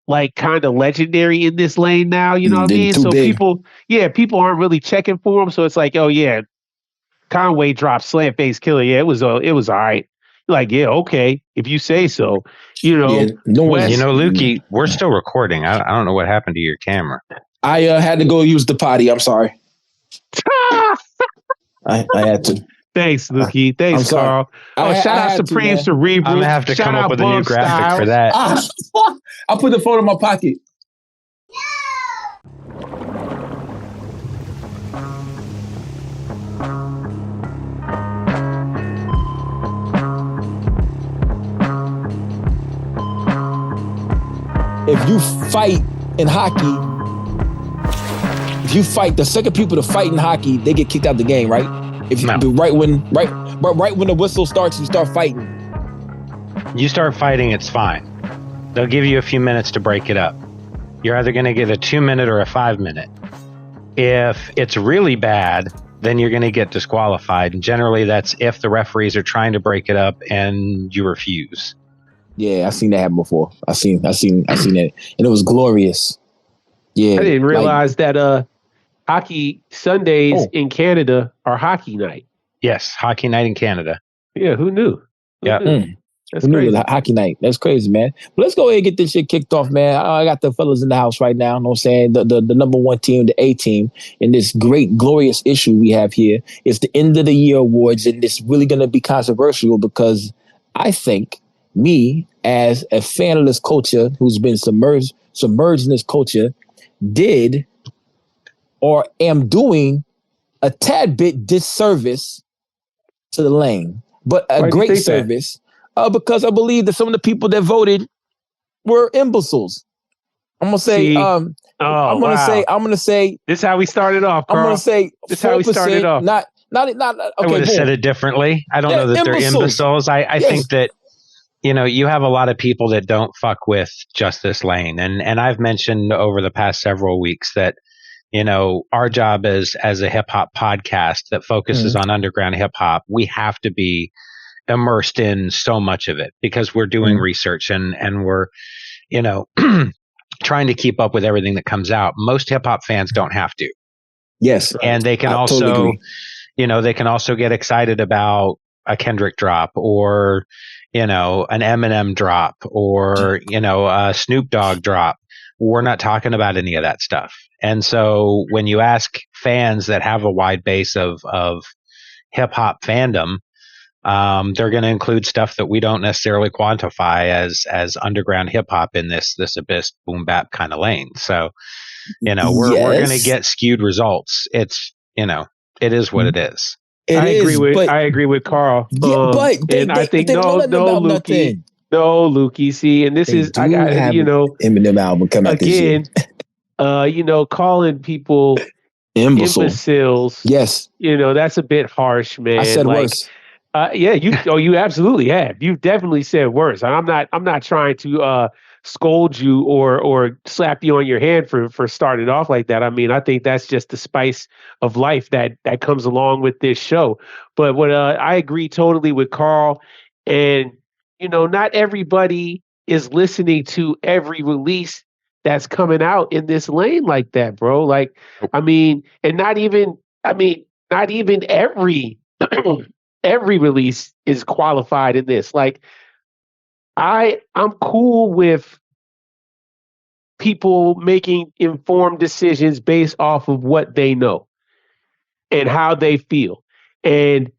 like kind of legendary in this lane now. You know what I They're mean? too So big. people aren't really checking for him. So it's like, oh yeah, Conway dropped Slant Face Killer. Yeah, it was all right. Like, yeah, okay, if you say so. You know, Yeah, no one's. You know, Lukey, we're still recording. I don't know what happened to your camera. I had to go use the potty. I'm sorry. I had to. Thanks, Lukey. Thanks, I'm sorry. Carl. Oh, shout out Supreme Cerebral. I'm gonna have to shout come out up with a new Bump graphic for Styles. that. I put the phone in my pocket. If you fight in hockey, the second people to fight in hockey, they get kicked out of the game, right? If you right when the whistle starts, you start fighting. You start fighting, it's fine. They'll give you a few minutes to break it up. You're either going to get a 2-minute or a 5-minute. If it's really bad, then you're going to get disqualified. And generally, that's if the referees are trying to break it up and you refuse. Yeah, I've seen that happen before. I've seen that, and it was glorious. Yeah, I didn't realize that hockey Sundays in Canada are hockey night. Yes, hockey night in Canada. Yeah, who knew? Yeah. That's crazy. Hockey night. That's crazy, man. But let's go ahead and get this shit kicked off, man. I got the fellas in the house right now. You know what I'm saying? The number one team, the A team, in this great, glorious issue we have here. It's the end of the year awards, and it's really going to be controversial because I think me, as a fan of this culture who's been submerged in this culture, did or am doing a tad bit disservice to the lane, but a great service. Because I believe that some of the people that voted were imbeciles. I'm gonna say. I'm gonna say. This is how we started off, Carl. I'm gonna say. This is how we started off. Not. Okay, I would have said it differently. I don't know that they're imbeciles. I think that you have a lot of people that don't fuck with just this lane, and I've mentioned over the past several weeks that our job as a hip hop podcast that focuses on underground hip hop, we have to be immersed in so much of it because we're doing research and we're trying to keep up with everything that comes out. Most hip hop fans don't have to. Yes. And they can also they can also get excited about a Kendrick drop or an Eminem drop or a Snoop Dogg drop. We're not talking about any of that stuff. And so when you ask fans that have a wide base of hip hop fandom, they're going to include stuff that we don't necessarily quantify as underground hip hop in this abyss boom bap kind of lane. So, we're going to get skewed results. It's, it is what it is. I agree with Carl. I think no, Lukey. See, and this is I got Eminem album coming out again. Calling people imbeciles. Yes, that's a bit harsh, man. I said worse. You absolutely have. You've definitely said worse. I'm not trying to scold you or slap you on your hand for starting off like that. I mean, I think that's just the spice of life that comes along with this show. But what I agree totally with Carl, and not everybody is listening to every release that's coming out in this lane like that, bro. Like, I mean, and not even every every release is qualified in this. Like, I'm cool with people making informed decisions based off of what they know and how they feel. And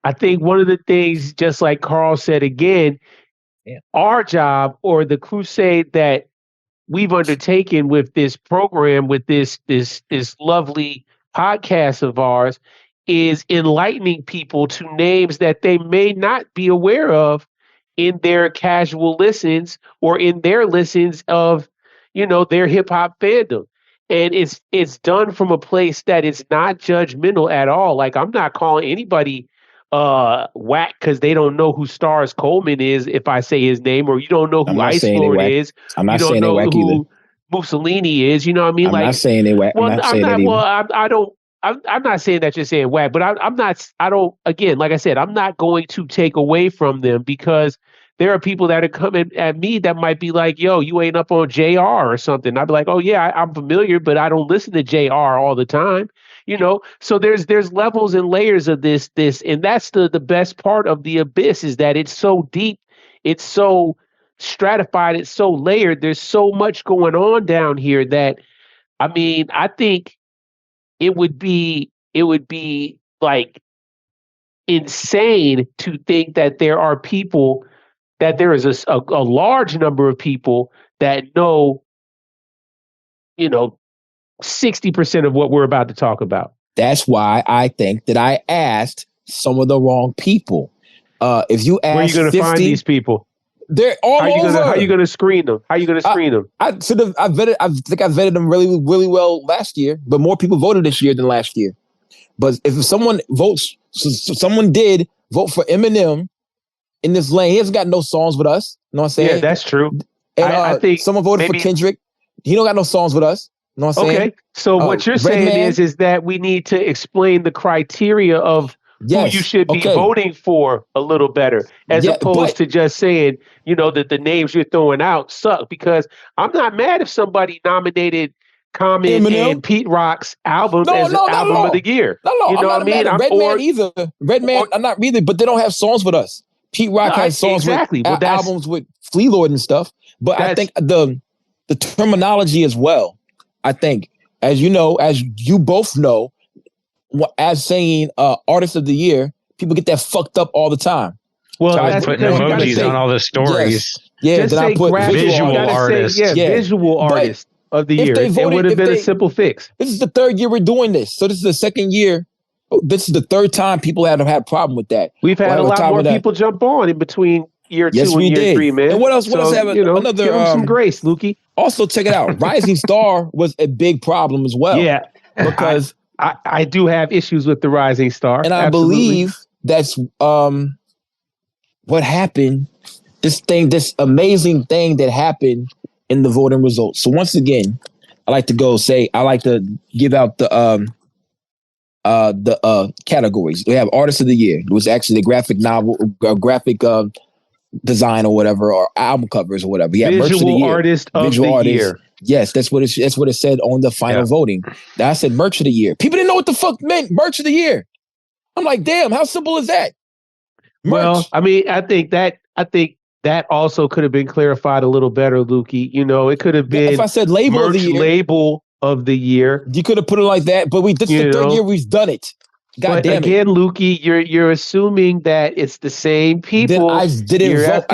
I think one of the things, just like Carl said again, our job or the crusade that we've undertaken with this program, with this lovely podcast of ours, is enlightening people to names that they may not be aware of in their casual listens or in their listens of, their hip hop fandom. And it's done from a place that is not judgmental at all. Like, I'm not calling anybody whack because they don't know who Stars Coleman is if I say his name, or you don't know who Ice Lord is. I'm not saying they whack either. Mussolini is, you know what I mean? I'm not saying they whack. I'm not saying that you're saying whack, but I don't, again, like I said, I'm not going to take away from them because there are people that are coming at me that might be like, yo, you ain't up on JR or something. I'd be like, oh yeah, I'm familiar, but I don't listen to JR all the time. So there's levels and layers of this, and that's the best part of the abyss, is that it's so deep, it's so stratified, it's so layered. There's so much going on down here that, I mean, I think it would be like insane to think that there is a large number of people that know 60% of what we're about to talk about. That's why I think that I asked some of the wrong people. If you ask, where are you going to find these people? They're all over. How are you going to screen them? How are you going to screen them? I think I vetted them really, really well last year, but more people voted this year than last year. But if someone votes, someone did vote for Eminem in this lane. He hasn't got no songs with us. You know what I'm saying? Yeah, that's true. And I think someone voted for Kendrick. He don't got no songs with us. You know what I'm saying? Okay. So what you're saying is that we need to explain the criteria of who you should be voting for a little better, as opposed to just saying, that the names you're throwing out suck. Because I'm not mad if somebody nominated Common Eminem and Pete Rock's album as an album of the year. No, you know I'm not mad at Redman either. Redman, I'm not either, but they don't have songs with us. Pete Rock has songs with albums with Flea Lord and stuff. But I think the terminology as well, I think, as you both know, as saying artist of the year, people get that fucked up all the time. Well, so that's putting emojis on all the stories. Yes. Just say visual artist. Visual artist of the year. It would have been a simple fix. This is the third year we're doing this. So this is the second year. This is the third time people have had a problem with that. We've had a lot more people jump on in between year 2 and year 3, man. And what else have another give them some grace, Lukey. Also, check it out. Rising Star was a big problem as well. Yeah. Because I do have issues with the Rising Star. And I believe that's what happened. This amazing thing that happened in the voting results. So once again, I like to give out the categories. We have Artist of the Year. It was actually the graphic novel, graphic design or whatever, or album covers or whatever. We have Merch of the Year. Artist of the Year. Yes, that's what it said on the final voting. I said Merch of the Year. People didn't know what the fuck meant Merch of the Year. I'm like, damn, how simple is that? Merch. Well, I mean, I think that also could have been clarified a little better, Lukey. It could have been, if I said label of the year, label of the year. You could have put it like that, but this is the third year we've done it. God damn it. Again, Lukey, you're assuming that it's the same people. Then I didn't vote.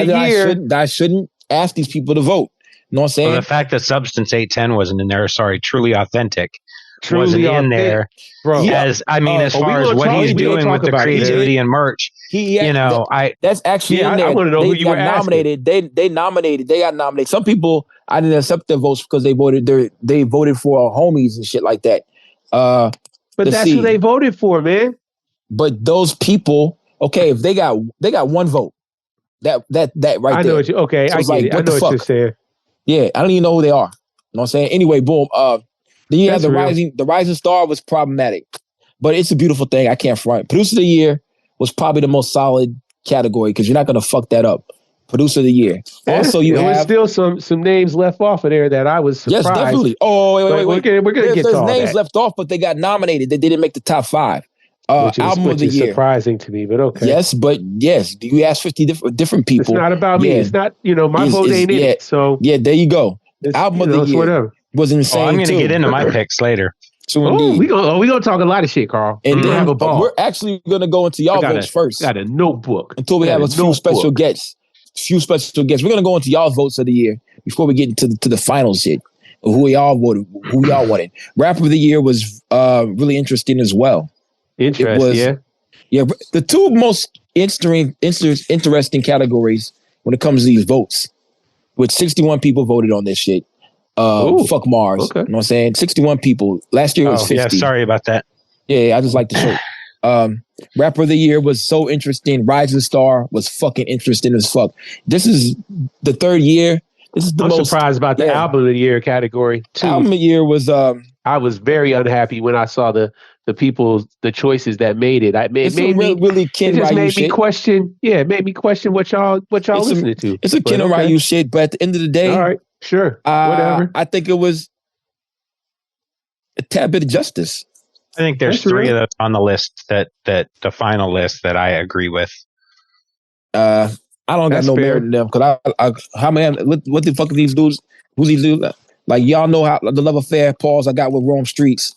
I shouldn't ask these people to vote. You know what I'm saying? Well, the fact that Substance 810 wasn't in there, Truly Authentic wasn't in there. Bro. As far as what he's doing with the creativity and merch. That's actually in there. I want to know who you were nominated. They got nominated. Some people, I didn't accept their votes because they voted for our homies and shit like that. But that's who they voted for, man. But those people, okay, if they got one vote, that right there. I know what you. Okay, so I get it. I know what you're saying. Yeah, I don't even know who they are. You know what I'm saying? Anyway, boom. Then you have the Rising Star was problematic, but it's a beautiful thing. I can't front. Producer of the Year was probably the most solid category because you're not going to fuck that up. Producer of the Year. Also, there was still some names left off of there that I was surprised. Yes, definitely. Oh, wait. We're gonna get to all names that. left off, but they got nominated. They didn't make the top 5. Album of the year. Surprising to me, but okay. Yes, you asked 50 different people. It's not about me. It's not. My vote ain't in it. So there you go. Album of the year. Whatever. Was insane. I'm going to get into my picks later. So indeed. We gonna talk a lot of shit, Carl. And then we're actually going to go into y'all votes first. Got a notebook until we have a few special guests. We're going to go into y'all votes of the year before we get into the final shit. Who y'all wanted. Rapper of the year was really interesting as well. Interesting. Yeah. The two most interesting categories when it comes to these votes, with 61 people voted on this shit. Fuck Mars. Okay. You know what I'm saying? 61 people. Last year was 50. Yeah, sorry about that. Yeah, I just like the show. Rapper of the year was so interesting. Rising Star was fucking interesting as fuck. This is the third year This is the I'm most surprised about the album of the year category too. Album of the year was I was very unhappy when I saw the choices that made it. It it's made me really Ken it just Ryu made me shit. question. Yeah, it made me question what y'all listening to. It's a Ken Ryu shit, but at the end of the day, all right, sure, whatever. I think it was a tad bit of justice. I think there's three of those on the list that the final list that I agree with. I don't got no merit in them because how many what the fuck are these dudes? Who's these dudes? Like y'all know how the love affair pause I got with Rome Streets.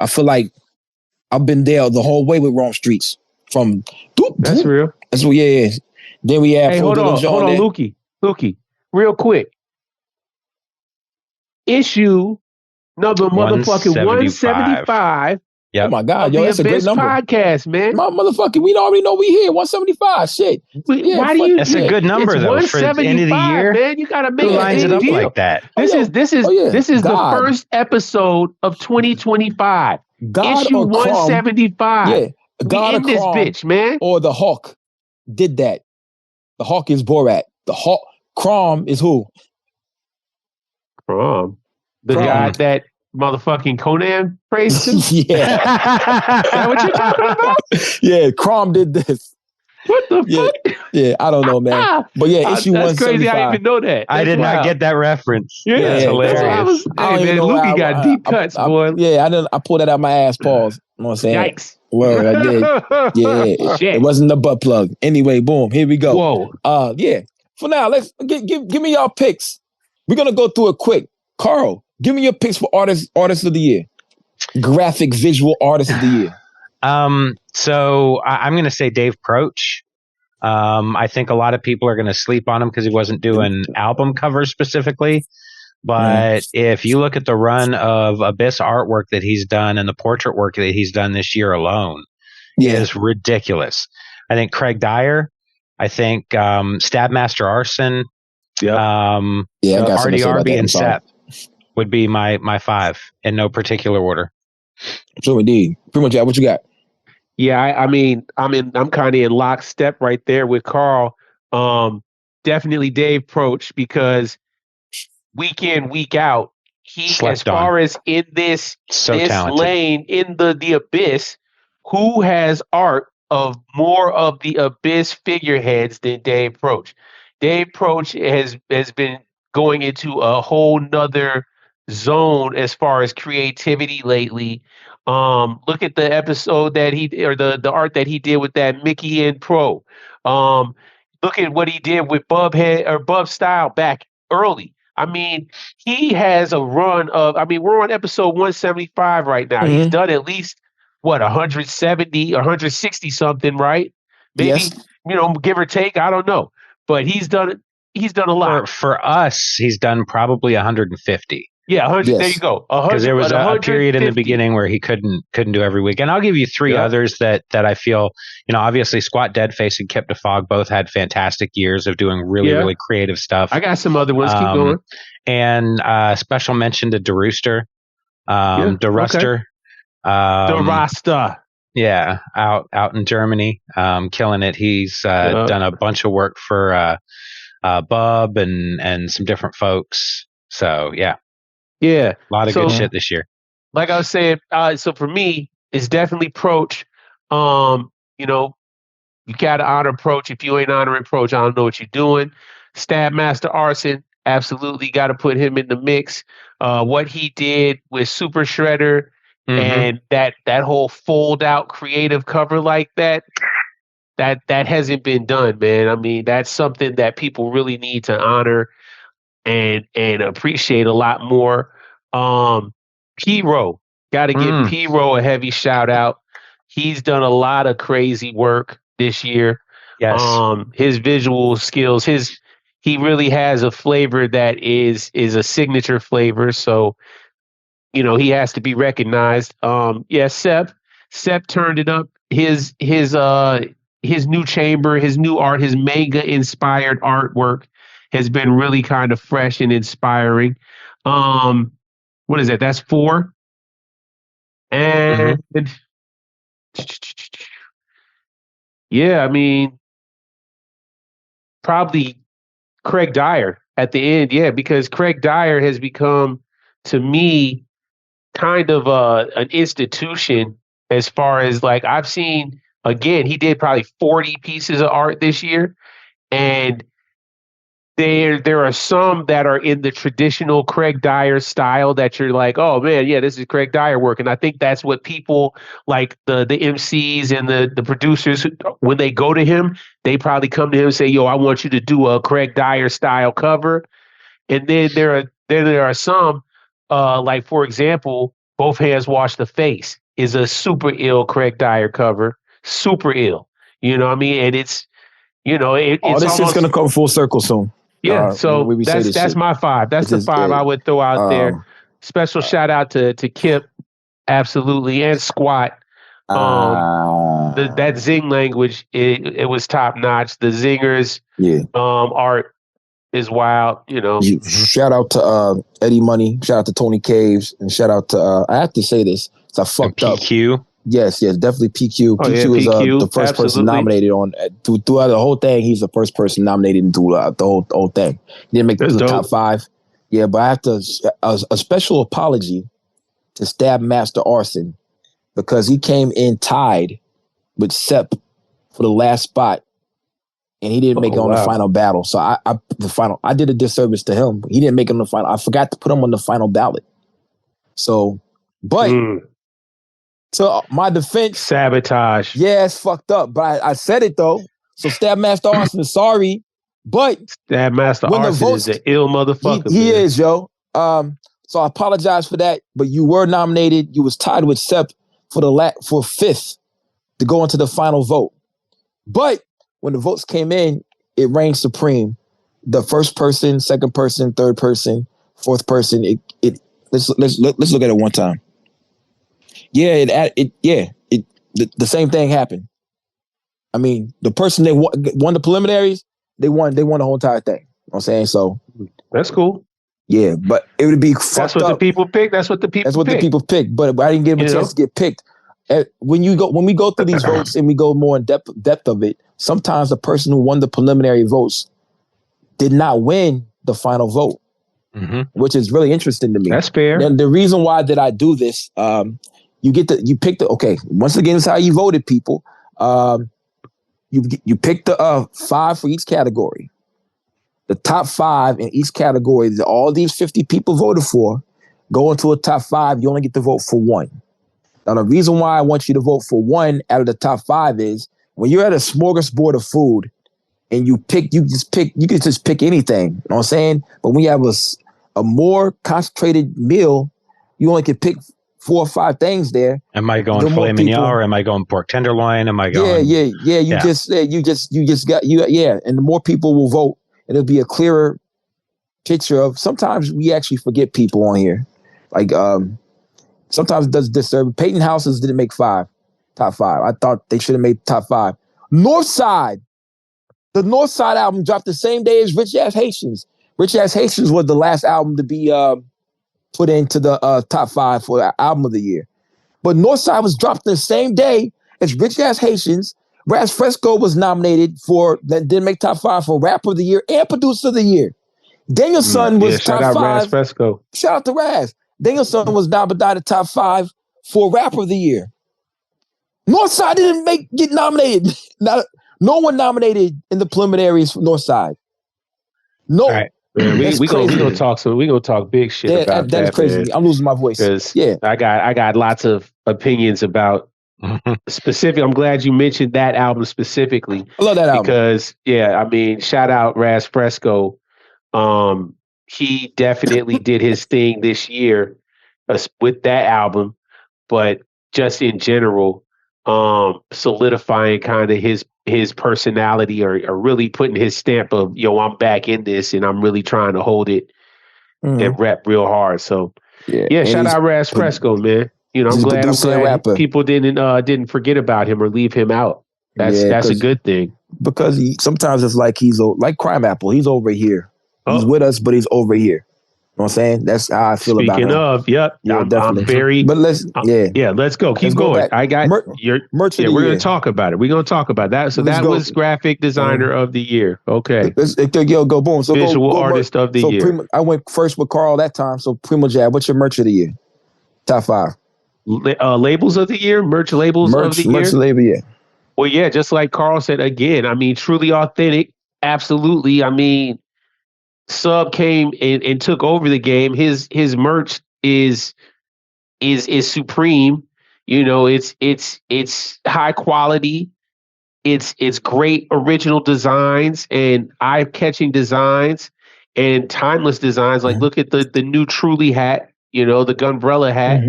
I feel like I've been there the whole way with Rome Streets. From that's real. That's what yeah. Then we have hold on, Lukey, real quick. Issue number motherfucking 175. Yep. Oh my God, yo, that's a great number. Podcast, man. My motherfucker, we already know we here. 175. Shit. Why do you? That's a good number though for the end of the year. Man, you gotta make Who lines it up deal. like that? This is the first episode of 2025. God Issue or 175. Yeah, God we in this bitch, man. Or the Hawk did that. The Hawk is Borat. The Hawk Crom is who? Crom. The guy that motherfucking Conan praised him? Yeah. Is that what you're talking about? Yeah, Crom did this. What the fuck? Yeah, I don't know, man. But yeah, issue 175. That's crazy. I didn't even know that. I did not get that reference. Yeah, that's hilarious. Hey, man, Lukey got deep cuts, boy. I pulled that out my ass. Pause. You know what I'm saying? Yikes. Well, I did. Yeah, it wasn't the butt plug. Anyway, boom. Here we go. Whoa. Yeah. For now, let's give me y'all picks. We're gonna go through it quick. Carl, give me your picks for artist of the year. Graphic visual artist of the year. So I'm gonna say Dave Proch. I think a lot of people are gonna sleep on him because he wasn't doing album covers specifically. But if you look at the run of Abyss artwork that he's done and the portrait work that he's done this year alone, is ridiculous. I think Craig Dyer. I think Stabmaster Arson. Artie Arby and Sep would be my five in no particular order. So indeed. PrimoJAB, what you got? Yeah, I mean, I'm kind of in lockstep right there with Carl. Definitely Dave Proch because week in, week out, as far as in this lane in the Abyss, who has art of more of the Abyss figureheads than Dave Proch? Dave Proch has been going into a whole nother zone as far as creativity lately. Look at the episode that the art that he did with that Mickey and Pro. Look at what he did with Bub Style back early. I mean, he has a run of. I mean, we're on episode 175 right now. He's done at least 170 or 160 something, right? Maybe give or take. I don't know. But he's done a lot. For us, he's done probably 150. Yeah, 100. Yes. There you go. Because there was a period in the beginning where he couldn't do every week. And I'll give you three others that I feel, obviously Squat Deadface and Kip DeFog both had fantastic years of doing really creative stuff. I got some other ones. Keep going. And special mention to DeRooster. DeRuster. DeRasta. Yeah, out in Germany, killing it. He's done a bunch of work for Bub and some different folks. So yeah, a lot of good shit this year. Like I was saying, so for me, it's definitely Proch. You gotta honor Proch. If you ain't honoring Proch, I don't know what you're doing. Stabmaster Arson, absolutely got to put him in the mix. What he did with Super Shredder. And that whole fold out creative cover like that hasn't been done, man. I mean, that's something that people really need to honor and appreciate a lot more. P-Ro, got to give P-Ro a heavy shout out. He's done a lot of crazy work this year. Yes. His visual skills, he really has a flavor that is a signature flavor. So he has to be recognized. Sep turned it up. His new chamber, his new art, his manga inspired artwork has been really kind of fresh and inspiring. What is that? That's 4. And I mean, probably Craig Dyer. at the end, yeah, because Craig Dyer has become, to me, kind of an institution as far as like I've seen. Again, he did probably 40 pieces of art this year, and there are some that are in the traditional Craig Dyer style that you're like, oh man, yeah, this is Craig Dyer work. And I think that's what people like the MCs and the producers, when they go to him, they probably come to him and say, yo, I want you to do a Craig Dyer style cover. And then there are some like, for example, Both Hands Wash the Face is a super ill Craig Dyer cover, super ill. You know what I mean? And it's, you know, it's this almost, is gonna come full circle soon. yeah, so when we say this that's shit. my 5. That's the 5 I would throw out there. Special shout out to Kip, absolutely, and Squat. That zing language, it was top notch. The zingers, art is wild. You know, shout out to Eddie Money. Shout out to Tony Caves, and shout out to I have to say this. I fucked up. PQ. Yes, definitely PQ. Oh, PQ is PQ, the first person nominated on throughout the whole thing. He's the first person nominated throughout the whole thing. He didn't make it to the top 5. Yeah, but I have to a special apology to Stab Master Arson because he came in tied with Sep for the last spot, and he didn't make it on the final battle. So I did a disservice to him. He didn't make it on the final. I forgot to put him on the final ballot. So, but. To my defense, sabotage. Yeah, it's fucked up, but I said it though. So Stab Master Arson is sorry, but Stab Master Arson is an ill motherfucker. He is, yo. So I apologize for that, but you were nominated. You was tied with Sep for for 5th to go into the final vote. But when the votes came in, it reigned supreme. The first person, second person, third person, fourth person. Let's look at it one time. Yeah, the same thing happened. I mean, the person that won the preliminaries, they won the whole entire thing. You know what I'm saying? So that's cool. Yeah, but it would be fucked up. The people pick. That's what the people pick. But I didn't give them a chance to get picked. When we go through these votes and we go more in depth of it, sometimes the person who won the preliminary votes did not win the final vote, which is really interesting to me. That's fair. And the reason why did I do this? You pick once again, it's how you voted, people. You pick the 5 for each category. The top 5 in each category that all these 50 people voted for go into a top 5. You only get to vote for 1. Now, the reason why I want you to vote for 1 out of the top 5 is when you're at a smorgasbord of food and you can just pick anything. You know what I'm saying? But when you have a more concentrated meal, you only can pick 4 or 5 things there. Am I going filet mignon or am I going pork tenderloin? Am I going? Yeah. You just got. And the more people will vote, it'll be a clearer picture of. Sometimes we actually forget people on here. Like sometimes it does disservice. Peyton Houses didn't make top 5. I thought they should have made top 5. Northside, the Northside album dropped the same day as Rich Ass Haitians. Rich Ass Haitians was the last album to be put into the top 5 for the album of the year. But Northside was dropped the same day as Rich Ass Haitians. Raz Fresco was nominated that didn't make top 5 for Rapper of the Year and Producer of the Year. Danielson was top 5. Shout out Raz Fresco. Shout out to Raz. Danielson was nominated top 5 for Rapper of the Year. Northside didn't get nominated. No one nominated in the preliminaries for Northside. No. All right. We gonna talk big shit about that. That is crazy. Man. I'm losing my voice. I got lots of opinions about specific. I'm glad you mentioned that album specifically. I love that album because I mean, shout out Raz Fresco. He definitely did his thing this year with that album, but just in general, solidifying kind of his personality or really putting his stamp of, I'm back in this and I'm really trying to hold it and rep real hard. So shout out Raz Fresco, man. I'm glad people didn't forget about him or leave him out. That's a good thing. Because sometimes it's like he's like Crime Apple. He's over here. He's with us, but he's over here. what I'm saying? That's how I feel about Speaking him. of, yep. Yeah, I'm definitely. very. But let's let's go. Keep Let's go going. back. I got your merch of the we're year. gonna talk about it. We're gonna talk about that. So Let's that go. was graphic designer of the year. Okay. Go boom. So visual go artist of the year. I went first with Karl that time. So PrimoJAB, what's your merch of the year? Top 5. Labels of the year, merch labels of the year. Merch label, yeah. Well, yeah, just like Karl said again. I mean, truly authentic. Absolutely. I mean, Sub came and took over the game. His merch is supreme. You know, it's high quality. It's great original designs and eye-catching designs and timeless designs. Like look at the new Truly hat, you know, the Gunbrella hat.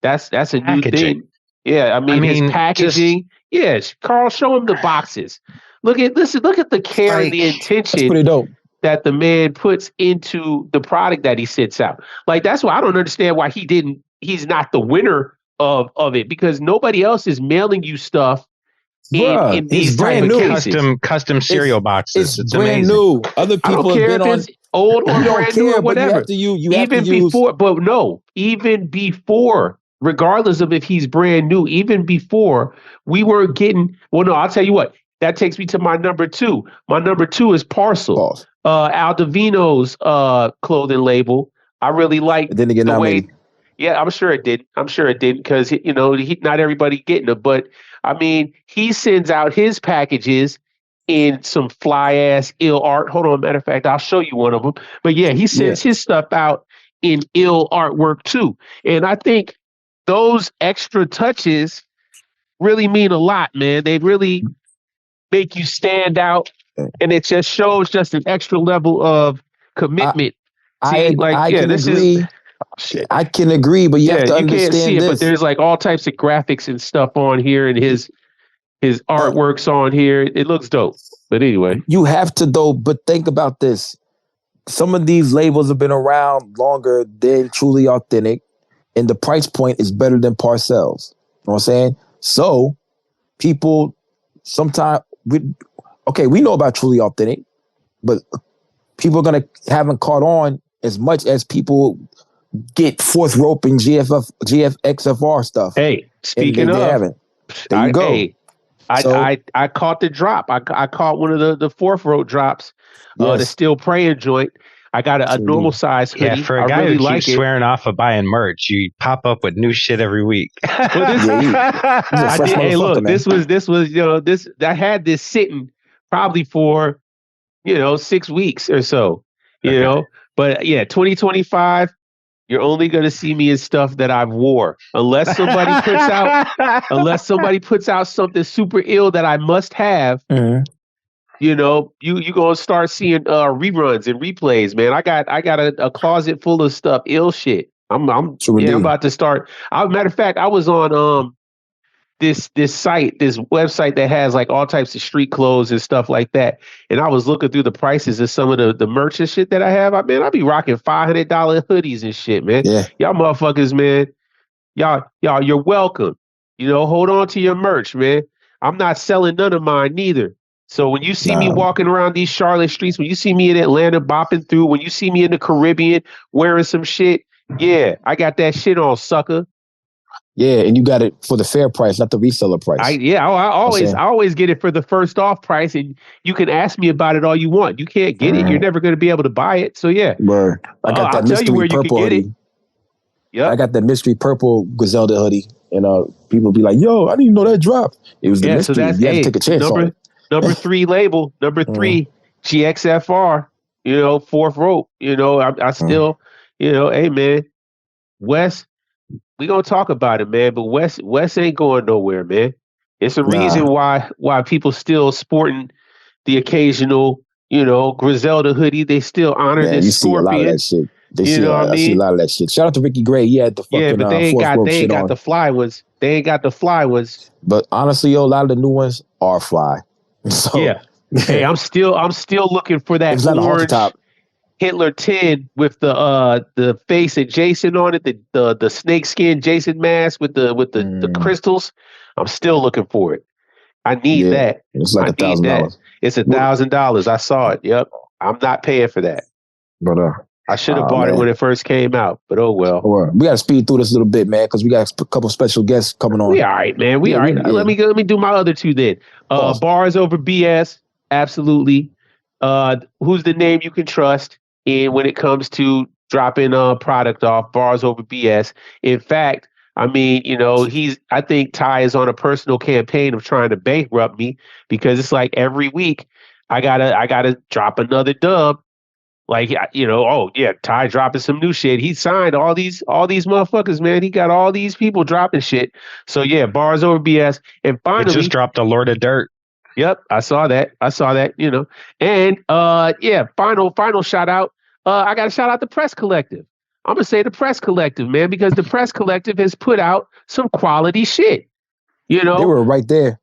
That's a new thing. Yeah, I mean his packaging. Yes, Karl, show him the boxes. Look at the care and the intention. That's pretty dope. That the man puts into the product that he sits out. Like that's why I don't understand why he's not the winner of it, because nobody else is mailing you stuff in these type of cases. Custom cereal boxes. It's brand amazing. new. Other people I don't care if it's old or brand new or whatever. Even before, regardless of if he's brand new, even before we were getting. Well, no, I'll tell you what. That takes me to my number 2. My number 2 is Parcel. Aldovino's clothing label. I really like the way. Yeah, I'm sure it did. Because not everybody getting it, but I mean, he sends out his packages in some fly ass ill art. Hold on, matter of fact, I'll show you one of them. But yeah, he sends his stuff out in ill artwork too, and I think those extra touches really mean a lot, man. They really make you stand out, and it just shows just an extra level of commitment. I can agree, but you have to understand can't see this. But there's like all types of graphics and stuff on here, and his artwork's on here. It looks dope. But anyway, you have to though. But think about this: some of these labels have been around longer than Truly Authentic, and the price point is better than Parcells. You know what I'm saying? So people sometimes we know about Truly Authentic, but people are haven't caught on as much as people get fourth rope and GFXFR stuff. Hey, speaking of, haven't. There you go. Hey, I caught the drop. I caught one of the fourth rope drops. The Still Praying joint. I got a normal size hoodie. Yeah, for a guy who keeps swearing off of buying merch, you pop up with new shit every week. I did. Hey, look, man. this was I had this sitting probably for 6 weeks or so. But yeah, 2025. You're only going to see me in stuff that I've wore, unless somebody puts out something super ill that I must have. You gonna start seeing reruns and replays, man. I got a closet full of stuff, ill shit. I'm about to start. Matter of fact, I was on this website that has like all types of street clothes and stuff like that. And I was looking through the prices of some of the merch and shit that I have. I be rocking $500 hoodies and shit, man. Yeah. Y'all motherfuckers, man. Y'all, you're welcome. Hold on to your merch, man. I'm not selling none of mine neither. So when you see me walking around these Charlotte streets, when you see me in Atlanta bopping through, when you see me in the Caribbean wearing some shit, yeah, I got that shit on, sucker. Yeah, and you got it for the fair price, not the reseller price. I always get it for the first off price, and you can ask me about it all you want. You can't get it; you're never going to be able to buy it. So yeah, word. I got that mystery purple hoodie. Yeah, I got that mystery purple Griselda hoodie, and people be like, "Yo, I didn't even know that dropped." It was the mystery. So you have to take a chance on it. Number 3 label, number 3 GXFR. Fourth rope. I still, hey man, Wes. We gonna talk about it, man. But Wes ain't going nowhere, man. It's a reason why people still sporting the occasional, Griselda hoodie. They still honor this Scorpion. See a lot of that shit. I see a lot of that shit. Shout out to Ricky Gray. He had the fucking but they ain't got the fly ones. They ain't got the fly ones. But honestly, a lot of the new ones are fly. So yeah. Hey, I'm still looking for that orange top. Hitler 10 with the face of Jason on it, the snakeskin Jason mask with the crystals. I'm still looking for it. I need that. It's like $1,000. It's $1,000. I saw it. Yep. I'm not paying for that. But I should have bought it when it first came out, but oh well. We got to speed through this a little bit, man, because we got a couple special guests coming on. We all right, man. We all right. Let me do my other two then. Bars over BS, absolutely. Who's the name you can trust in when it comes to dropping product off? Bars over BS. In fact, I mean, I think Ty is on a personal campaign of trying to bankrupt me because it's like every week I gotta drop another dub. Like, Ty dropping some new shit. He signed all these motherfuckers, man. He got all these people dropping shit. So yeah, bars over BS. And finally, he just dropped the Lord of Dirt. Yep, I saw that. And final shout out. I got to shout out the Press Collective. I'm gonna say the Press Collective, man, because the Press Collective has put out some quality shit. They were right there.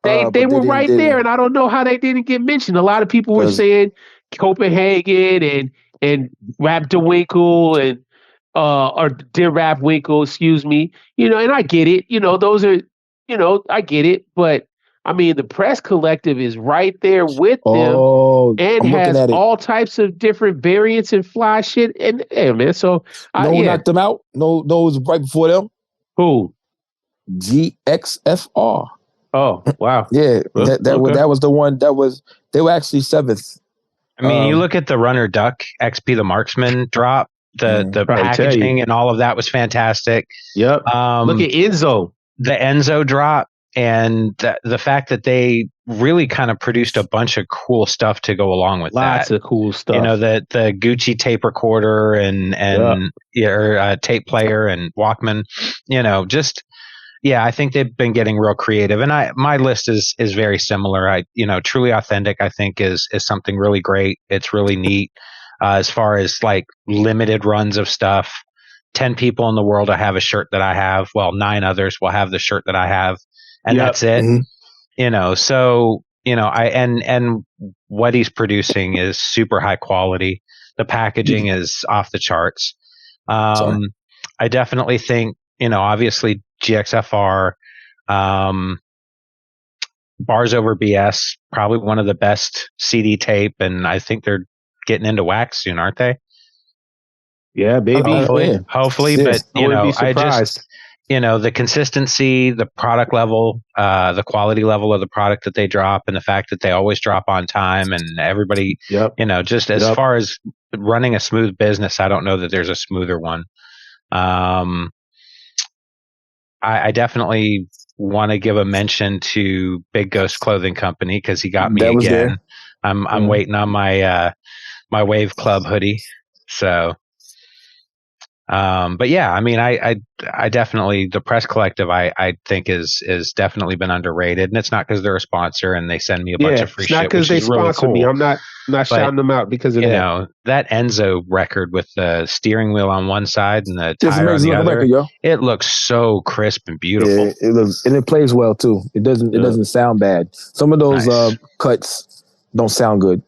They were right there, and I don't know how they didn't get mentioned. A lot of people were saying Copenhagen and Rap DeWinkle and or Dear Rap Winkle, excuse me. And I get it. Those are, I get it, but I mean, the Press Collective is right there with them and has all types of different variants and fly shit. And hey, man, so knocked them out. No, it was right before them. Who? GXFR. Oh wow! Yeah, that was the one they were actually 7th. I mean, you look at the Runner Duck XP the Marksman drop, the packaging and all of that was fantastic. Yep. Look at Enzo. The Enzo drop and the fact that they really kind of produced a bunch of cool stuff to go along with Lots of cool stuff. The Gucci tape recorder and tape player and Walkman. I think they've been getting real creative, and my list is very similar. Truly Authentic, I think is something really great. It's really neat as far as like limited runs of stuff. 10 people in the world will have a shirt that I have. Well, 9 others will have the shirt that I have, and that's it. Mm-hmm. So and what he's producing is super high quality. The packaging is off the charts. I definitely think obviously. GXFR, Bars Over BS, probably one of the best CD tape, and I think they're getting into wax soon, aren't they? Yeah, baby. Hopefully, but I just the consistency, the product level, the quality level of the product that they drop, and the fact that they always drop on time, and everybody, just as far as running a smooth business, I don't know that there's a smoother one. I definitely want to give a mention to Big Ghost Clothing Company because he got me again. I'm waiting on my my Wave Club hoodie. So, but yeah, I mean, I definitely the Press Collective I think is definitely been underrated, and it's not because they're a sponsor and they send me a bunch of free shit. It's not because they sponsor me. I'm not shouting them out because of that. That Enzo record with the steering wheel on one side and the tire on the other. Record, it looks so crisp and beautiful. Yeah, it looks, and it plays well too. It doesn't sound bad. Some of those cuts don't sound good.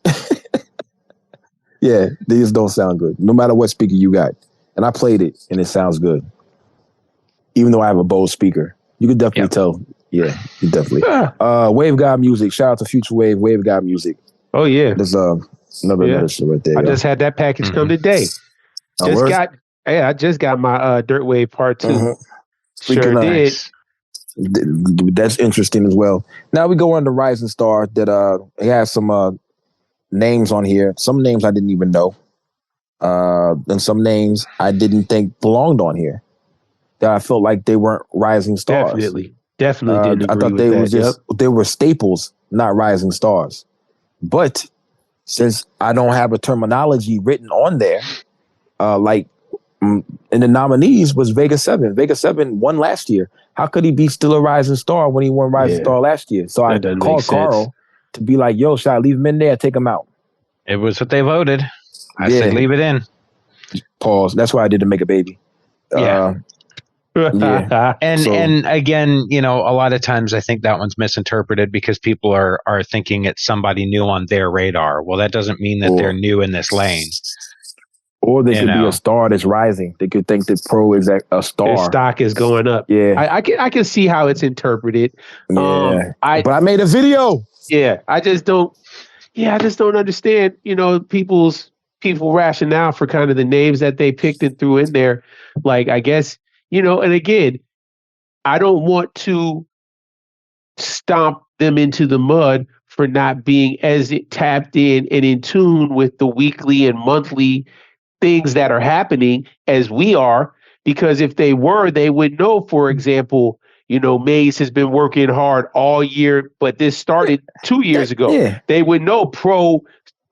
Yeah, they just don't sound good. No matter what speaker you got. And I played it, and it sounds good. Even though I have a Bose speaker. You can definitely tell. Yeah, you definitely. Wave God Music. Shout out to Future Wave God Music. Oh, yeah. There's another shit right there. I just had that package come today. I just got my Dirt Wave Part 2. Mm-hmm. Sure did. That's interesting as well. Now we go on to Rising Star that it has some names on here. Some names I didn't even know. And some names I didn't think belonged on here. That I felt like they weren't rising stars. Definitely didn't agree I thought with they that. they were staples, not rising stars. But since I don't have a terminology written on there, in the nominees was Vega 7. Vega 7 won last year. How could he be still a rising star when he won rising star last year? So I called Carl to be like, yo, should I leave him in there or take him out? It was what they voted. I said leave it in. Pause. That's why I did to make a baby. And again, a lot of times I think that one's misinterpreted because people are thinking it's somebody new on their radar. Well, that doesn't mean that they're new in this lane. Or they could be a star that's rising. They could think that Pro is a star. Their stock is going up. Yeah. I can see how it's interpreted. Yeah. But I made a video. Yeah. I just don't understand, people's people rationale for kind of the names that they picked and threw in there. Like, I guess, and again, I don't want to stomp them into the mud for not being as tapped in and in tune with the weekly and monthly things that are happening as we are. Because if they were, they would know, for example, Maze has been working hard all year, but this started 2 years ago. Yeah. They would know Pro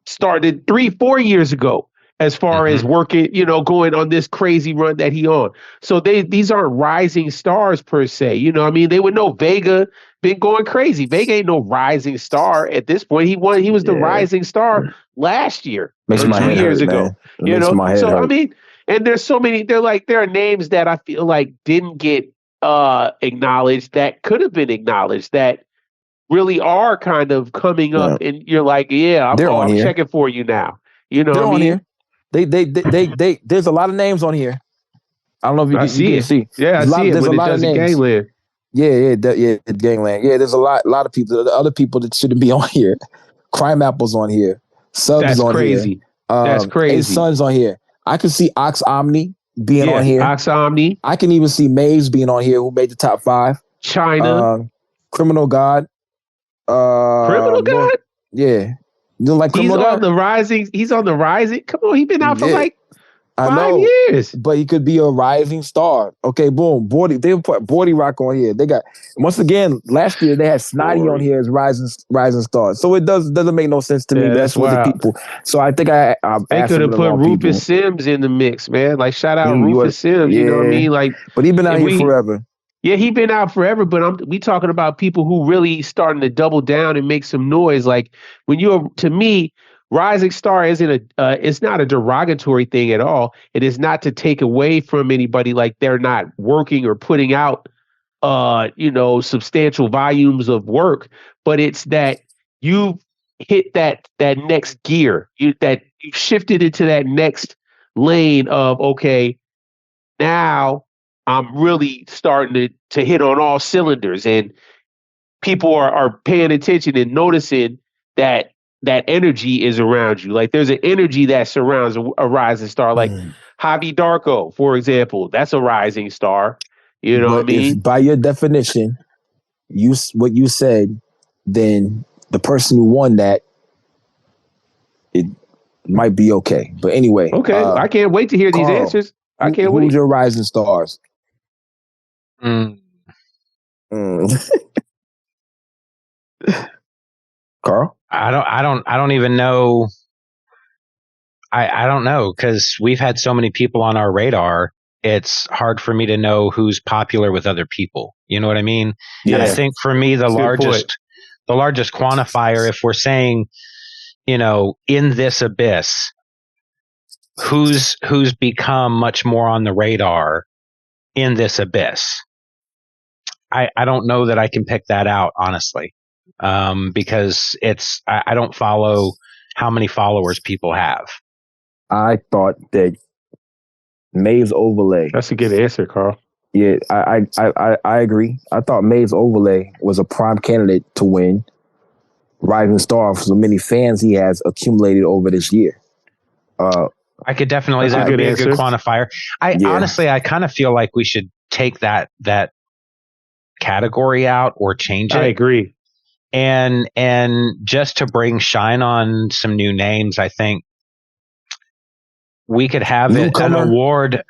started 3-4 years ago as far as working, going on this crazy run that he on. So these aren't rising stars per se. They would know Vega been going crazy. Vega ain't no rising star at this point. He was the rising star last year Makes or my 2 head years hurt, ago. man. Makes my head hurt. And there's so many. There are names that I feel like didn't get acknowledged that could have been acknowledged that really are kind of coming up, and you're like, I'm checking for you now. They're on here. They there's a lot of names on here. I don't know if you can see. Yeah, I see it. There's when a lot of names. Gangland. Gangland. Yeah, there's a lot of people. The other people that shouldn't be on here. Crime Apple's on here. Subs That's on crazy. here. That's crazy. Ace Sun's on here. I can see Ox Omni being on here. Ox Omni. I can even see Maze being on here, who made the top 5. China. Criminal God. Criminal God? Yeah. You don't like Criminal God? He's on the rising. Come on, he's been out for like 5 years. But he could be a rising star. Okay, boom. They put Bordy Rock on here. They got, once again, last year they had Snotty on here as rising stars. So it doesn't make no sense to me. But that's what the people. So I think they could have put Rufus Sims in the mix, man. Like, shout out Rufus Sims. You know what I mean? Like, but he's been out here forever. Yeah, he's been out forever, but we talking about people who really starting to double down and make some noise. Like, to me, rising star isn't it's not a derogatory thing at all. It is not to take away from anybody, like they're not working or putting out substantial volumes of work, but it's that you hit that next gear, you shifted into that next lane of, okay, now I'm really starting to hit on all cylinders, and people are paying attention and noticing that energy is around you. Like, there's an energy that surrounds a rising star. Like Javi Darko, for example, that's a rising star. You know what I mean? If by your definition, what you said, then the person who won that, it might be okay. But anyway. Okay, I can't wait to hear these answers. I can't wait. Who's your rising stars? Carl? I don't even know. I don't know, because we've had so many people on our radar. It's hard for me to know who's popular with other people. You know what I mean? Yeah. And I think for me, the largest quantifier, if we're saying, in this abyss, who's become much more on the radar in this abyss, I don't know that I can pick that out, honestly, because I don't follow how many followers people have. I thought that Maze Overlay. That's a good answer, Carl. Yeah, I agree. I thought Maze Overlay was a prime candidate to win Rising Star for the many fans he has accumulated over this year. I could definitely, that would be a good quantifier. Honestly, I kind of feel like we should take that category out or change it. I agree. And just to bring shine on some new names, I think we could have an award.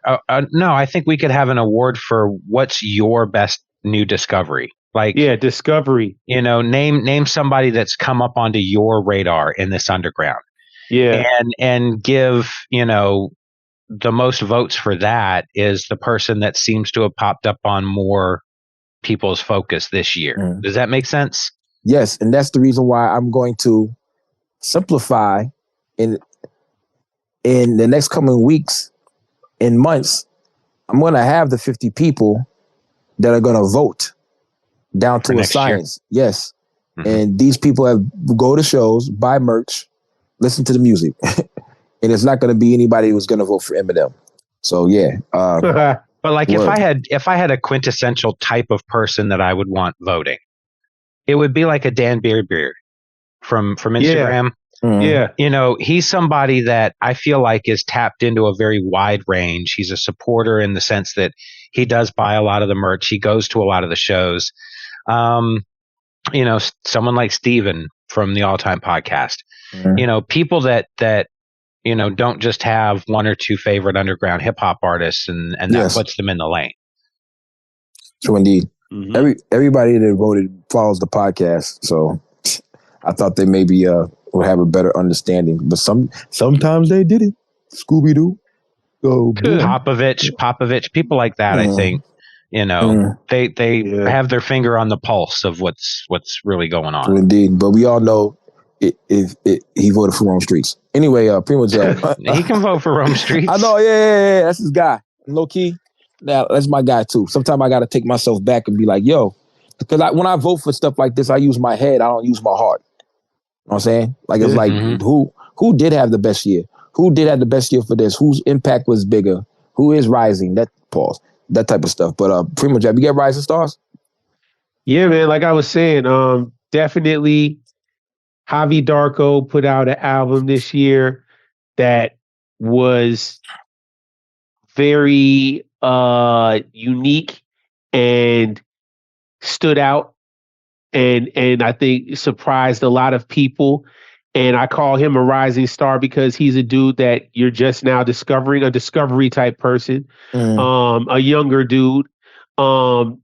No, I think we could have an award for what's your best new discovery. Like, discovery. Name somebody that's come up onto your radar in this underground. Yeah. And give, the most votes for that is the person that seems to have popped up on more people's focus this year. Does that make sense? Yes, and that's the reason why I'm going to simplify in the next coming weeks and months. I'm going to have the 50 people that are going to vote down to a science. Year. Yes. Mm-hmm. And these people go to shows, buy merch, listen to the music. And it's not going to be anybody who's going to vote for Eminem. So yeah. But like, if I had a quintessential type of person that I would want voting, it would be like a Dan Beer from Instagram. Yeah. You know, he's somebody that I feel like is tapped into a very wide range. He's a supporter in the sense that he does buy a lot of the merch. He goes to a lot of the shows. You know, someone like Steven from the All Time Podcast. You know, people that you know don't just have one or two favorite underground hip hop artists, and that puts them in the lane. True indeed. Everybody that voted follows the podcast, so I thought they maybe would have a better understanding. But sometimes they didn't. Scooby Doo, Popovich, people like that. I think you know they have their finger on the pulse of what's really going on. True indeed, but we all know he voted for Rome Streets. Anyway, PrimoJAB. He can vote for Rome Streets. I know, yeah, that's his guy. Low key, that's my guy too. Sometimes I got to take myself back and be like, yo, because when I vote for stuff like this, I use my head. I don't use my heart. You know what I'm saying? Like, it's like, who did have the best year? Who did have the best year for this? Whose impact was bigger? Who is rising? That type of stuff. But PrimoJAB, you get Rising Stars? Yeah, man. Like I was saying, definitely Javi Darko put out an album this year that was very unique and stood out and I think surprised a lot of people. And I call him a rising star because he's a dude that you're just now discovering, a discovery type person, a younger dude.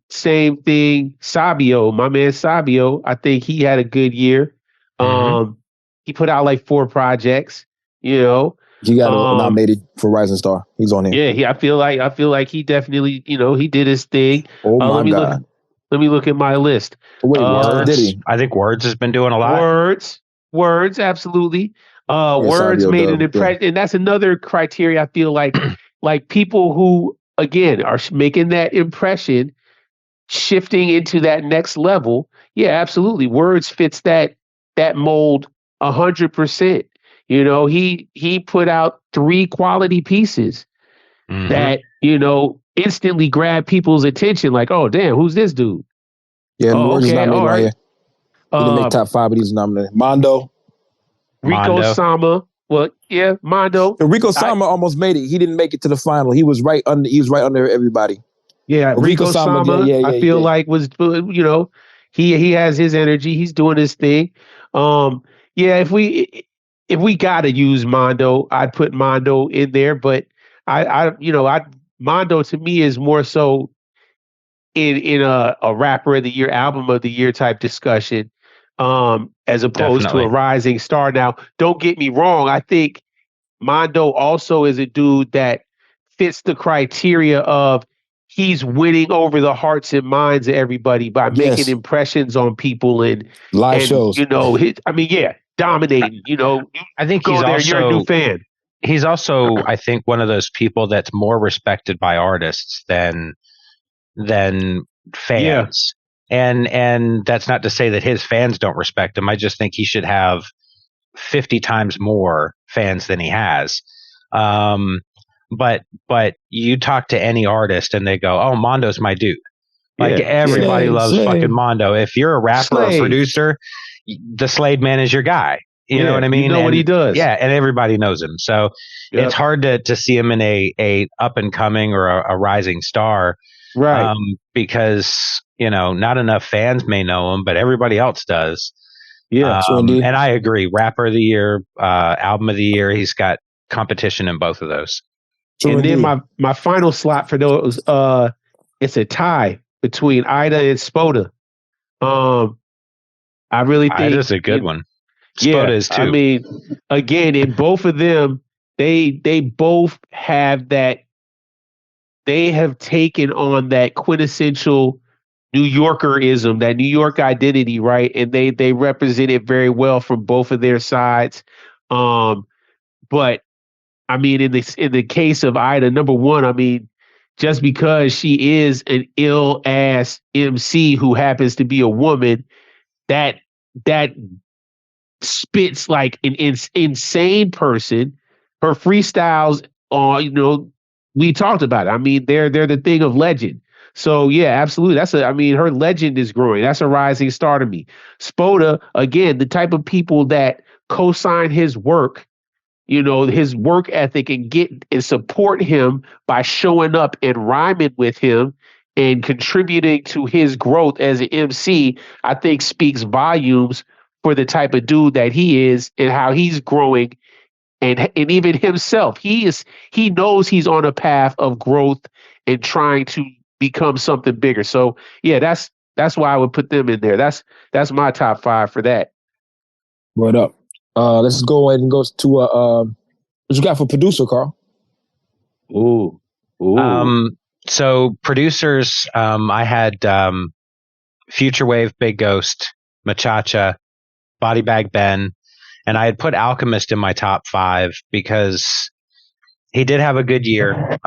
Same thing, Sabio, my man Sabio. I think he had a good year. He put out like 4 projects, you know. He got nominated for Rising Star. He's on here. Yeah, I feel like he definitely, you know, he did his thing. Oh my God. Let me look at my list. Wait, Words, did he? I think Words has been doing a lot. Words, absolutely. Words Sabio made an impression, and that's another criteria. I feel like, like people who again are making that impression, shifting into that next level. Yeah, absolutely. Words fits that mold 100%. You know, he put out 3 quality pieces that, you know, instantly grab people's attention. Like, oh, damn, who's this dude? Yeah, Words is nominated right here. He didn't make top 5, but he's nominated. Mondo. Rico Sama. Well, yeah, Mondo. And Rico Sama almost made it. He didn't make it to the final. He was right under everybody. Yeah, Rico Sama, I feel like was, you know, he has his energy. He's doing his thing. Yeah, if we gotta use Mondo, I'd put Mondo in there. But Mondo to me is more so in a rapper of the year, album of the year type discussion, as opposed to a rising star. Now, don't get me wrong. I think Mondo also is a dude that fits the criteria of he's winning over the hearts and minds of everybody by making impressions on people and live shows. You know, dominating. You know, I think you're a new fan. He's also, I think, one of those people that's more respected by artists than fans. And that's not to say that his fans don't respect him. I just think he should have 50 times more fans than he has. But you talk to any artist and they go, "Oh, Mondo's my dude." Like everybody loves fucking Mondo. If you're a rapper or producer, the Slade man is your guy. You know what I mean? You know what he does. Yeah, and everybody knows him. So it's hard to see him in a up and coming or a rising star. Right. Because, you know, not enough fans may know him, but everybody else does. Yeah. And I agree. Rapper of the year, album of the year, he's got competition in both of those. And then my final slot for those, it's a tie between Ida and Spoda. I really think Ida's a good one. Spoda is too. I mean, again, in both of them, they both have that. They have taken on that quintessential New Yorkerism, that New York identity, right? And they represent it very well from both of their sides. But I mean, in the case of Ida, number one, I mean, just because she is an ill ass MC who happens to be a woman, that spits like an insane person. Her freestyles are, you know, we talked about it. I mean, they're the thing of legend. So yeah, absolutely. I mean, her legend is growing. That's a rising star to me. Spoda, again, the type of people that co-sign his work, his work ethic, and support him by showing up and rhyming with him and contributing to his growth as an MC, I think speaks volumes for the type of dude that he is and how he's growing, and even himself. He knows he's on a path of growth and trying to become something bigger. So yeah, that's why I would put them in there. That's my top 5 for that. Right up. Let's go ahead and go to what you got for producer, Carl? Ooh. So producers, I had Future Wave, Big Ghost, Machacha, Body Bag Ben, and I had put Alchemist in my top 5 because he did have a good year,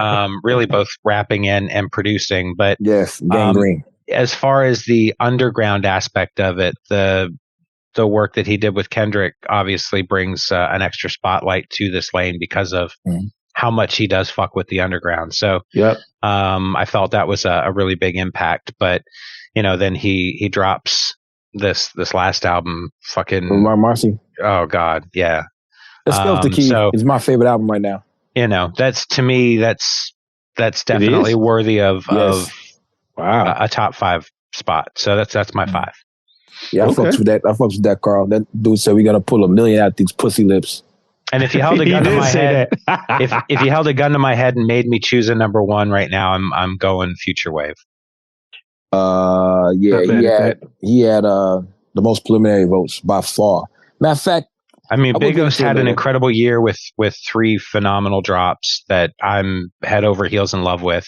really both rapping and producing. But yes, Gangrene. As far as the underground aspect of it, the work that he did with Kendrick obviously brings an extra spotlight to this lane because of how much he does fuck with the underground. So I felt that was a really big impact. But then he drops this last album, fucking Marcy. Oh God, yeah. Let's go with the key. So, it's my favorite album right now. That's, to me, that's definitely worthy of a top 5 spot. So that's my 5. Yeah, I fucks with that. I fucks with that, Carl. That dude said we gotta pull $1 million out these pussy lips. And if you held a gun to my head, if you held a gun to my head and made me choose a number 1 right now, I'm going Future Wave. Yeah, he had the most preliminary votes by far. Matter of fact, I mean, Big Ghost had an incredible year with 3 phenomenal drops that I'm head over heels in love with.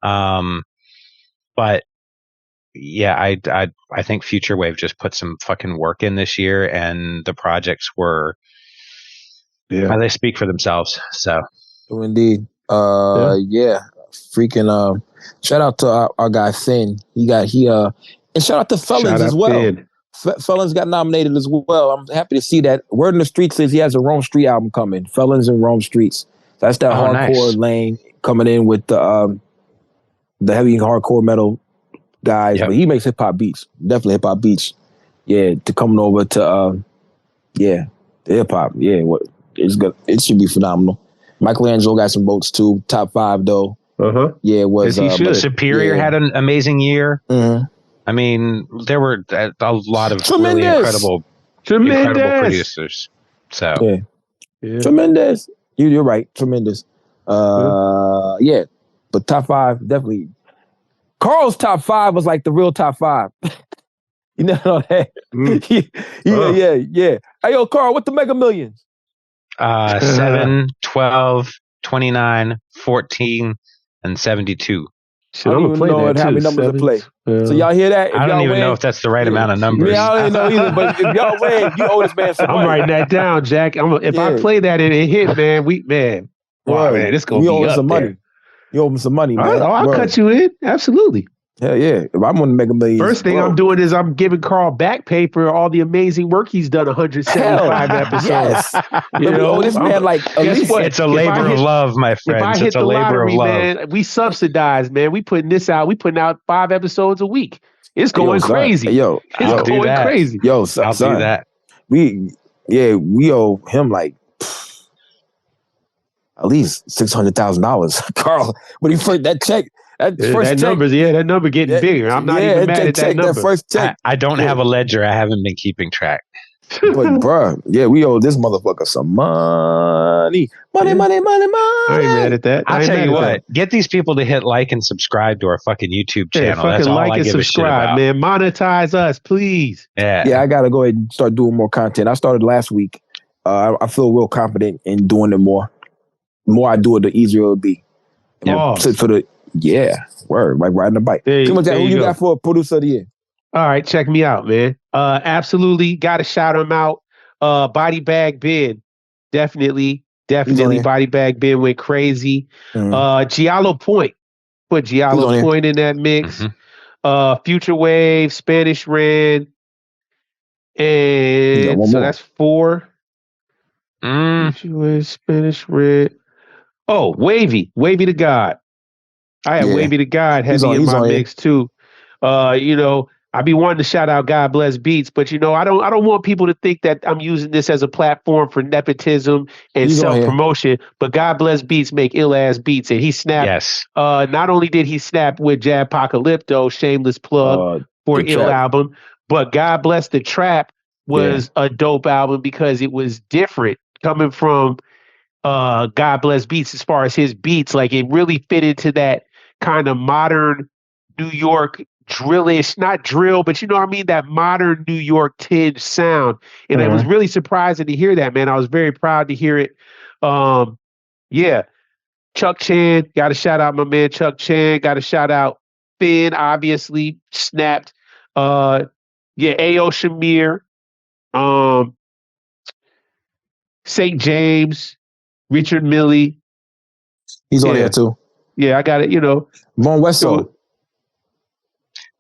But yeah, I think Future Wave just put some fucking work in this year, and the projects were they speak for themselves. So indeed, freaking shout out to our guy Finn. And shout out to Felons as well. Felons got nominated as well. I'm happy to see that. Word in the street says he has a Rome Street album coming. Felons and Rome Streets. That's that hardcore lane coming in with the heavy hardcore metal guys. But he makes hip hop beats. Definitely hip hop beats. Yeah, to coming over to the hip hop. Yeah, it's good. It should be phenomenal. Michelangelo got some votes too. Top 5 though. Yeah, it was. Superior had an amazing year. I mean, there were a lot of really incredible producers. So, tremendous. You're right. Tremendous. But top 5 definitely. Carl's top 5 was like the real top 5. You know that? Yeah. Hey, yo, Carl, what the Mega Millions? 7, 12, 29, 14, and 72. Shit, I'm gonna play that too. How many numbers to play? So y'all hear that? I don't even know if that's the right amount of numbers. Yeah, I don't know either. But if y'all win, you owe this man some money. I'm writing that down, Jack. If I play that and it hit, man, it's gonna be owe up some there. Money. You owe him some money, man. I'll cut you in. Absolutely. Hell yeah. If I'm gonna make $1 million. First thing I'm doing is I'm giving Carl back pay for all the amazing work he's done 175 episodes. Yes. This man, like, at least it's a labor of love, my friends. It's a labor of love. Man, we subsidize, man. We putting this out. We putting out 5 episodes a week. It's going crazy. It's going crazy. I'll do that. We owe him like at least $600,000. Carl, when he first that check. That number getting bigger. I'm not even mad at that number. That first check. I don't have a ledger. I haven't been keeping track. But bro, we owe this motherfucker some money. Money. I ain't mad at that. I'll tell you what. Get these people to hit like and subscribe to our fucking YouTube channel. That's all I give a shit about. Man. Monetize us, please. Yeah, I gotta go ahead and start doing more content. I started last week. I feel real confident in doing it more. The more I do it, the easier it'll be. Word, like riding a bike. Who you got for producer of the year? All right, check me out, man. Absolutely got to shout him out. Body Bag Ben, definitely. Body Bag Ben went crazy. Giallo Point, put Giallo Point in that mix. Future Wave, Spanish Red, and so that's 4. Future Wave, Spanish Red. Oh, Wavy to God. I had Wavy to God heavy in my mix too. I be wanting to shout out godBLE beatz, but I don't want people to think that I'm using this as a platform for nepotism and He's on here. self-promotion. But godBLE beatz make ill-ass beats, and he snapped. Yes. Not only did he snap with Jab Apocalypto, shameless plug for the ill Trap. album, but God Bless the Trap was a dope album because it was different coming from godBLE beatz as far as his beats. Like it really fit into that kind of modern New York drillish, not drill, but you know what I mean? That modern New York tinge sound. And it was really surprising to hear that, man. I was very proud to hear it. Yeah. Chuck Chan, got to shout out my man Chuck Chan. Got to shout out Finn, obviously, snapped. A.O. Shamir, St. James, Richard Milley. He's on there too. Yeah, I got it, Bone Wesso.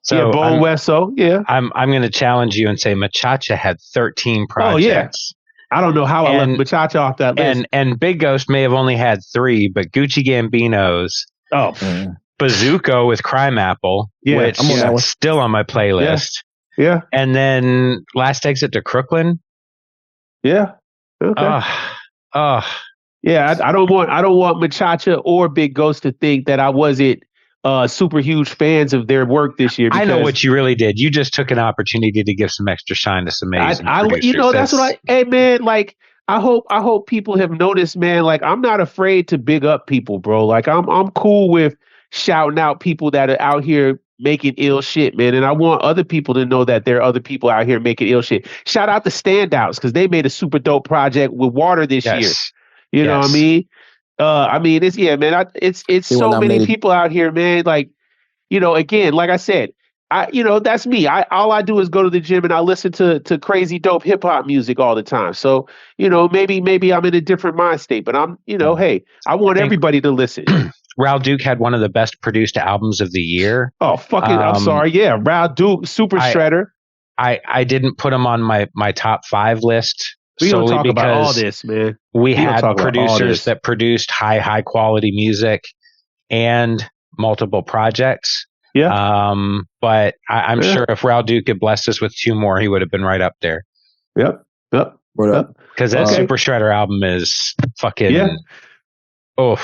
So Bone Wesso, yeah. I'm going to challenge you and say Machacha had 13 projects. I don't know how I left Machacha off that list. And Big Ghost may have only had 3, but Gucci Gambino's Bazooka with Crime Apple, which I'm on that one. Still on my playlist. Yeah. And then Last Exit to Crooklyn. Yeah. Okay. Yeah, I don't want Machacha or Big Ghost to think that I wasn't super huge fans of their work this year. I know what you really did. You just took an opportunity to give some extra shine to some amazing producers. That's what hey man, like I hope people have noticed, man, like I'm not afraid to big up people, bro. Like I'm cool with shouting out people that are out here making ill shit, man. And I want other people to know that there are other people out here making ill shit. Shout out the Standouts, because they made a super dope project with Water this year. You know what I mean? It's man. It's so many people out here, man. Like, again, like I said, that's me. All I do is go to the gym and I listen to crazy dope hip hop music all the time. So, maybe I'm in a different mind state, but I'm, hey, I want everybody to listen. Raul Duke had one of the best produced albums of the year. Oh, fucking! I'm sorry. Yeah, Raul Duke, Super Shredder. I didn't put him on my top 5 list. We don't talk because about all this, man. We had producers that produced high quality music and multiple projects. Yeah. But I'm sure if Raul Duke had blessed us with 2 more, he would have been right up there. Yep. Because that Super Shredder album is fucking. Yeah. Oh,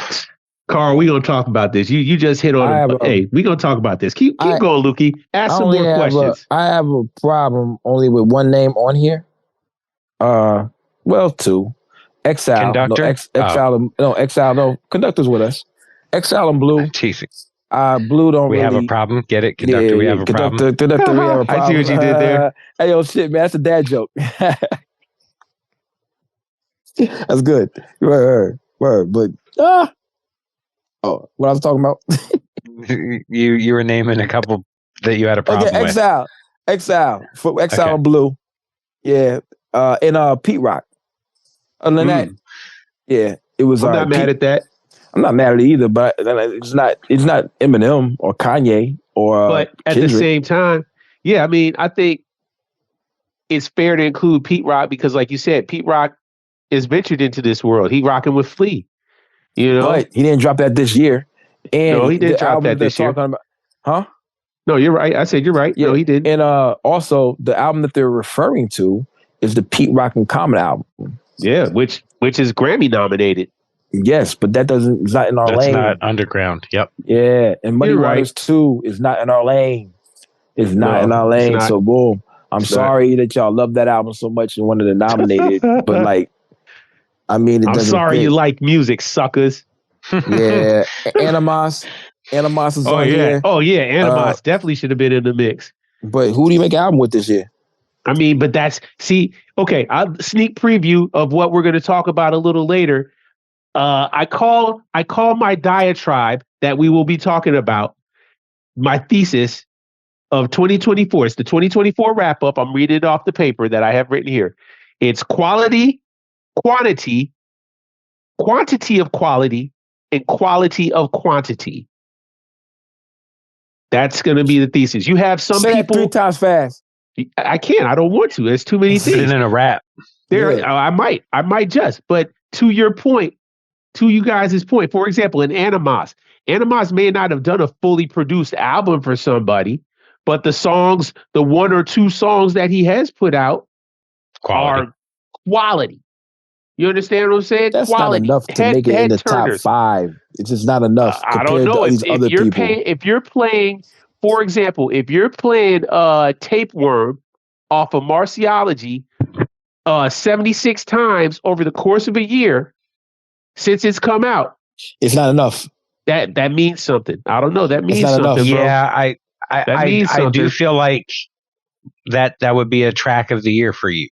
Carl, we're gonna talk about this. You just hit on. Hey, we're gonna talk about this. Keep going, Lukey. Ask some more questions. I have a problem only with one name on here. 2. Exile. Conductor? Exile. No, Conductor's with us. Exile and Blue. Teasing. Blue don't we really. have a problem. Get it? Conductor, we have a problem. Conductor, we have a problem. I see what you did there. Hey, yo, shit, man. That's a dad joke. That's good. Word. But, what I was talking about? you were naming a couple that you had a problem with. Exile and Blue. Yeah. And Pete Rock. Other than that, it was. I'm not mad at that. I'm not mad at it either, but it's not Eminem or Kanye or. But at Kendrick. the same time, I think it's fair to include Pete Rock because, like you said, Pete Rock is ventured into this world. He rocking with Flea. But he didn't drop that this year. And no, he didn't drop that this year. No, you're right. I said you're right. Yeah. No, he didn't. And also, the album that they're referring to is the Pete Rock and Common album. Yeah, which is Grammy nominated. Yes, but it's not in our lane. That's not underground. Yep. Yeah, and Muddy Waters 2 is not in our lane. It's not in our lane. So boom. I'm sorry that y'all love that album so much and wanted to nominate it, but like, I'm sorry you like music, suckers. Yeah, Animas is on here. Oh yeah, Animas definitely should have been in the mix. But who do you make an album with this year? But I'll sneak preview of what we're going to talk about a little later. I call my diatribe that we will be talking about my thesis of 2024. It's the 2024 wrap up. I'm reading it off the paper that I have written here. It's quality, quantity, quantity of quality, and quality of quantity. That's going to be the thesis. You have some people 3 times fast. I can't. I don't want to. There's too many things. It's in a rap. I might just. But to your point, to you guys' point, for example, in Animas may not have done a fully produced album for somebody, But the songs, the 1 or 2 songs that he has put out are quality. You understand what I'm saying? That's quality. not enough to make it in the top turners. 5. It's just not enough I don't compared know. to these other people. If you're playing, for example, if you're playing Tapeworm off of Marciology 76 times over the course of a year since it's come out, it's not enough. That means something. I don't know. That means not something, enough. bro. Yeah, I do feel like that would be a track of the year for you.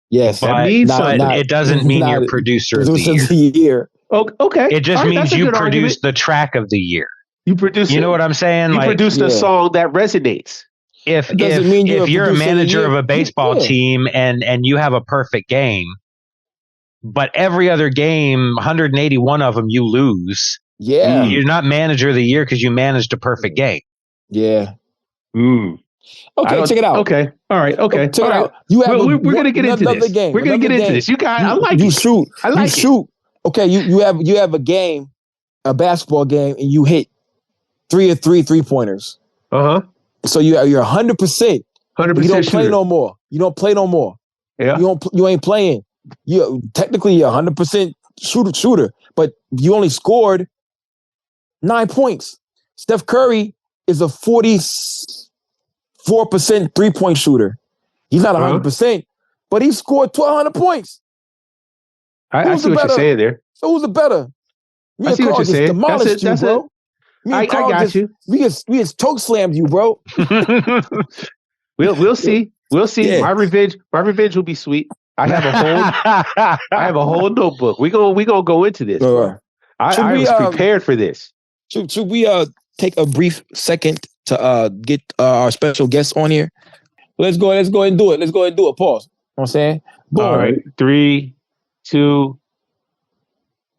Yes, but, that means but something. it doesn't mean you're producer of the year. Oh, okay. It just means you produced the track of the year. You produce. You know what I'm saying? You produced a song that resonates. If you're a manager of a baseball team and you have a perfect game, but every other game, 181 of them, you lose. Yeah, you're not manager of the year because you managed a perfect game. Yeah. Okay, check it out. Okay, all right. Okay, check it out. You have we're gonna get into this. Game, we're gonna get into this. You guys, I like you it. Shoot. I like you shoot. Okay, you have a game, a basketball game, and you hit 3 of 3 3-pointers. So you're 100%. 100%. You don't play no more. You don't play no more. Yeah. You ain't playing. You technically you're 100% shooter, but you only scored 9 points. Steph Curry is a 44% 3-point shooter. He's not 100%, but he scored 1,200 points. I see what you're saying there. So who's the better? I see what you're saying. Demolished you, bro. I got you. We just choke slammed you, bro. We'll see. We'll see. Yeah. My revenge will be sweet. I have a whole notebook. We gonna go into this. Bro. I was prepared for this. Should we take a brief second to get our special guest on here? Let's go and do it. Pause. You know what I'm saying? Boom. All right. 3, 2,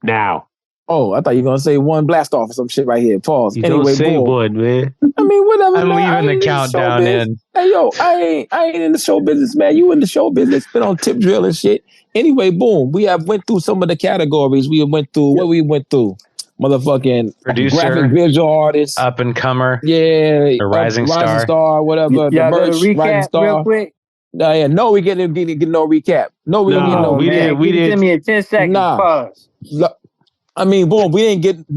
now. Oh, I thought you were gonna say one blast off or some shit right here. Pause. You don't say one, man. I mean, whatever. I'm man. leaving the countdown in. Hey, yo, I ain't in the show business, man. You in the show business? Been on tip drill and shit. Anyway, boom. We have went through some of the categories. We went through what we went through. Motherfucking producer, graphic visual artist, up and comer, yeah, a rising star, whatever. Y'all the merch, recap star. real quick. No, we didn't get no recap. No, we didn't get no recap. We didn't. Give me a 10 seconds. Pause. I mean, boom, we didn't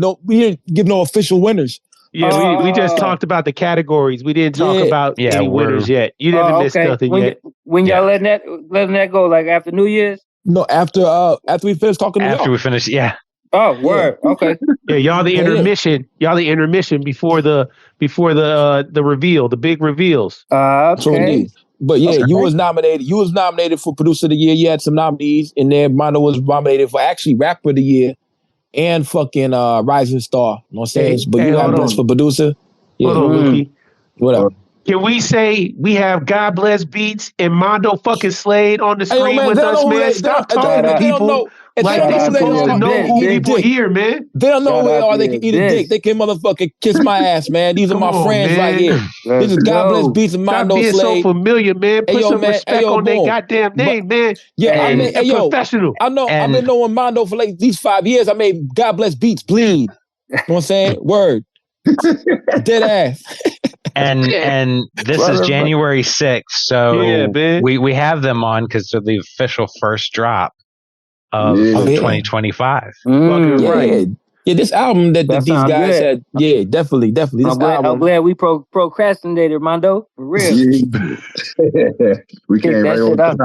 give no official winners. Yeah, we just talked about the categories. We didn't talk about any winners yet. You didn't miss nothing yet. When y'all letting that go, like after New Year's? No, after we finish talking. After we finish, yeah. Oh, word. Okay. Yeah, y'all the intermission. Y'all the intermission before the reveal, the big reveals. Okay. But yeah, you was nominated. You was nominated for producer of the year. You had some nominees in there. Mondo was nominated for actually rapper of the year and fucking rising star. You know what I'm saying? But you got blessed for producer. Yeah. Hold on, Lukey. Whatever. Can we say we have God Bless Beats and Mondo fucking Slade on the screen with us, man? Stop talking to people like they're supposed to know who people here, man. They don't know who they are. They can eat a dick. They can motherfucking kiss my ass, man. These are my friends right here. This is God Bless Beats and Mondo Slade. Stop being so familiar, man. Put some respect on their goddamn name, man. Yeah, I mean, professional. I know. I've been knowing Mondo for like these 5 years. I made God Bless Beats bleed. You know what I'm saying? Word. Dead ass. And this is January 6th, so we have them on because they're the official first drop of 2025. Right. Yeah, this album that these guys had, definitely. This I'm glad we procrastinated, Mondo, for real. We came right on time.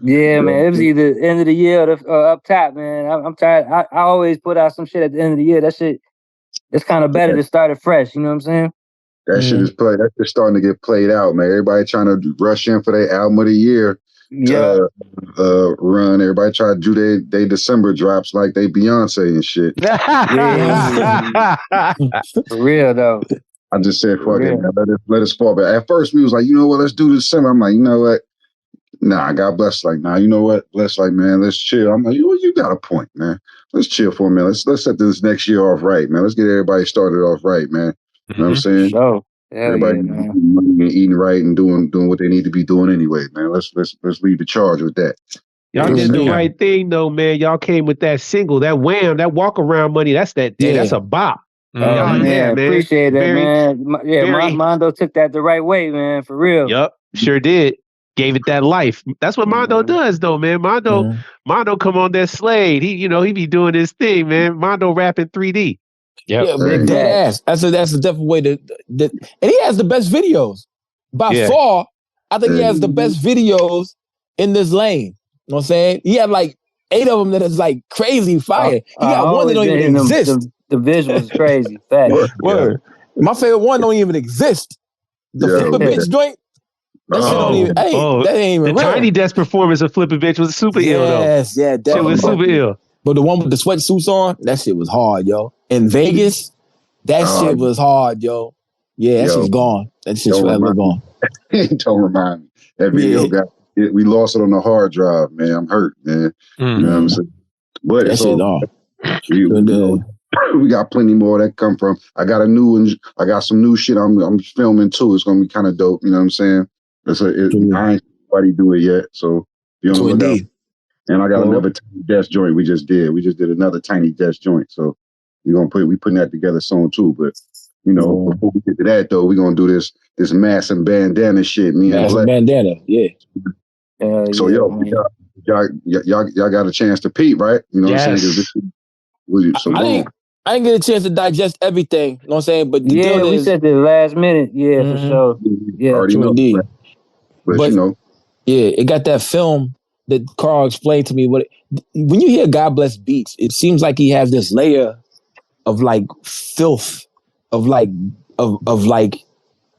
Yeah, man, it was either end of the year or up top, man. I'm tired. I always put out some shit at the end of the year. That shit, it's kind of better to start it fresh. You know what I'm saying? That shit is played. That's just starting to get played out, man. Everybody trying to rush in for their album of the year run. Everybody try to do their December drops like they Beyonce and shit. For real though. I just said, fuck it, man. Let us fall back. At first, we was like, you know what? Let's do December. I'm like, you know what? Nah, God bless. Like, nah, you know what? Bless. Like, man, let's chill. I'm like, you got a point, man. Let's chill for a minute. Let's set this next year off right, man. Let's get everybody started off right, man. You know what I'm saying? So, everybody eating right and doing what they need to be doing anyway, man. Let's lead the charge with that. Y'all did the right thing though, man. Y'all came with that single, that Wham, that walk around money. That's a bop. Man, appreciate that, man. Mondo took that the right way, man, for real. Yup, sure did. Gave it that life. That's what Mondo does, though, man. Mondo come on that Slade. He be doing his thing, man. Mondo rapping 3D. Yep. Yeah, big dead ass. That's a different way to and he has the best videos. By far, I think he has the best videos in this lane. You know what I'm saying? He had like 8 of them that is like crazy fire. He got one that don't even exist. The visuals is crazy. Word. My favorite one don't even exist. The Flip a Bitch joint. That shit don't even. That ain't even the real. Tiny Desk performance of Flip a Bitch was super ill, though. Yes, yeah, definitely. It was super ill. But the one with the sweatsuits on, that shit was hard, yo. In Vegas, that shit was hard, yo. Yeah, that shit's gone. That shit's forever gone. Don't remind me. That video we lost it on the hard drive, man. I'm hurt, man. You know what I'm saying? But that it's shit's all. hard. We got plenty more that come from. I got some new shit I'm filming too. It's gonna be kind of dope. You know what I'm saying? I ain't nobody do it yet, so be on the lookout. And I got another Tiny Desk joint we just did. We just did another Tiny Desk joint, so we putting that together soon too. But before we get to that though, we're gonna do this Masks and Bandana shit. Masks and Bandana, yeah. So y'all got a chance to peep, right? You know what I'm saying? I didn't get a chance to digest everything. You know what I'm saying? But we said the last minute. Yeah, for sure. Yeah, indeed. But it got that film that Karl explained to me. When you hear God Bless Beats, it seems like he has this layer of like filth, of like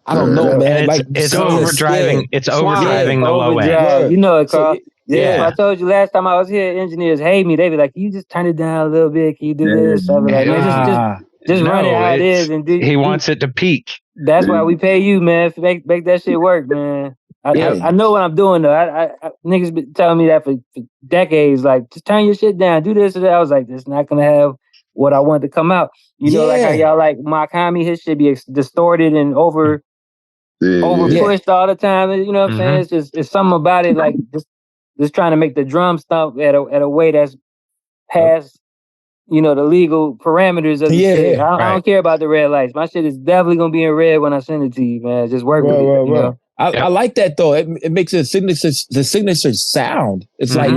I don't know, man. It's overdriving. It's overdriving the low end. You know it, Karl. If I told you last time I was here, engineers hate me. They be like, "Can you just turn it down a little bit? Can you do this?" I be like, "Man, just run it how it is." And he wants it to peak. That's why we pay you, man. Make that shit work, man. I know what I'm doing though. I niggas been telling me that for decades. Like, just turn your shit down. Do this or that. I was like, it's not gonna have what I want to come out. You know, like how y'all like Makami, his shit be distorted and over pushed all the time. You know what I'm saying? It's something about it, like just trying to make the drum stomp at a way that's past, the legal parameters of the shit. I don't care about the red lights. My shit is definitely gonna be in red when I send it to you, man. Just work with it. You know? I like that though. It makes the signature sound. It's like,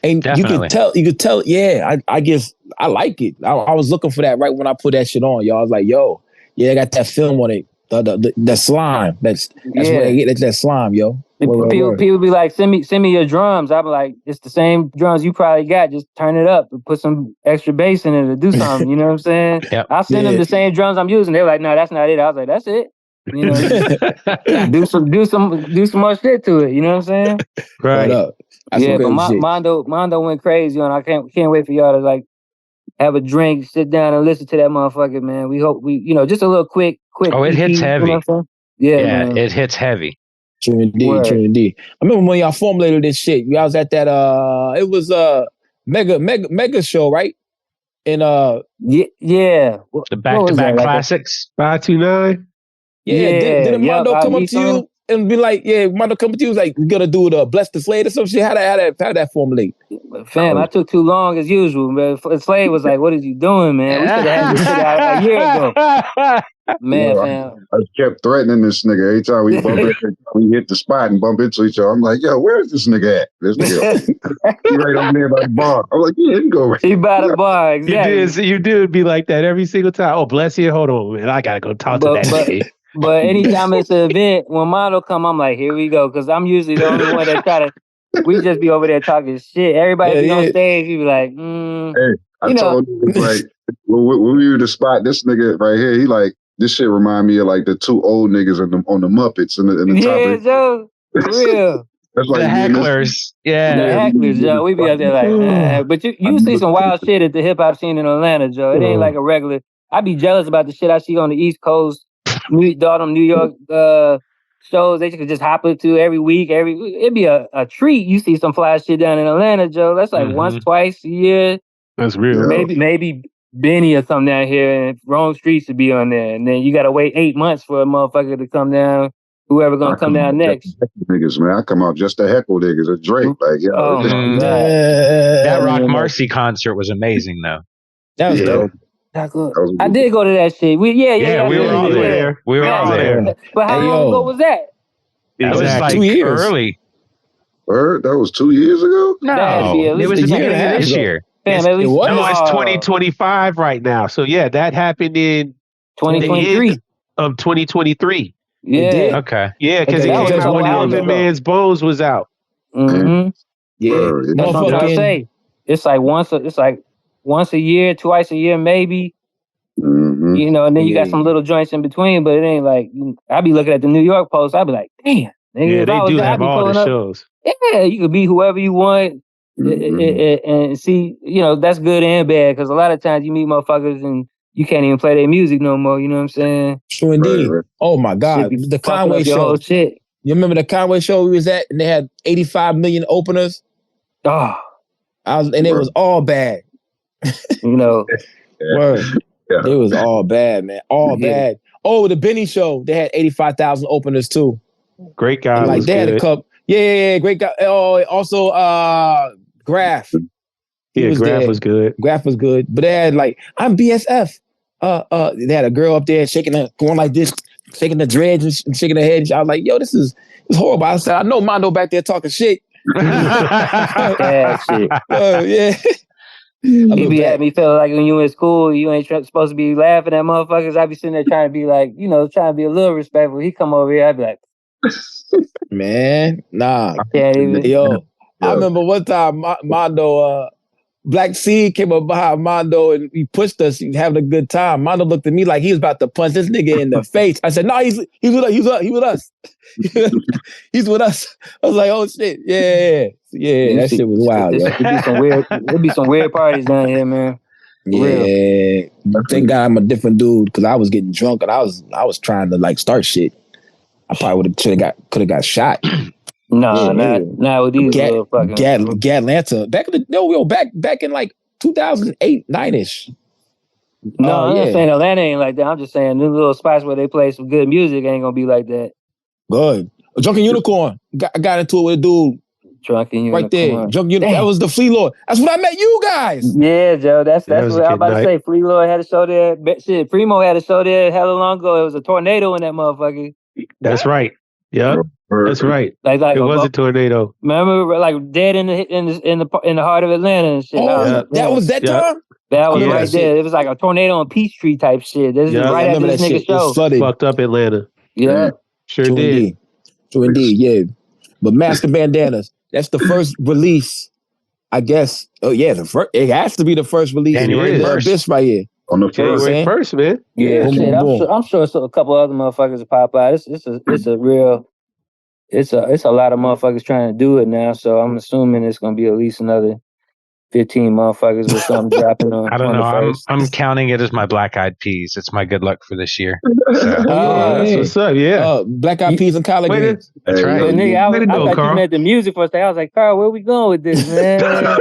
and definitely. you could tell. Yeah, I guess I like it. I was looking for that right when I put that shit on, y'all. I was like, yo, I got that film on it. The slime. That's what I get. That's that slime, yo. People be like, send me your drums. I'm like, it's the same drums you probably got. Just turn it up and put some extra bass in it or do something. You know what I'm saying? I send them the same drums I'm using. They're like, no, that's not it. I was like, that's it. You know, do some more shit to it. You know what I'm saying? Right. But Mondo went crazy on. I can't wait for y'all to like have a drink, sit down and listen to that motherfucker, man. We hope just a little quick. Oh, it hits heavy. You know man. It hits heavy. True indeed. I remember when y'all formulated this shit. Y'all was at that it was mega show, right? And the back-to-back classics. 529. Didn't Mondo come up to you and be like, Mondo come up to you was like, we're gonna do the Bless the Slade or some shit? How that formulate? Fam, I took too long as usual, man. Slade was like, what is you doing, man? We should have had this shit out a year ago. Man, fam. I kept threatening this nigga every time we hit the spot and bump into each other. I'm like, yo, where's this nigga at? This nigga he right over there by the bar. I'm like, he didn't go right. He by the bar, exactly. You did be like that every single time. Oh, bless you. Hold on, man. I gotta go talk to that nigga. But anytime it's an event, when Mondo come, I'm like, here we go. Because I'm usually the only one that try to, we just be over there talking shit. Everybody be on stage, you be like, Hey, I told him, like, when we were the spot, this nigga right here, he like, this shit remind me of like the two old niggas on the Muppets in the top. Yeah, Joe, for real. That's like the hecklers. The hecklers, Joe. We be out there like, but you see some wild shit at the hip hop scene in Atlanta, Joe. It ain't like a regular. I be jealous about the shit I see on the East Coast. All them New York shows they could just hop into every week. It'd be a treat. You see some fly shit down in Atlanta, Joe. That's like once, twice a year. That's real. Maybe Benny or something down here and Wrong Streets to be on there. And then you gotta wait 8 months for a motherfucker to come down. Whoever gonna come down next. Niggas, man. I come out just to heckle niggas. A Drake. Like, that Rock Marcy concert was amazing though. That was dope. I did go to that shit. We were all there. We were all there. But how long ago was that? That was like 2 years. early. Word? That was 2 years ago? No, it was a the year and a beginning half of this ago. year. Fam, at least No, it's 2025 right now. So yeah, that happened in 2023 of 2023. Yeah. Okay. Yeah, because it that was came a out couple when albums Elephant ago. Man's Bones was out. Mm-hmm. Yeah, Word. That's what I'm trying to say. It's like once a year, twice a year, maybe. Mm-hmm. You know, and then you got some little joints in between, but it ain't like I be looking at the New York Post. I be like, damn. Nigga, Yeah, if they I was do there, I'd have be all the pulling up. shows. Yeah, you could be whoever you want, and see. You know, that's good and bad because a lot of times you meet motherfuckers and you can't even play their music no more. You know what I'm saying? True indeed. Right. Oh my God, Shit be the fucking Conway up your show. whole shit. You remember the Conway show we was at, and they had 85 million openers. Oh, It was all bad. you know. Word. Yeah. It was all bad, man. All bad. Oh, the Benny show. They had 85,000 openers too. Great guy. Like was they had good. a cup. Yeah, great guy. Oh, also Graph. He was Graph there. was good. Graph was good. But they had like, I'm BSF. They had a girl up there going like this, shaking the dreads and shaking her head. I was like, yo, this is horrible. I said, I know Mondo back there talking shit. Yeah, shit. Yeah. He be at me feeling like when you in school, you ain't supposed to be laughing at motherfuckers. I be sitting there trying to be like, trying to be a little respectful. He come over here, I be like, man, nah. Can't even. Yo, I remember one time Mondo, Black Seed came up behind Mondo and he pushed us. He was having a good time. Mondo looked at me like he was about to punch this nigga in the face. I said, no, he's with us. He's with us. He's with us. I was like, oh shit. Yeah. That shit was wild, yo. It'd be some weird parties down here, man. Yeah. Thank God I'm a different dude because I was getting drunk and I was trying to like start shit. I probably could have got shot. No, not with these little fucking Gatlanta. Back in like 2008, 9-ish. No, I'm not saying Atlanta ain't like that. I'm just saying the little spots where they play some good music ain't gonna be like that. Good. Drunken Unicorn. Got into it with a dude. Drunken Unicorn. Right there. Drunken Unicorn. That was the Flea Lord. That's when I met you guys. Yeah, Joe. That's what I was about to say. Flea Lord had a show there. Shit, Primo had a show there hella long ago. It was a tornado in that motherfucker. That's right. Yep. That's right. Like it was a tornado. Remember, like dead in the heart of Atlanta and shit. Oh, that was that time. That was right there. It was like a tornado on Peachtree type shit. This is right after this nigga show. Fucked up Atlanta. Yeah, sure did. True indeed. Yeah, but Masks Bandannas. That's the first release, I guess. Oh yeah, it has to be the first release. January 1st. Right here. On the January 1st, man. Yeah, I'm sure a couple other motherfuckers will pop out. It's a lot of motherfuckers trying to do it now. So I'm assuming it's gonna be at least another 15 motherfuckers with something dropping on. I don't know. I'm counting it as my Black Eyed Peas. It's my good luck for this year. So. That's what's up. Yeah. Black Eyed Peas and collard greens. That's right. But nigga, I thought you meant the music first. I was like, Carl, where we going with this, man?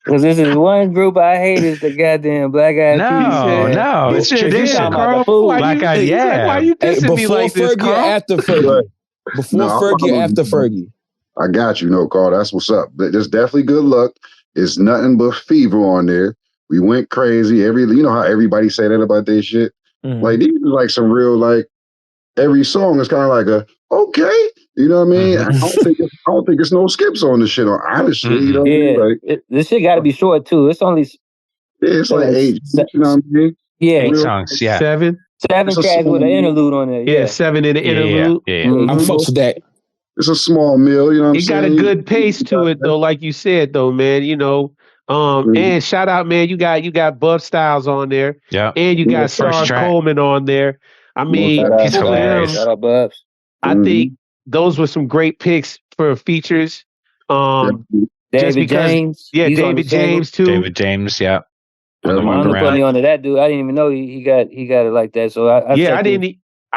Because this is one group I hate is the goddamn Black Eyed Peas. No, it's tradition. Carl. Black Eyed, yeah. Why you dissing me like this, Carl? After Fergie. Before Fergie, after Fergie. I got you, Carl. That's what's up. There's definitely good luck. It's nothing but fever on there. We went crazy. You know how everybody say that about their shit? Mm-hmm. Like, these are like some real, like, every song is kind of like okay. You know what I mean? Mm-hmm. I don't think it's no skips on this shit, honestly. Mm-hmm. You know what I mean? Like, this shit got to be short, too. It's only... Yeah, it's like 8. You know what I mean? Yeah. 8 songs, yeah. 7 tracks with an interlude on there. Yeah, 7 in the interlude. Yeah. Mm-hmm. I'm fucks with that. It's a small meal, you know what I'm saying? It got a good pace to it, though, like you said, though, man. You know, and shout out, man, you got Buff Styles on there. Yeah. And you got Sarge Coleman on there. I mean, he's hilarious. Shout out, Buffs. I think those were some great picks for features. David James. Yeah, David James, too. David James, yeah. Mondo put me onto that dude. I didn't even know he got it like that. So I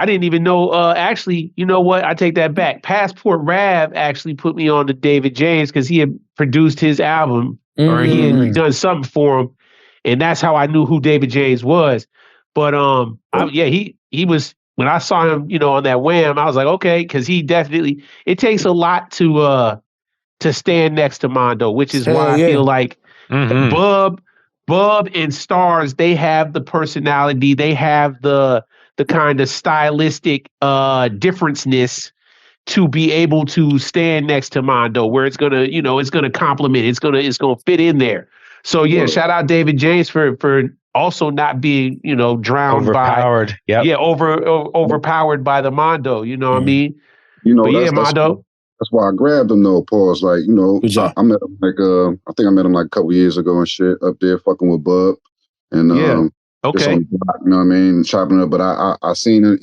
didn't even know. Actually, you know what? I take that back. Passport Rav actually put me on to David James because he had produced his album or he had done something for him, and that's how I knew who David James was. But he was when I saw him, on that Wham, I was like, okay, because he definitely. It takes a lot to stand next to Mondo, which is why I feel like Bub Bub and Stars, they have the personality, they have the kind of stylistic differenceness to be able to stand next to Mondo, where it's gonna, it's gonna complement, it's gonna fit in there. So yeah, shout out David James for also not being, drowned overpowered. overpowered by the Mondo. You know what I mean? But yeah, Mondo. That's why I grabbed him though. Pause. Like, I met him I think I met him like a couple years ago and shit up there fucking with Bub. And okay. You know what I mean? Chopping up. But I seen him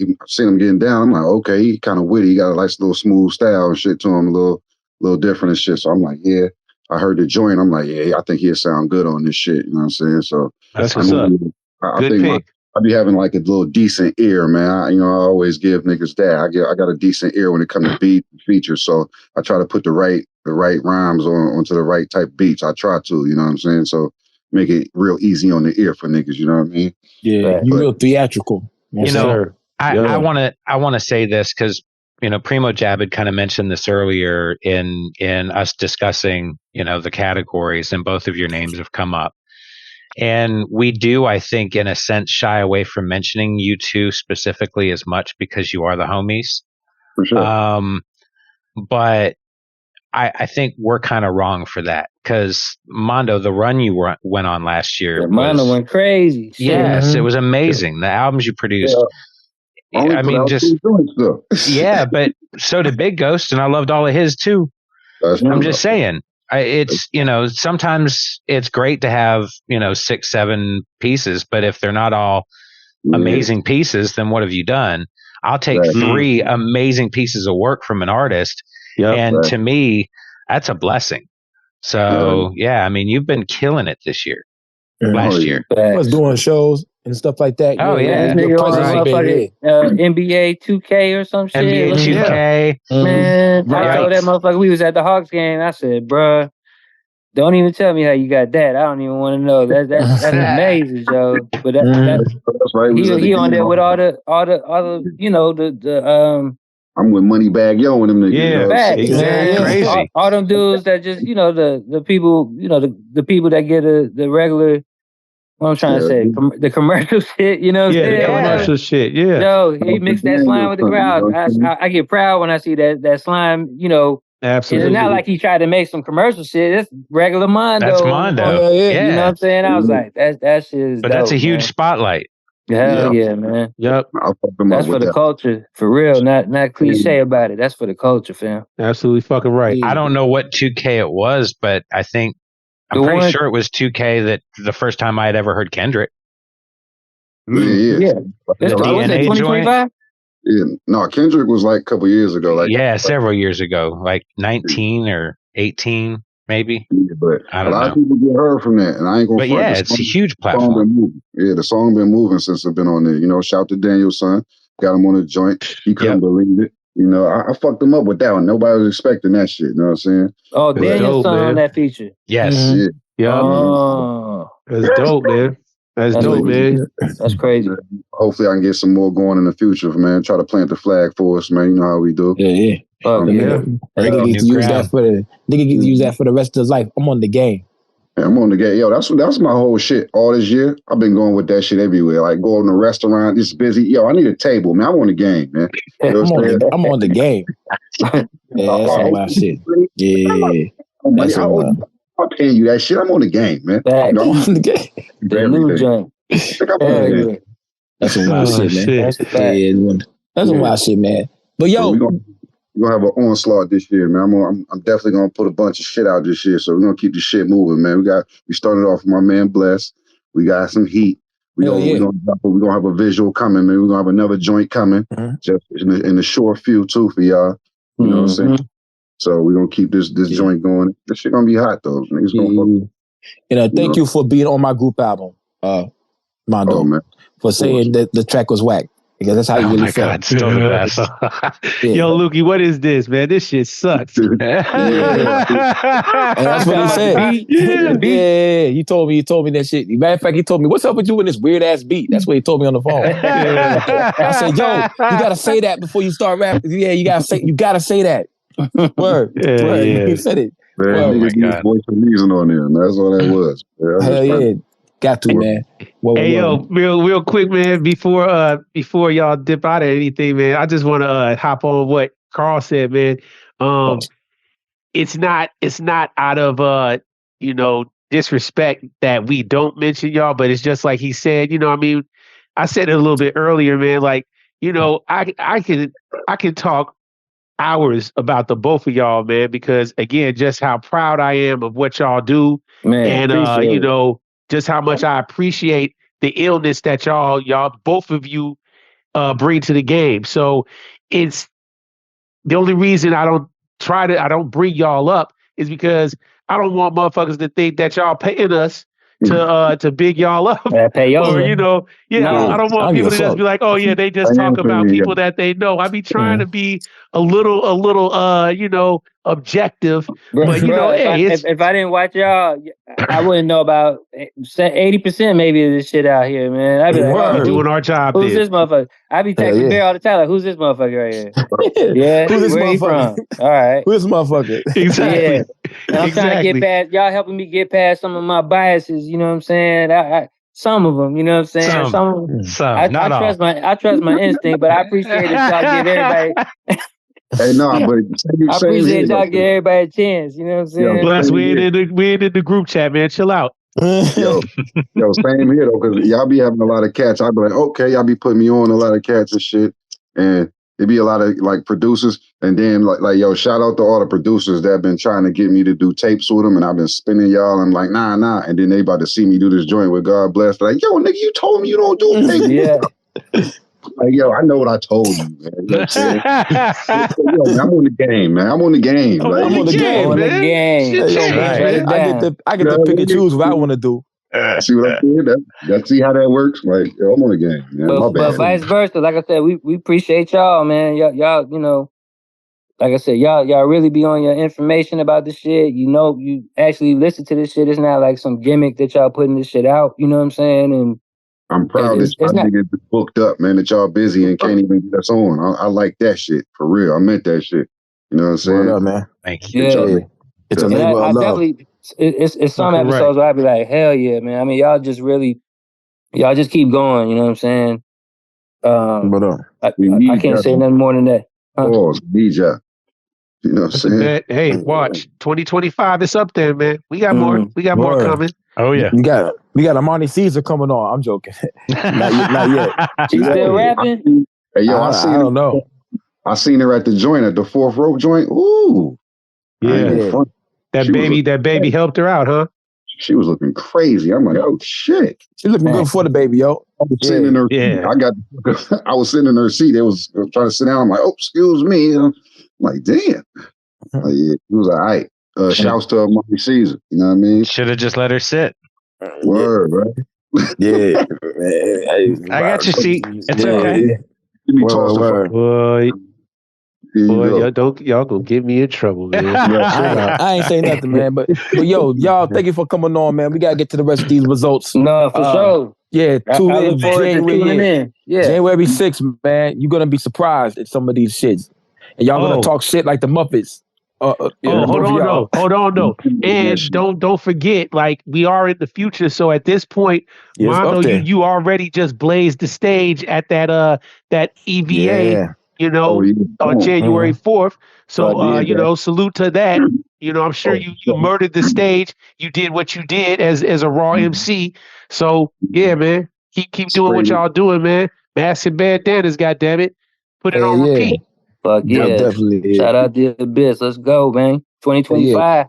getting down. I'm like, okay, he kind of witty. He got a nice little smooth style and shit to him, a little different and shit. So I'm like, yeah. I heard the joint. I'm like, yeah, I think he'll sound good on this shit. You know what I'm saying? So that's what's up. I think I be having like a little decent ear, man. I always give niggas that. I got a decent ear when it comes to beat features. So I try to put the right rhymes onto the right type beats. I try to, you know what I'm saying? So make it real easy on the ear for niggas, you know what I mean? Yeah, you real theatrical. I want to say this because PrimoJAB had kind of mentioned this earlier in us discussing the categories, and both of your names have come up. And we do, I think, in a sense, shy away from mentioning you two specifically as much because you are the homies. For sure. But I think we're kind of wrong for that because Mondo, the run you went on last year, Mondo went crazy. Yes, it was amazing. The albums you produced. Yeah. I mean, but so did Big Ghost, and I loved all of his too. I'm just saying. It's sometimes it's great to have 6, 7 pieces, but if they're not all amazing pieces, then what have you done? I'll take 3 amazing pieces of work from an artist, and to me, that's a blessing. So I mean, you've been killing it this year, last year. I was doing shows and stuff like that. Oh yeah, NBA 2K or some shit. NBA 2K. Man, I told that motherfucker we was at the Hawks game. I said, bruh, don't even tell me how you got that. I don't even want to know. That's amazing, Joe. But that's right. He on there with all the I'm with Moneybag Yo and them niggas. Yeah, exactly. Crazy. All them dudes that just the people the people that get the regular. What I'm trying to say, the commercial shit, what I'm saying? The commercial shit, yeah. No, he mixed that slime with the crowd. I get proud when I see that slime, Absolutely. It's not like he tried to make some commercial shit. It's regular Mondo. That's Mondo. You know what I'm saying? I was like, that shit is But dope, that's a huge man. spotlight. Hell yeah, man. Yep. That's for the culture. For real. Not cliche about it. That's for the culture, fam. Absolutely fucking right. I don't know what 2K it was, but I'm pretty sure it was 2K that the first time I had ever heard Kendrick. Yeah. Was it 2025? Yeah. No, Kendrick was like a couple years ago. Several years ago, like 19 or 18, maybe. Yeah, but I don't know. A lot of people get heard from that, and I ain't gonna. But yeah, it's a huge platform. The song been moving since it's been on there. Shout to Daniel's son, got him on the joint. He couldn't believe it. I fucked him up with that one. Nobody was expecting that shit. You know what I'm saying? Oh, Daniel's son on that feature. Yes. Mm-hmm. Yeah. Oh, that's dope, man. That's dope, man. That's crazy. Hopefully, I can get some more going in the future, man. Try to plant the flag for us, man. You know how we do. Yeah. Nigga get to use that for the rest of his life. I'm on the game. Yeah, I'm on the game. Yo, that's my whole shit. All this year, I've been going with that shit everywhere. Like go in a restaurant, it's busy. Yo, I need a table, man. I'm on the game, man. I'm on the game. Yeah, that's all my shit. Yeah. I'm paying you that shit. I'm on the game, man. I'm on the game. The new joint. That's some wild shit, man. That's some wild shit, man. But yo, we're gonna have an onslaught this year, man. I'm definitely gonna put a bunch of shit out this year. So we're gonna keep the shit moving, man. We started off with my man Bless. We got some heat. We're gonna have a visual coming, man. We're gonna have another joint coming, just in the short few too for y'all. You know what I'm saying? So we're gonna keep this joint going. This shit gonna be hot though. Niggas gonna thank you for being on my group album, Mondo, for saying that the track was whack. Because that's how you really felt. God, still the best. Yo, Lukey, what is this, man? This shit sucks. And that's what he said. Yeah, he told me that shit. Matter of fact, he told me, "What's up with you in this weird ass beat?" That's what he told me on the phone. I said, "Yo, you gotta say that before you start rapping. Yeah, you gotta say that." Word. He said it. Man, oh my God. Voice of reason on there, man. That's all that was. Hell yeah. Got to, man. Hey, yo, real quick, man, before y'all dip out of anything, man, I just want to hop on what Karl said, man. It's not out of disrespect that we don't mention y'all, but it's just like he said, I mean, I said it a little bit earlier, man, like, I can talk hours about the both of y'all, man, because again, just how proud I am of what y'all do, man, and just how much I appreciate the illness that y'all both of you bring to the game. So it's the only reason I don't bring y'all up is because I don't want motherfuckers to think that y'all paying us to big y'all up. Pay or I don't want people to just be like, oh yeah, they just talk about people that they know. I be trying to be a little objective, but hey, if I didn't watch y'all, I wouldn't know about 80% maybe of this shit out here, man. I'd be like, doing our job. Who's this motherfucker? I be texting Bear all the time, like, who's this motherfucker right here? Yeah, who's this where he from? All right, who's this motherfucker? Exactly. Yeah. And I'm trying to get past, y'all helping me get past some of my biases, you know what I'm saying? Some of them, you know what I'm saying? I trust my instinct, but I appreciate that y'all give everybody. Hey, no, but I appreciate y'all give everybody a chance, you know what I'm saying? Bless, we ain't in the group chat, man. Chill out. Yo, same here though, because y'all be having a lot of cats. I'd be like, okay, y'all be putting me on a lot of cats and shit, and it be a lot of like producers, and then like yo, shout out to all the producers that have been trying to get me to do tapes with them, and I've been spinning y'all. And I'm like, nah, and then they about to see me do this joint with God Bless. Like, yo, nigga, you told me you don't do a tape. Yeah. Like, yo, I know what I told you, man. You know what I'm saying? Yo, man, I'm on the game, man. I'm on the game. I'm on the game. I get to pick and choose what I want to do. See what I did? See how that works? Like, yo, I'm on the game, man. But vice versa, like I said, we appreciate y'all, man. Y'all, like I said, y'all really be on your information about this shit. You actually listen to this shit. It's not like some gimmick that y'all putting this shit out. You know what I'm saying? And I'm proud that y'all niggas booked up, man, that y'all busy and can't even get us on. I like that shit, for real. I meant that shit. You know what I'm saying? Word up, man. Thank you. Yeah. It's a labor of love. Definitely, it's some episodes where I be like, hell yeah, man. I mean, y'all just keep going, you know what I'm saying? I can't say nothing more than that. Oh, need y'all. You know what I'm saying? Hey, watch 2025 is up there, man. We got more. We got more coming. Oh yeah, we got Amani Caesar coming on. I'm joking. not yet. She still rapping? Hey, yo, I don't know. I seen her at the joint, at the Fourth Rope joint. Ooh, yeah. That baby helped her out, huh? She was looking crazy. I'm like, oh shit. She's looking good for the baby, yo. I was sitting in her seat. I was sitting in her seat. They was trying to sit down. I'm like, oh, excuse me. I'm like, damn. Like, yeah, it was all right. Shouts to Monty Caesar. You know what I mean? Should have just let her sit. Word, right? Yeah. I got your seat. It's okay. Give me tossed y'all gonna get me in trouble, man. I ain't saying nothing, man. But yo, y'all, thank you for coming on, man. We gotta get to the rest of these results. No, for sure. Yeah, tuning in. Yeah. January 6th, man. You're gonna be surprised at some of these shits. And y'all gonna talk shit like the Muppets. Hold on though. And don't forget, like, we are in the future. So at this point, Mondo, you already just blazed the stage at that EVA, on January 4th. So salute to that. I'm sure you murdered the stage. You did what you did as a raw MC. So yeah, man. Keep doing what y'all doing, man. Masks Bandannas, goddammit. Put it on repeat. Fuck yeah. Definitely. Shout out to the Abyss. Let's go, man. 2025.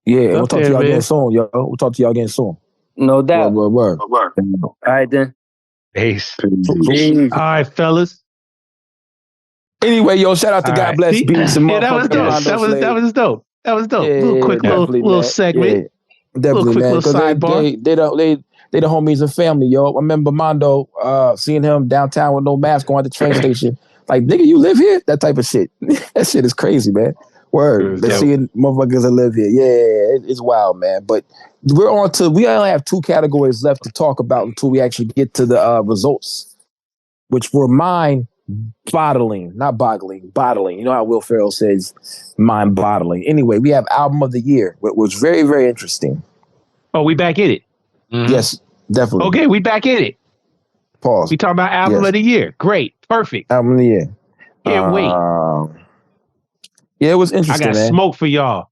Yeah, we'll talk to y'all again soon, yo. We'll talk to y'all again soon. No doubt. Word. All right, then. Peace. All right, fellas. Anyway, yo, shout out to God Bless Beats and that was dope. That was dope. Little segment. Yeah, definitely, man. Because they the homies and family, yo. I remember Mondo seeing him downtown with no mask going to the train station. Like, nigga, you live here? That type of shit. That shit is crazy, man. Word. They're seeing motherfuckers that live here. Yeah, it's wild, man. But we only have 2 categories left to talk about until we actually get to the results, which were mind-boggling. Not boggling, bottling. You know how Will Ferrell says mind-boggling. Anyway, we have Album of the Year, which was very, very interesting. Oh, we back in it. Mm-hmm. Yes. Definitely. Okay, we back in it. Pause. We talking about album of the year. Great. Perfect. Album of the year. Can't wait. Yeah, it was interesting, I got smoke for y'all.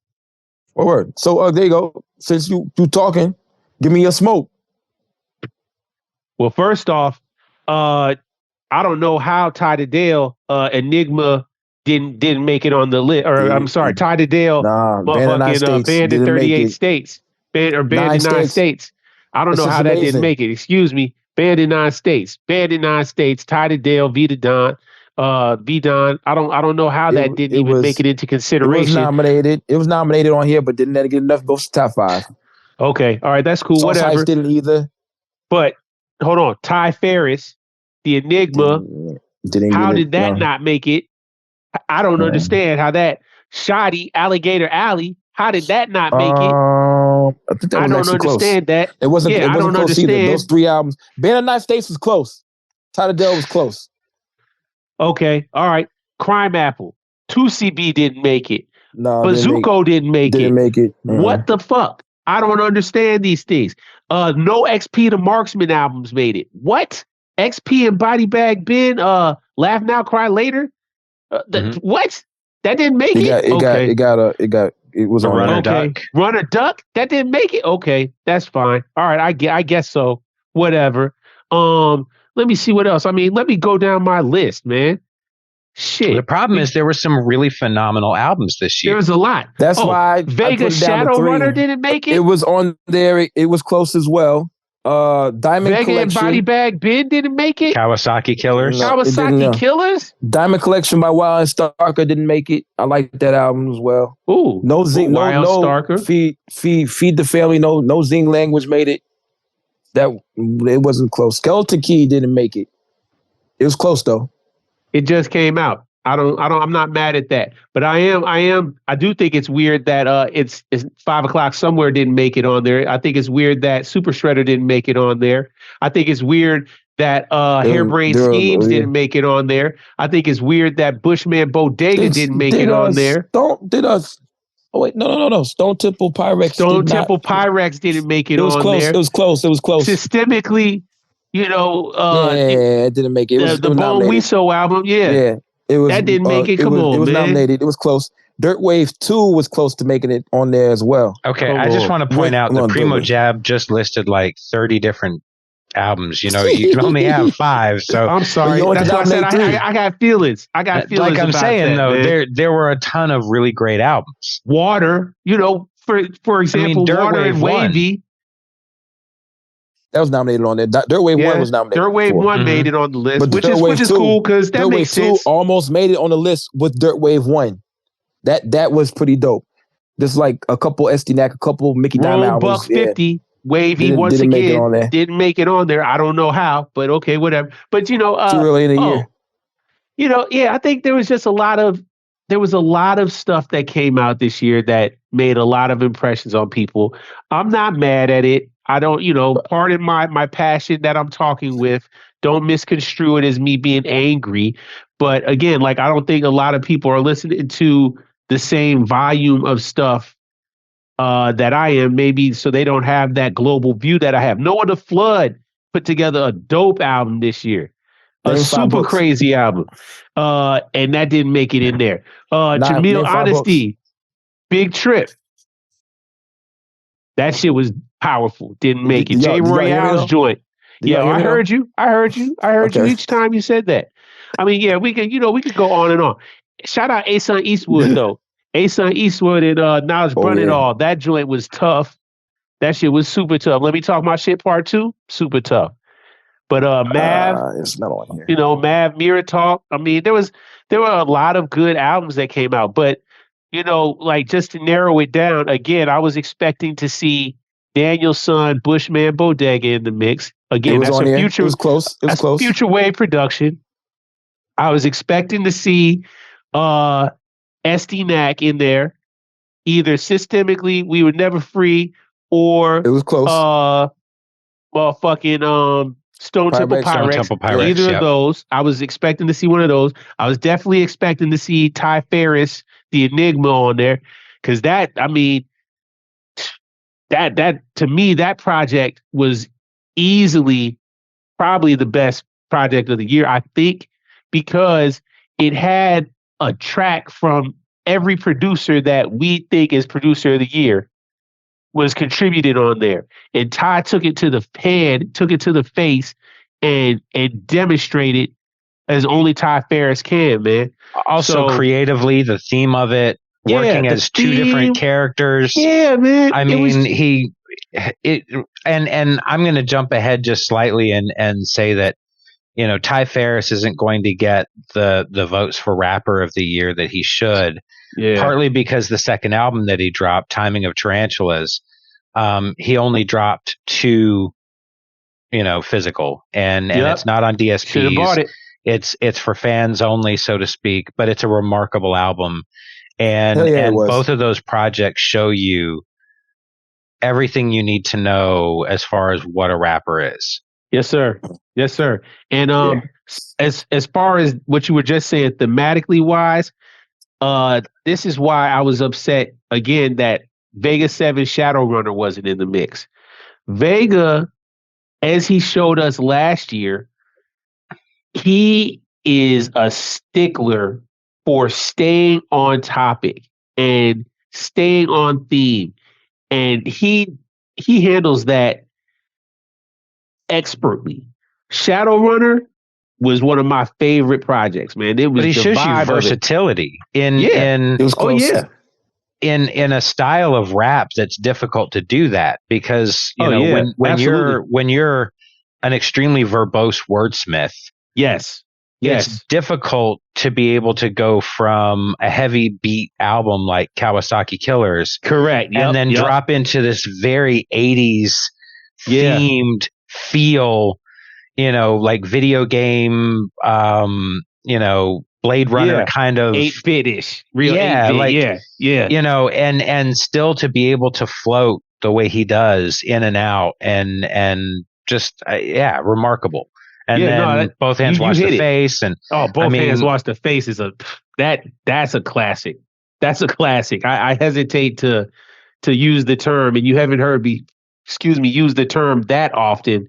Word. So there you go. Since you talking, give me your smoke. Well, first off, I don't know how Ty the Dale Enigma didn't make it on the list. Or I'm sorry, Ty the Dale motherfucking banned in 38 states. Banned in 9 states. I don't know how that didn't make it. Excuse me. Banned in 9 states. Banned in 9 states. Ty the Dale, V the Don. V Don. I don't know how that didn't even make it into consideration. It was nominated on here, but didn't get enough votes to top 5. Okay. All right, that's cool. Whatever. Didn't either. But hold on. Ty Ferris, the Enigma. How did that not make it? I don't understand how that Shoddy Alligator Alley. How did that not make it? I don't understand that. It wasn't. Yeah, it wasn't close understand. either. Those 3 albums. Band of 9 States was close. Ty the Dale was close. Okay, all right. Crime Apple, 2CB didn't make it. No, Bazooko didn't make it. Mm-hmm. What the fuck? I don't understand these things. No XP the Marksman albums made it. What? XP and Body Bag Ben. Laugh Now, Cry Later. What? That didn't make it. It was on Runner Duck. Runner Duck. That didn't make it. Okay, that's fine. All right, I guess so. Whatever. Let me see what else. I mean, let me go down my list, man. Shit. The problem is there were some really phenomenal albums this year. There was a lot. That's why Vega Shadow Runner didn't make it. It was on there. It was close as well. Diamond Vega Collection. And Body Bag Ben didn't make it. Kawasaki Killers. Kawasaki Killers. Diamond Collection by Wild and Starker didn't make it. I like that album as well. Ooh. No Zing. No Starker. Feed the Family. No Zing Language made it. It wasn't close. Skeleton Key didn't make it. It was close though. It just came out. I'm not mad at that. But I do think it's weird that it's 5 o'clock somewhere didn't make it on there. I think it's weird that Super Shredder didn't make it on there. I think it's weird that Hairbrain Schemes didn't make it on there. I think it's weird that Bushman Bodega didn't make it on there. Oh wait, no. Stone Temple Pyrex. Pyrex didn't make it on there. It was close. Systemically, it didn't make it. The Bone Weso album, it was. That didn't make it. Come on, it was man. nominated. It was close. Dirt Wave 2 was close to making it on there as well. Okay, I just want to point out that PrimoJAB just listed like 30 different albums. You can only have 5. So I'm sorry. That's why I said I got feelings. I got feelings. Like I'm saying though, man. there were a ton of really great albums. Water, for example, Water and Wavy. That was nominated on there. Dirt Wave 1 was nominated. Dirt Wave 1 made it on the list, which is cool because that makes sense. Dirt Wave 2 almost made it on the list with Dirt Wave 1. That was pretty dope. There's like a couple SDNAC, a couple Mickey Diamond albums. Buck 50, Wavy once again didn't make it on there. I don't know how, but okay, whatever. But too early in the year. I think there was just a lot of stuff that came out this year that made a lot of impressions on people. I'm not mad at it. I don't, pardon my passion that I'm talking with. Don't misconstrue it as me being angry. But again, I don't think a lot of people are listening to the same volume of stuff that I am, maybe so they don't have that global view that I have. Noah the Flood put together a dope album this year. A super crazy album. And that didn't make it in there. Jamil Honesty, Big Trip. That shit was powerful. Didn't make it. Jay Royale's joint. Yeah, I heard you. I heard you each time you said that. I mean, we could go on and on. Shout out Ason Eastwood though. Ason Eastwood and Knowledge Brun and all. That joint was tough. That shit was super tough. Let me talk my shit part 2. Super tough. But Mav, it's not on here. Mav Mirror Talk. I mean, there were a lot of good albums that came out, but just to narrow it down, again, I was expecting to see Daniel's son, Bushman Bodega in the mix. Again, that's a future. It was close. Future Wave production. I was expecting to see SDNAC in there, either Systemically, We Were Never Free, or it was close. Stone Temple Pyrex. Either of those. I was expecting to see one of those. I was definitely expecting to see Ty Ferris, the Enigma, on there, because that to me, that project was easily probably the best project of the year, I think, because it had a track from every producer that we think is producer of the year was contributed on there. And Ty took it to the face and demonstrated as only Ty Ferris can, man. Also creatively, the theme of it, working as two different characters. Yeah, man. I mean, and I'm going to jump ahead just slightly and say that, you know, Ty Ferris isn't going to get the votes for rapper of the year that he should. Yeah. Partly because the second album that he dropped, Timing of Tarantulas, he only dropped 2, you know, physical, and it's not on DSPs. Should have bought it. It's for fans only, so to speak, but it's a remarkable album. And both of those projects show you everything you need to know as far as what a rapper is. Yes, sir. Yes, sir. And as far as what you were just saying, thematically wise, this is why I was upset again that Vega 7 Shadowrunner wasn't in the mix. Vega, as he showed us last year, he is a stickler for staying on topic and staying on theme. And he handles that expertly. Shadowrunner was one of my favorite projects, man. It was, but he shows you versatility in a style of rap that's difficult to do that, because you know when you're an extremely verbose wordsmith, it's difficult to be able to go from a heavy beat album like Kawasaki Killers, and then drop into this very 80s themed feel, you know, like video game, you know, Blade Runner kind of 8-bit-ish, real 8-bit, you know, and still to be able to float the way he does in and out, and just remarkable. And then Both Hands Wash the Face, and Hands Wash the Face is that's a classic. That's a classic. I hesitate to use the term, and you haven't heard me use the term that often,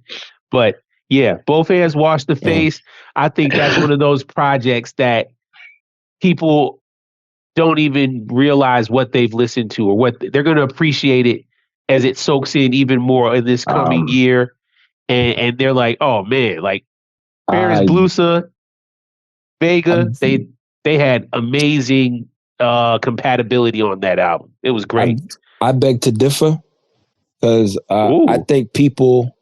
but yeah, Both Hands Wash the Face. I think that's one of those projects that people don't even realize what they've listened to, or what they're going to appreciate it as it soaks in even more in this coming year. And they're like, oh man, like Ferris Blusa, Vega, they had amazing compatibility on that album. It was great. I beg to differ, because I think people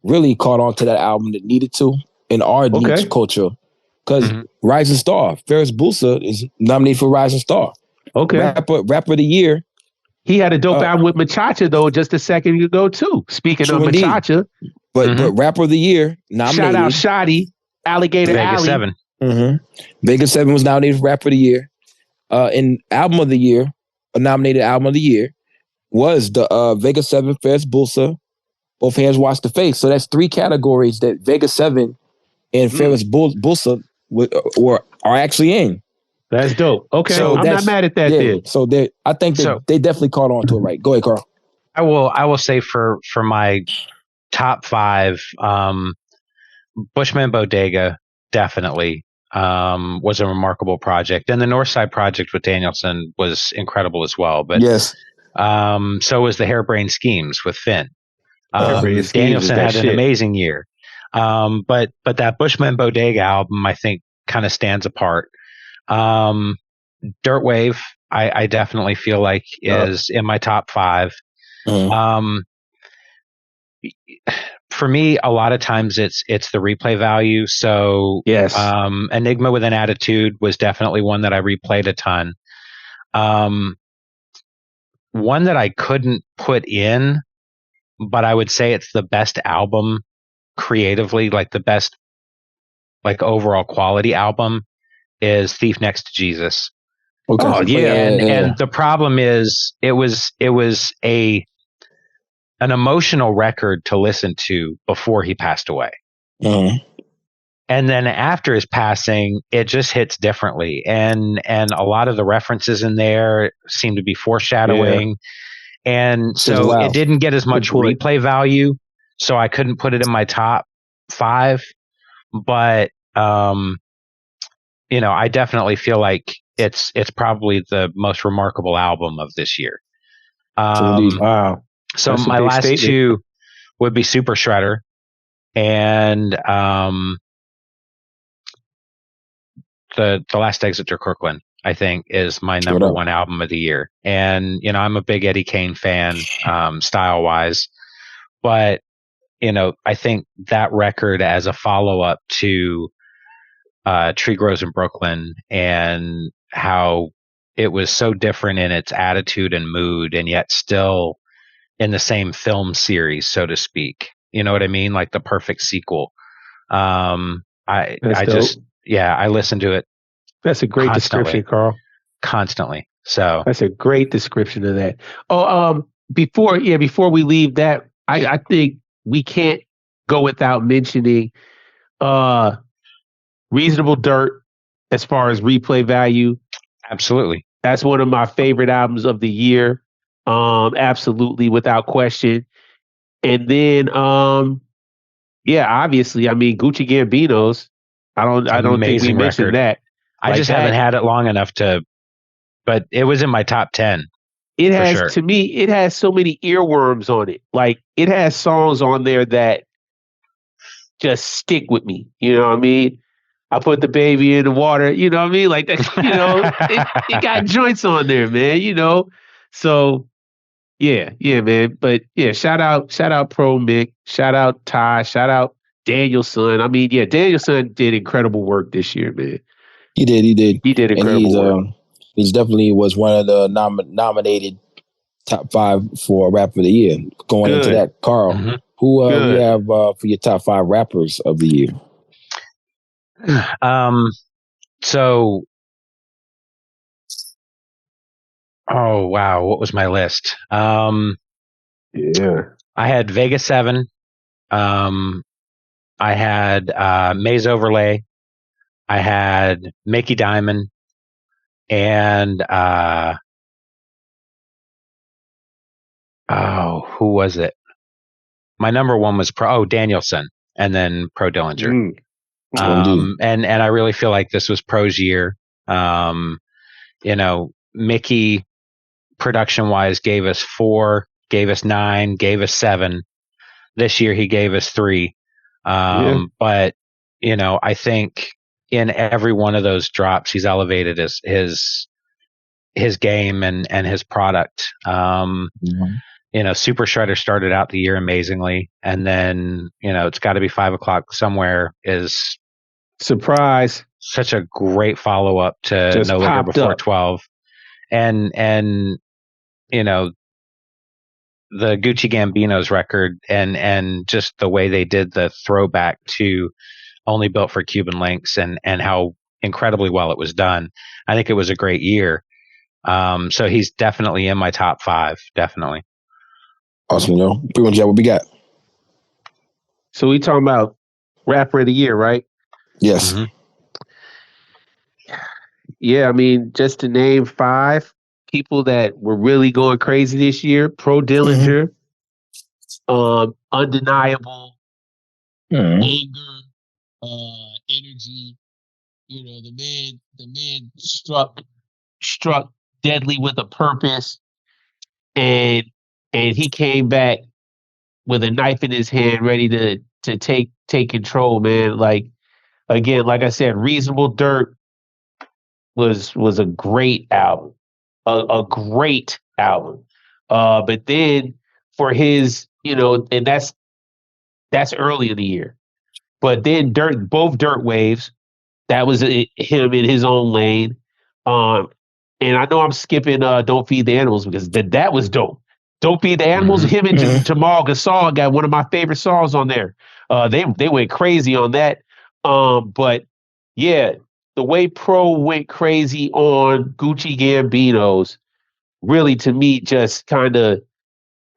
really caught on to that album that needed to in our niche culture. Because Rising Star, Ferris Blusa is nominated for Rising Star. Rapper of the year. He had a dope album with Machacha though just a second ago too. Speaking of Machacha. But Rapper of the Year nominated. Shout out Shoddy, Alligator Vega Alley. 7. Vega 7 was nominated for Rapper of the Year. In Album of the Year, a nominated Album of the Year was the Vega 7, Ferris Blusa, Both Hands Wash the Face. So that's 3 categories that Vega 7 and Ferris Blusa are actually in. That's dope. Okay, so I'm not mad at that. Then. So I think they definitely caught on to it. Right, go ahead, Carl. I will say for my top 5, Bushman Bodega definitely was a remarkable project, and the Northside project with Danielson was incredible as well. But so was the Harebrained Schemes with Finn. Danielson had an amazing year. But that Bushman Bodega album, I think, kind of stands apart. Dirt Wave, I definitely feel like is in my top 5. For me, a lot of times it's the replay value. So Enigma with an Attitude was definitely one that I replayed a ton. One that I couldn't put in, but I would say it's the best album creatively, like the best like overall quality album, is Thief Next to Jesus. And the problem is it was an emotional record to listen to before he passed away. And then after his passing, it just hits differently. And a lot of the references in there seem to be foreshadowing. And so it didn't get as much replay value so I couldn't put it in my top 5. But you know, I definitely feel like it's probably the most remarkable album of this year. Wow. So That's a my big last statement. 2 would be Super Shredder and the Last Exit to Crooklyn, I think, is my number 1 album of the year. And, you know, I'm a big Eddie Kane fan, style wise, but, you know, I think that record as a follow up to Tree Grows in Brooklyn, and how it was so different in its attitude and mood, and yet still in the same film series, so to speak. You know what I mean? Like the perfect sequel. I listen to it. That's a great description, Carl. Constantly. So that's a great description of that. Oh, before we leave that, I think we can't go without mentioning Reasonable Dirt as far as replay value. Absolutely. That's one of my favorite albums of the year. Absolutely, without question. And then obviously, I mean, Gucci Gambino's. I don't think we mentioned that. I just haven't had it long enough to, but it was in my top 10. It has, to me, it has so many earworms on it. Like, it has songs on there that just stick with me. You know what I mean? I put the baby in the water. You know what I mean? Like, you know, it got joints on there, man. You know, so yeah, man. But yeah, shout out Pro Mick, shout out Ty, shout out Danielson. I mean, yeah, Danielson did incredible work this year, man. He did. He did incredible work. He's definitely was one of the nominated top 5 for Rapper of the Year. Going into that, Carl, who you have for your top 5 rappers of the year? So, oh wow, what was my list? I had Vegas 7. I had Maze Overlay. I had Mickey Diamond, and who was it? My number 1 was Danielson, and then Pro Dillinger. And I really feel like this was Pro's year. You know, Mickey, production wise, gave us 4, gave us 9, gave us 7. This year he gave us 3. But you know, I think in every one of those drops, he's elevated his game and his product. You know, Super Shredder started out the year amazingly, and then, you know, It's Got to Be 5 O'Clock Somewhere is surprise, such a great follow up to just No Liquor Before 12, and you know, the Gucci Gambino's record, and just the way they did the throwback to Only Built for Cuban Links, and how incredibly well it was done. I think it was a great year. So he's definitely in my top 5. Definitely. Awesome, yo. PrimoJAB, what we got? So we talking about Rapper of the Year, right? Yes. Yeah, I mean, just to name 5 people that were really going crazy this year: Pro Dillinger, Undeniable, Anger, Energy. You know, the man struck deadly with a purpose, and he came back with a knife in his hand, ready to take control, man. Like, again, like I said, Reasonable Dirt was a great album, a great album. But then for his, you know, and that's early in the year. But then both Dirt Waves, that was him in his own lane. And I know I'm skipping Don't Feed the Animals, because that was dope. Don't Feed the Animals, him and Jamal Gasol got one of my favorite songs on there. They went crazy on that. But yeah, the way Pro went crazy on Gucci Gambino's, really, to me, just kind of,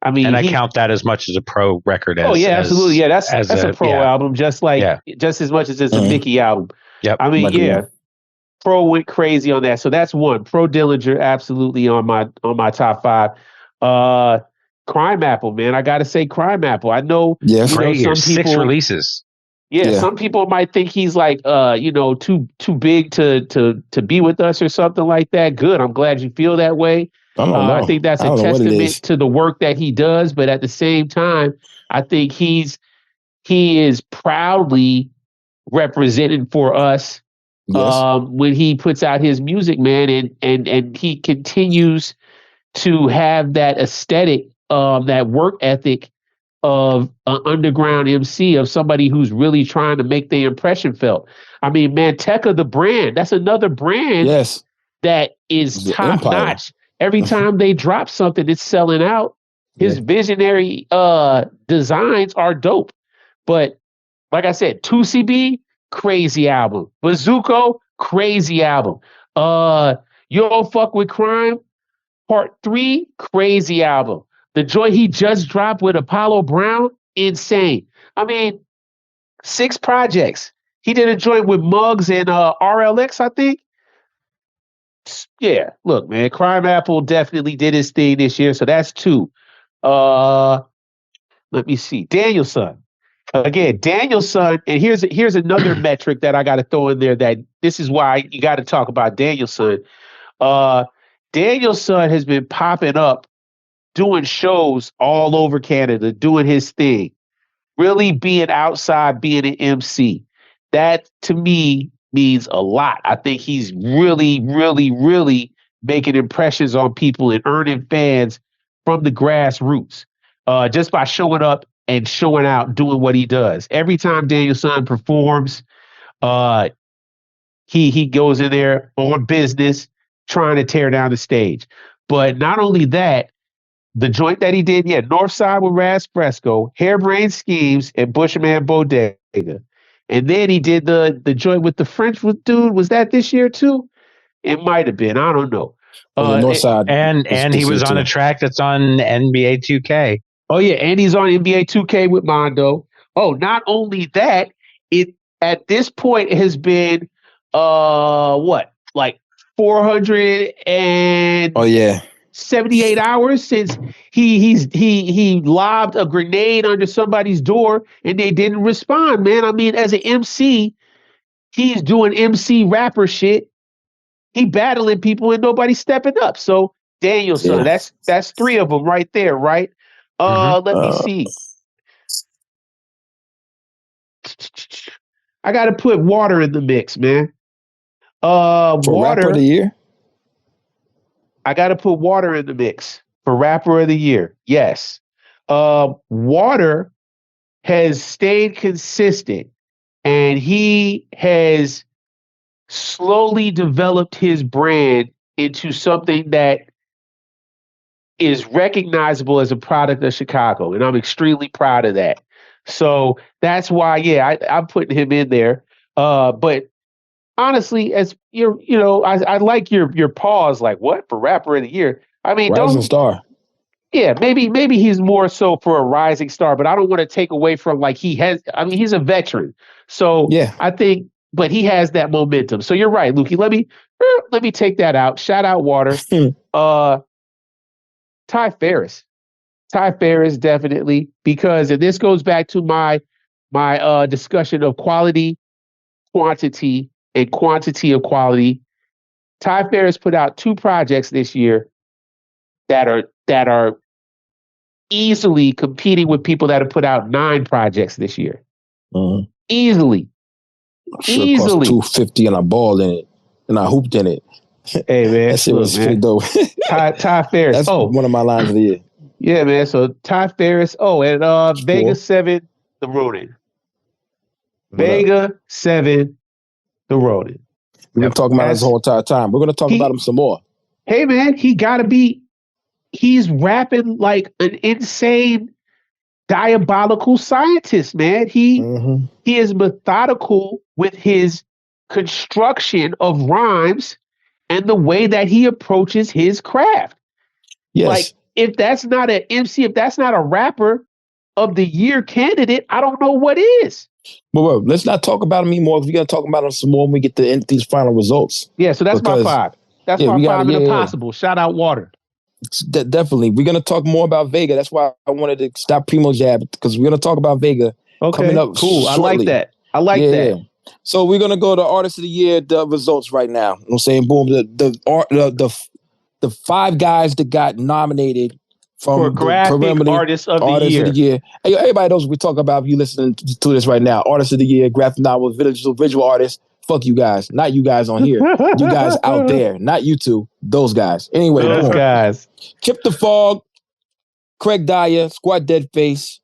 I mean, and I count that as much as a Pro record. Absolutely, yeah. That's a Pro album, just as much as it's a Mickey album. Yep. I mean, Pro went crazy on that. So that's one. Pro Dillinger, absolutely on my top 5. Crime Apple, man. I gotta say Crime Apple. I know, Yes. you know, Great year. some people 6 releases. Yeah, Yeah. some people might think he's like you know, too big to be with us or something like that. Good. I'm glad you feel that way. I don't know. I think that's I a don't know what it is. testament to the work that he does, but at the same time, I think he is proudly represented for us Yes. when he puts out his music, man, and he continues to have that aesthetic, that work ethic of an underground MC, of somebody who's really trying to make their impression felt. I mean, man, Tekka the brand, that's another brand Yes. that is It's an top empire. notch. Every time they drop something, it's selling out. His Yeah. visionary designs are dope. But like I said, 2CB, crazy album. Bazooko, crazy album. You Don't Fuck With Crime, Part 3, crazy album. The joint he just dropped with Apollo Brown, insane. I mean, 6 projects. He did a joint with Muggs and RLX, I think. Yeah, look, man, Crime Apple definitely did his thing this year, so that's 2. Let me see. Danielson. Again, Danielson, and here's another metric that I got to throw in there, that this is why you got to talk about Danielson. Danielson has been popping up doing shows all over Canada, doing his thing, really being outside, being an MC. That to me means a lot. I think he's really, really, really making impressions on people and earning fans from the grassroots, just by showing up and showing out, doing what he does. Every time Danielson performs, he goes in there on business, trying to tear down the stage. But not only that, the joint that he did, Northside with Raz Fresco, Hairbrained Schemes, and Bushman Bodega. And then he did the joint with the French dude. Was that this year too? It might have been. I don't know. Northside. And he was on a track that's on NBA 2K. Oh yeah, and he's on NBA 2K with Mondo. Oh, not only that, it at this point has been what, like 400 and Oh yeah. 78 hours since he lobbed a grenade under somebody's door and they didn't respond, man. I mean, as an MC, he's doing MC rapper shit. He battling people and nobody's stepping up. So Danielson, that's 3 of them right there, right? Let me see. I gotta put Water in the mix, man. For Water Rapper of the Year? I got to put Water in the mix for Rapper of the Year. Yes. Water has stayed consistent, and he has slowly developed his brand into something that is recognizable as a product of Chicago. And I'm extremely proud of that. So that's why, I'm putting him in there. But honestly, as I like your pause, like, what, for Rapper of the Year? I mean, Rising Star. Yeah, maybe he's more so for a rising star, but I don't want to take away from, like, he's a veteran. So I think, but he has that momentum. So you're right, Lukey. Let me take that out. Shout out Water. Ty Ferris. Ty Ferris, definitely, because, and this goes back to my discussion of quality, quantity, and quantity of quality. Ty Ferris put out 2 projects this year that are easily competing with people that have put out 9 projects this year. Easily. Sure cost $250 and I balled in it. And I hooped in it. Hey man. That shit was pretty dope. Ty Ferris. That's one of my lines of the year. Yeah, man. So Ty Ferris. Oh, and Vega 7, The Ronin. Vega 7, The Ronin. We've been talking about this the whole entire time. We're going to talk about him some more. Hey, man, he's rapping like an insane, diabolical scientist, man. He is methodical with his construction of rhymes and the way that he approaches his craft. Yes. Like, if that's not an MC, if that's not a Rapper of the Year candidate, I don't know what is. Well, let's not talk about him anymore. We're going to talk about him some more when we get to these final results. Yeah, so that's my 5. That's my 5 in the possible. Shout out Water. Definitely. We're going to talk more about Vega. That's why I wanted to stop PrimoJAB, because we're going to talk about Vega coming up cool. shortly. I like that. I like that. Yeah. So we're going to go to Artist of the Year, the results right now. You know what I'm saying? Boom. The 5 guys that got nominated for graphic artist of the year. Hey, everybody knows what we talk about. If you listening to this right now, Artist of the Year, graphic novel, visual artist. Fuck you guys. Not you guys on here. You guys out there. Not you two. Those guys. Anyway, those guys. Kip the Fog, Craig Dyer, Squad Deadface,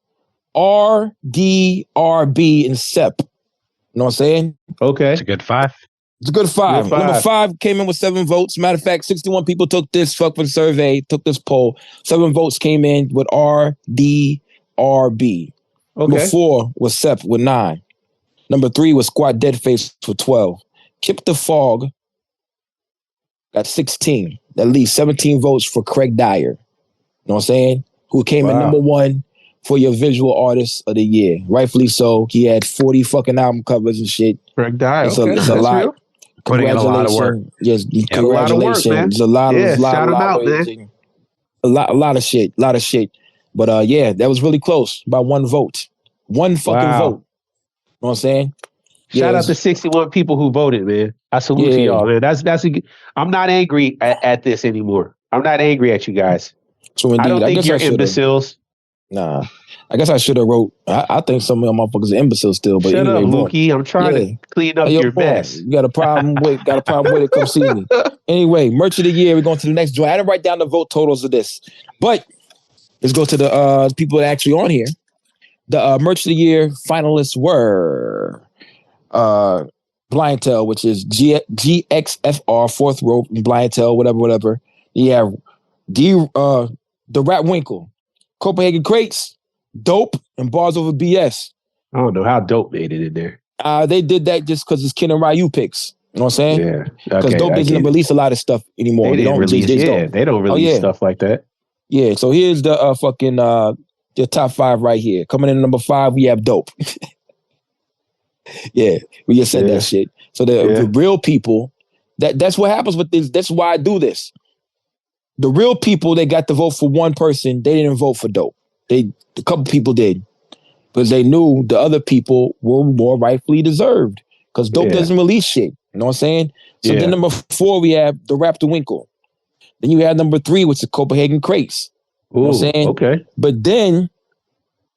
RDRB, and Sep. You know what I'm saying? Okay. It's a good 5. It's a good 5. Number 5 came in with 7 votes. Matter of fact, 61 people took this fucking survey, took this poll. 7 votes came in with RDRB. Okay. Number 4 was Sep with 9. Number 3 was Squad Deadface for 12. Kip the Fog got 16. At least 17 votes for Craig Dyer. You know what I'm saying? Who came in number 1 for your visual artist of the year. Rightfully so. He had 40 fucking album covers and shit. Craig Dyer. It's a lot. Real. Putting in a lot of work. Yes, congratulations. A lot of shit. But yeah, that was really close by 1 vote. 1 fucking vote. You know what I'm saying? Shout out to 61 people who voted, man. I salute to y'all, man. I'm not angry at this anymore. I'm not angry at you guys. So indeed, I don't think you're imbeciles. Nah. I guess I should have wrote. I think some of them motherfuckers are imbeciles still. But shut anyway, up, Lukey. I'm trying to clean up your mess. You got a problem with it? Come see me. Anyway, merch of the year. We're going to the next joint. I didn't write down the vote totals of this, but let's go to the people that are actually on here. The merch of the year finalists were Blind Tell, which is GXFR, Fourth Rope, Blind Tell, whatever. Yeah, the Rat Winkle, Copenhagen Crates, Dope, and Bars Over BS. I don't know how Dope made it in there. They did that just because it's Ken and Ryu picks. You know what I'm saying? Yeah. Because Dope doesn't release a lot of stuff anymore. They don't release stuff like that. Yeah, so here's the the top 5 right here. Coming in at number 5, we have Dope. Yeah, we just said that shit. So the real people, that's what happens with this. That's why I do this. The real people, they got to vote for one person. They didn't vote for Dope. A couple people did, because they knew the other people were more rightfully deserved. Because Dope doesn't release shit. You know what I'm saying? So then number 4, we have the Raptor Winkle. Then you have number 3, which is Copenhagen Crates. You know what I'm saying? Okay. But then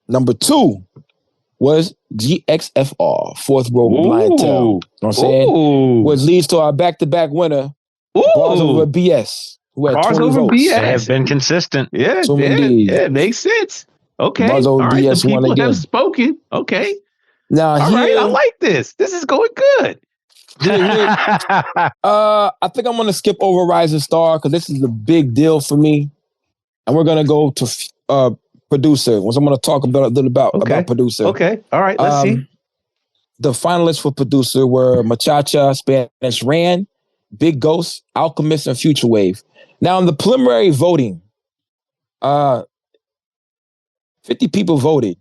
number 2 was GXFR, Fourth Row Blind Tell. You know what I'm saying? Which leads to our back-to-back winner, Bars Over BS, who had 20 votes. BS. They have been consistent. Yeah, so it makes sense. Okay. Bars Over BS the people won again. have spoken. Okay. Now, all right, I like this. This is going good. I think I'm going to skip over Rising Star because this is a big deal for me. And we're going to go to producer. Once I'm going to talk a little about producer. Okay. All right. Let's see. The finalists for producer were Machacha, Spanish Ran, Big Ghost, Alchemist, and Future Wave. Now, in the preliminary voting, 50 people voted.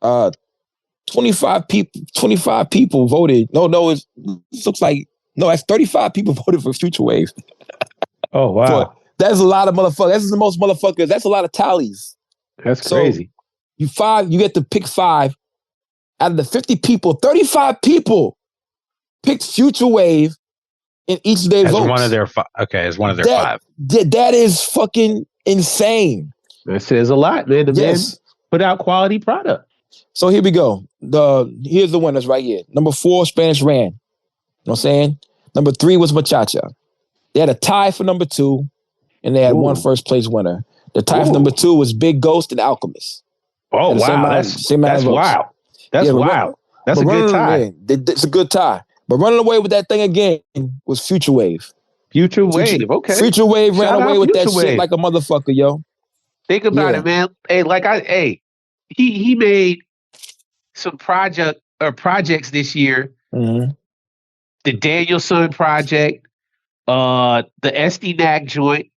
25 people voted. It looks like that's 35 people voted for Future Wave. Oh wow. So that's a lot of motherfuckers. That's the most motherfuckers. That's a lot of tallies. That's crazy. You get to pick 5 out of the 50 people. 35 people picked Future Wave in each of their votes. One of their as one of their 5. That is fucking insane. That says a lot, man. The man put out quality product. So here we go. Here's the winners right here. Number 4, Spanish Ran. You know what I'm saying? Number 3 was Machacha. They had a tie for number 2, and they had one first place winner. The tie for number 2 was Big Ghost and Alchemist. Oh, wow. That's wild. That's wild. That's a good tie. It's a good tie. But running away with that thing again was Future Wave. Future Wave, okay. Future Wave ran away with that shit like a motherfucker, yo. Think about it, man. Hey, he made some projects this year. Mm-hmm. The Danielson project, the SDNAC joint.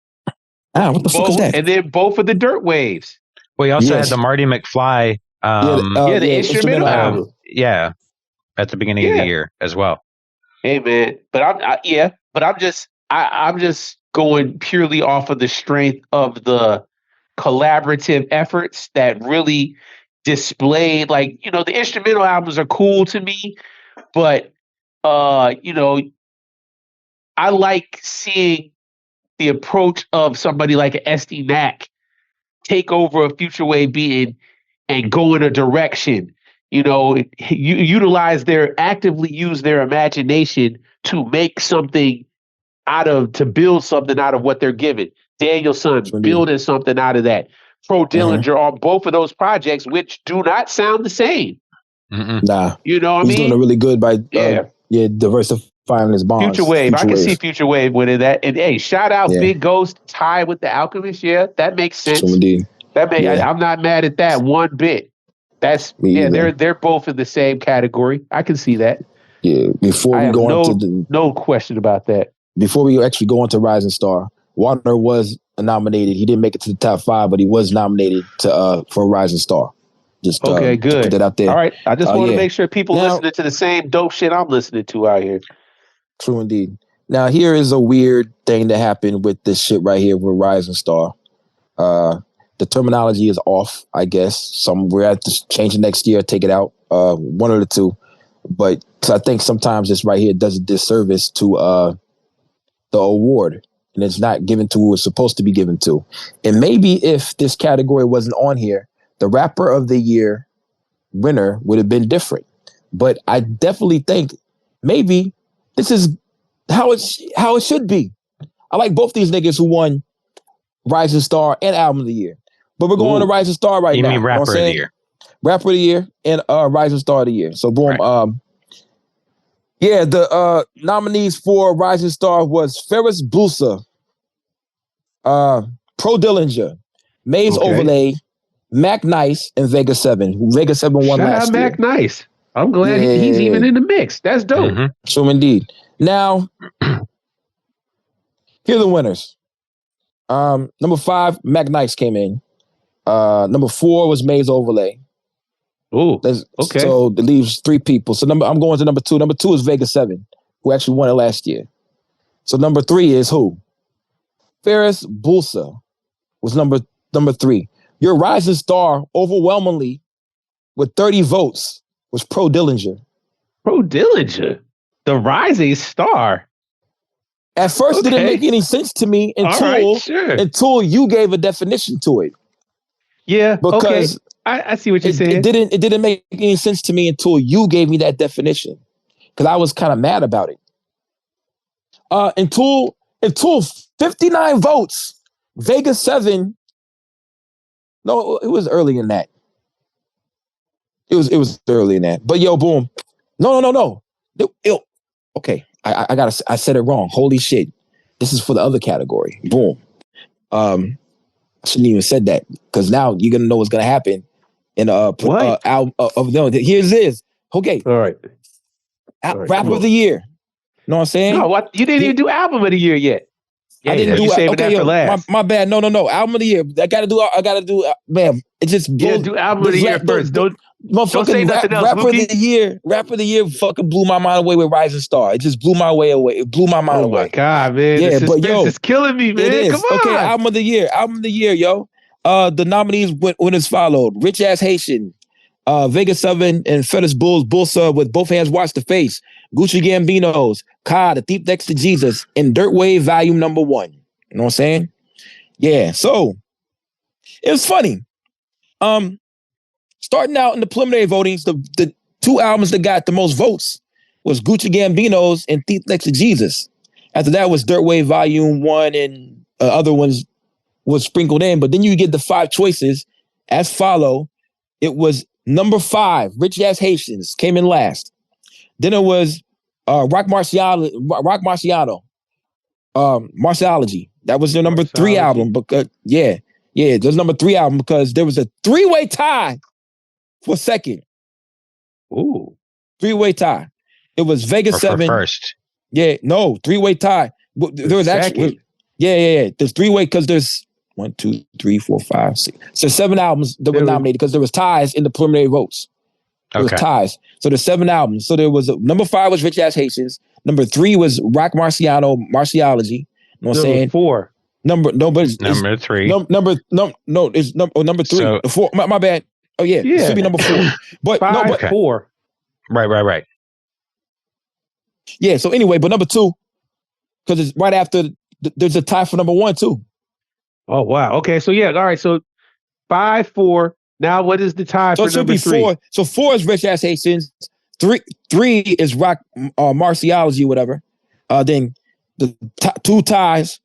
What the fuck is that? And then both of the Dirt Waves. Well, he also had the Marty McFly. The instrumental album. At the beginning of the year as well. Hey man, I'm just going purely off of the strength of the collaborative efforts that really displayed, like, the instrumental albums are cool to me, but I like seeing the approach of somebody like an SD Mac take over a future wave beat and go in a direction, actively use their imagination to make something to build something out of what they're given. Daniel Son building something out of that. Pro Dillinger on both of those projects, which do not sound the same. Nah. You know what I mean? He's doing it really good by diversifying his bonds. Future Wave. I can see Future Wave winning that. And hey, shout out Big Ghost tie with the Alchemist. Yeah, that makes sense. I'm not mad at that one bit. They're both in the same category. I can see that. Yeah. Before we go on no question about that. Before we actually go on to Rising Star, Warner was nominated. He didn't make it to the top 5, but he was nominated for Rising Star. Just good. To put that out there. All right. I just want to make sure people listening to the same dope shit I'm listening to out here. True indeed. Now here is a weird thing that happened with this shit right here with Rising Star. The terminology is off, I guess. We're at to change it next year, take it out. One of the two. But I think sometimes this right here does a disservice to the award, and it's not given to who it's supposed to be given to. And maybe if this category wasn't on here, the Rapper of the Year winner would have been different. But I definitely think maybe this is how it should be. I like both these niggas who won Rising Star and Album of the Year. But we're going to Rising Star right now. You mean Rapper of the Year? Rapper of the Year and Rising Star of the Year. So boom. Right. The nominees for Rising Star was Ferris Blusa, Pro Dillinger, Maze Overlay, Mac Nice, and Vega 7. Vega 7 won last year. Mac Nice. I'm glad he's even in the mix. That's dope. Mm-hmm. True indeed. Now, here are the winners. Number 5, Mac Nice came in. Number 4 was Maze Overlay. Oh, okay. So it leaves 3 people. So I'm going to number 2. Number 2 is Vega 7, who actually won it last year. So number 3 is who? Ferris Bulsa was number 3. Your Rising Star overwhelmingly with 30 votes was Pro Dillinger. Pro Dillinger? The Rising Star? At first, it didn't make any sense to me until you gave a definition to it. Yeah, because I see what you're saying. It didn't make any sense to me until you gave me that definition, because I was kind of mad about it. Until 59 votes, Vega 7. No, it was early in that. It was early in that. But yo, boom. No. Okay, I said it wrong. Holy shit. This is for the other category. Boom. I shouldn't even said that, because now you're gonna know what's gonna happen in album of them. Here's this. Okay. All right. Rapper of the Year. You know what I'm saying? No, what? You didn't even do Album of the Year yet. Yeah, I didn't do it. Okay, my bad. No. Album of the Year. I gotta do. Man, it just do Album of the Year first. Don't say nothing else. Rapper of the Year fucking blew my mind away with Rising Star. It just blew my mind away. Oh my God, man! Yeah, but yo, it's killing me, man. It is. Come on. Okay, Album of the Year, yo. The nominees went as followed: Rich Ass Haitian, Vega 7, and Ferris Bulsa with Both Hands Watch the Face, Gucci Gambino's, The Thief Next to Jesus, and Dirt Wave Volume Number 1. You know what I'm saying? Yeah. So it was funny. Starting out in the preliminary votings, the 2 albums that got the most votes was Gucci Gambino's and Thief Next to Jesus. After that was Dirt Wave Volume 1, and other ones was sprinkled in. But then you get the 5 choices as follow. It was number 5, Rich Ass Haitians, came in last. Then it was Rock Marciano, Marciology. That was their number 3 album. Because there's number 3 album, because there was a 3-way tie for second. Ooh. 3-way tie. It was Vega 7. For first. Yeah, no, 3-way tie. There was actually, there's 3-way, because there's 1, 2, 3, 4, 5, 6. So 7 albums that were nominated, because there was ties in the preliminary votes. There was ties. So there's 7 albums. So there was number 5 was Rich Ass Haitians. Number 3 was Rock Marciano, Marciology. You know what I'm saying? 4. Number 3. It's number 3. So, 4. My bad. Oh yeah, it should be number 4. But 5, 4. Right. Yeah. So anyway, but number 2, because it's right after. There's a tie for number 1 too. Oh wow. Okay. So yeah. All right. So 5, 4. Now what is the tie for number 3? 4. So 4 is Rich Ass Haitians. 3 is Rock Marciology, whatever. Then the 2 ties.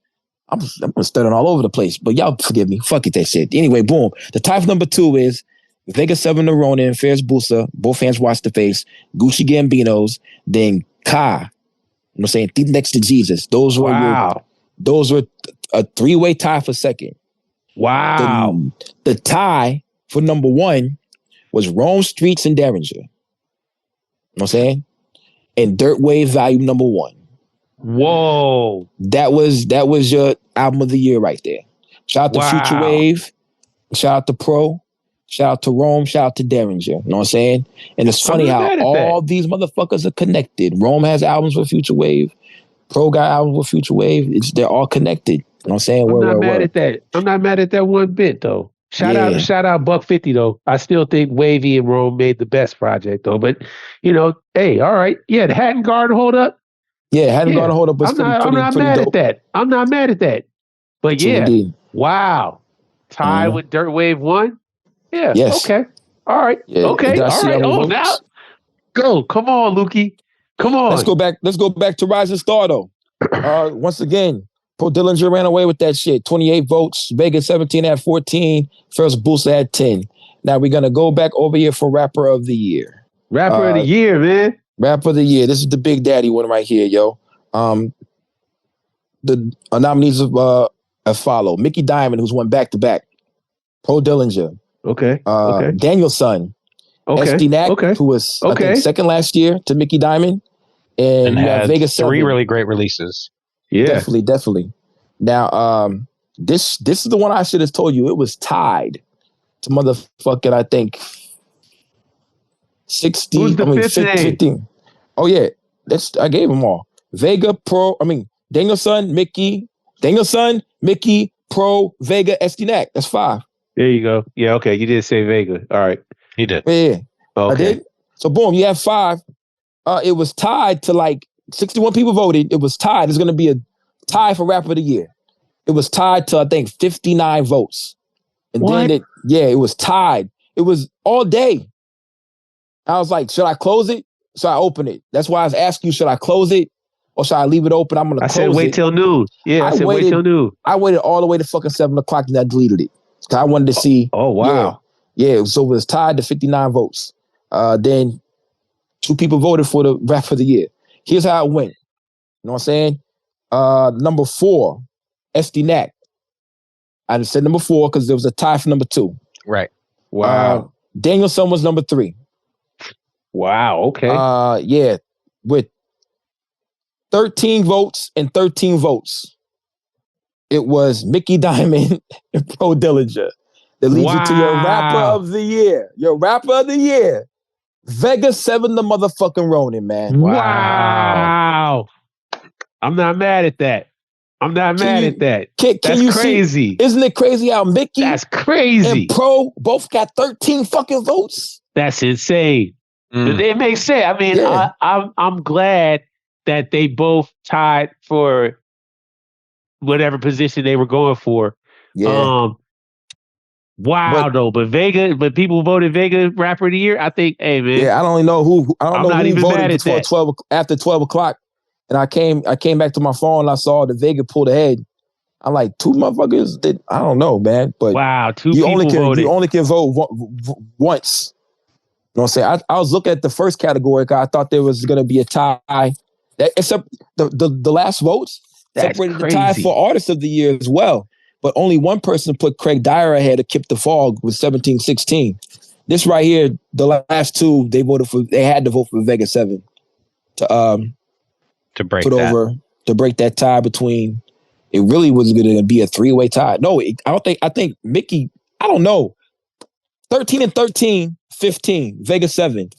I'm stuttering all over the place, but y'all forgive me. Fuck it, that shit. Anyway, boom. The tie for number 2 is Vega 7 to Ronin, Fierce Busa. Both hands watch the face. Gucci Gambinos. Then Ka. You know what I'm saying? Thief next to Jesus. Those were a 3-way tie for second. Wow. The tie for number 1 was Rome Streets and Derringer. You know what I'm saying? And Dirt Wave Volume number 1. Whoa. That was your album of the year right there. Shout out to Future Wave. Shout out to Pro. Shout out to Rome. Shout out to Derringer. You know what I'm saying? And it's funny how all these motherfuckers are connected. Rome has albums with Future Wave. Pro got albums with Future Wave. They're all connected. You know what I'm saying? I'm not mad at that. I'm not mad at that one bit though. Shout out $150 though. I still think Wavy and Rome made the best project though. But hey, all right. Yeah, the Hatton Garden hold up. Yeah, Hatton Garden hold up. I'm not mad at that. I'm not mad at that. But wow. Tie with Dirt Wave 1? Yeah. Yes. Okay. All right. Yeah, okay. All right. Oh, now go. Come on, Lukey. Come on. Let's go back to Rising Star though. Once again, Pro Dillinger ran away with that shit. 28 votes. Vegas 17 at 14. First Booster at 10. Now we're gonna go back over here for Rapper of the Year. Rapper of the Year, man. Rapper of the Year. This is the Big Daddy one right here, yo. The nominees as follow: Mickey Diamond, who's won back to back. Pro Dillinger. Okay. Daniel's son. Okay. SD Knack, who was I think, second last year to Mickey Diamond. And you have Vegas 7. 3 really great releases. Yeah. Definitely. Now, this is the one I should have told you. It was tied to motherfucking, I think, 60. Who's the fifth 15. Oh, yeah. I gave them all. Vega, Pro, Danielson, Mickey, Pro, Vega, SD Knack. That's 5. There you go. Yeah, okay. You did say Vega. All right. You did. Yeah. Okay. I did. So, boom, you have 5. It was tied to like 61 people voted. It was tied. It's going to be a tie for Rapper of the Year. It was tied to, I think, 59 votes. And then it was tied. It was all day. I was like, should I close it? So I open it. That's why I was asking you, should I close it or should I leave it open? I'm going to close it. I said wait till noon. Yeah, I said wait till noon. I waited all the way to fucking 7 o'clock and I deleted it. Because I wanted to see. Oh, wow. Yeah, so it was tied to 59 votes. Then 2 people voted for the Rapper of the Year. Here's how it went. You know what I'm saying? Number 4, SD Knack. I said number 4 because there was a tie for number 2. Right. Wow. Danielson was number 3. Wow. Okay. Yeah, with 13 votes and 13 votes, it was Mickey Diamond and Pro Dillinger. That leads you to your Rapper of the Year. Your Rapper of the Year. Vega 7 the motherfucking Ronin, man. Wow. I'm not mad at that. That's crazy. Isn't it crazy how Mickey and Pro both got 13 fucking votes? That's insane. It makes sense. I mean, I'm glad that they both tied for whatever position they were going for. Yeah. But people voted Vega Rapper of the Year. I think, hey man. Yeah, I don't know who. I don't know who voted before 12 after 12 o'clock. And I came back to my phone and I saw the Vega pulled ahead. I'm like, 2 motherfuckers did. I don't know, man. But 2 people voted. You only can vote once. You know what I'm saying? I was looking at the first category because I thought there was going to be a tie. Except the last votes separated the tie for Artist of the Year as well. But only one person put Craig Dyer ahead of Kip the Fog with 17-16. This right here, the last 2, they had to vote for Vega 7 to break that tie between. It really was going to be a 3-way tie. No, I think Mickey, I don't know. 13 and 13, 15, Vega 7.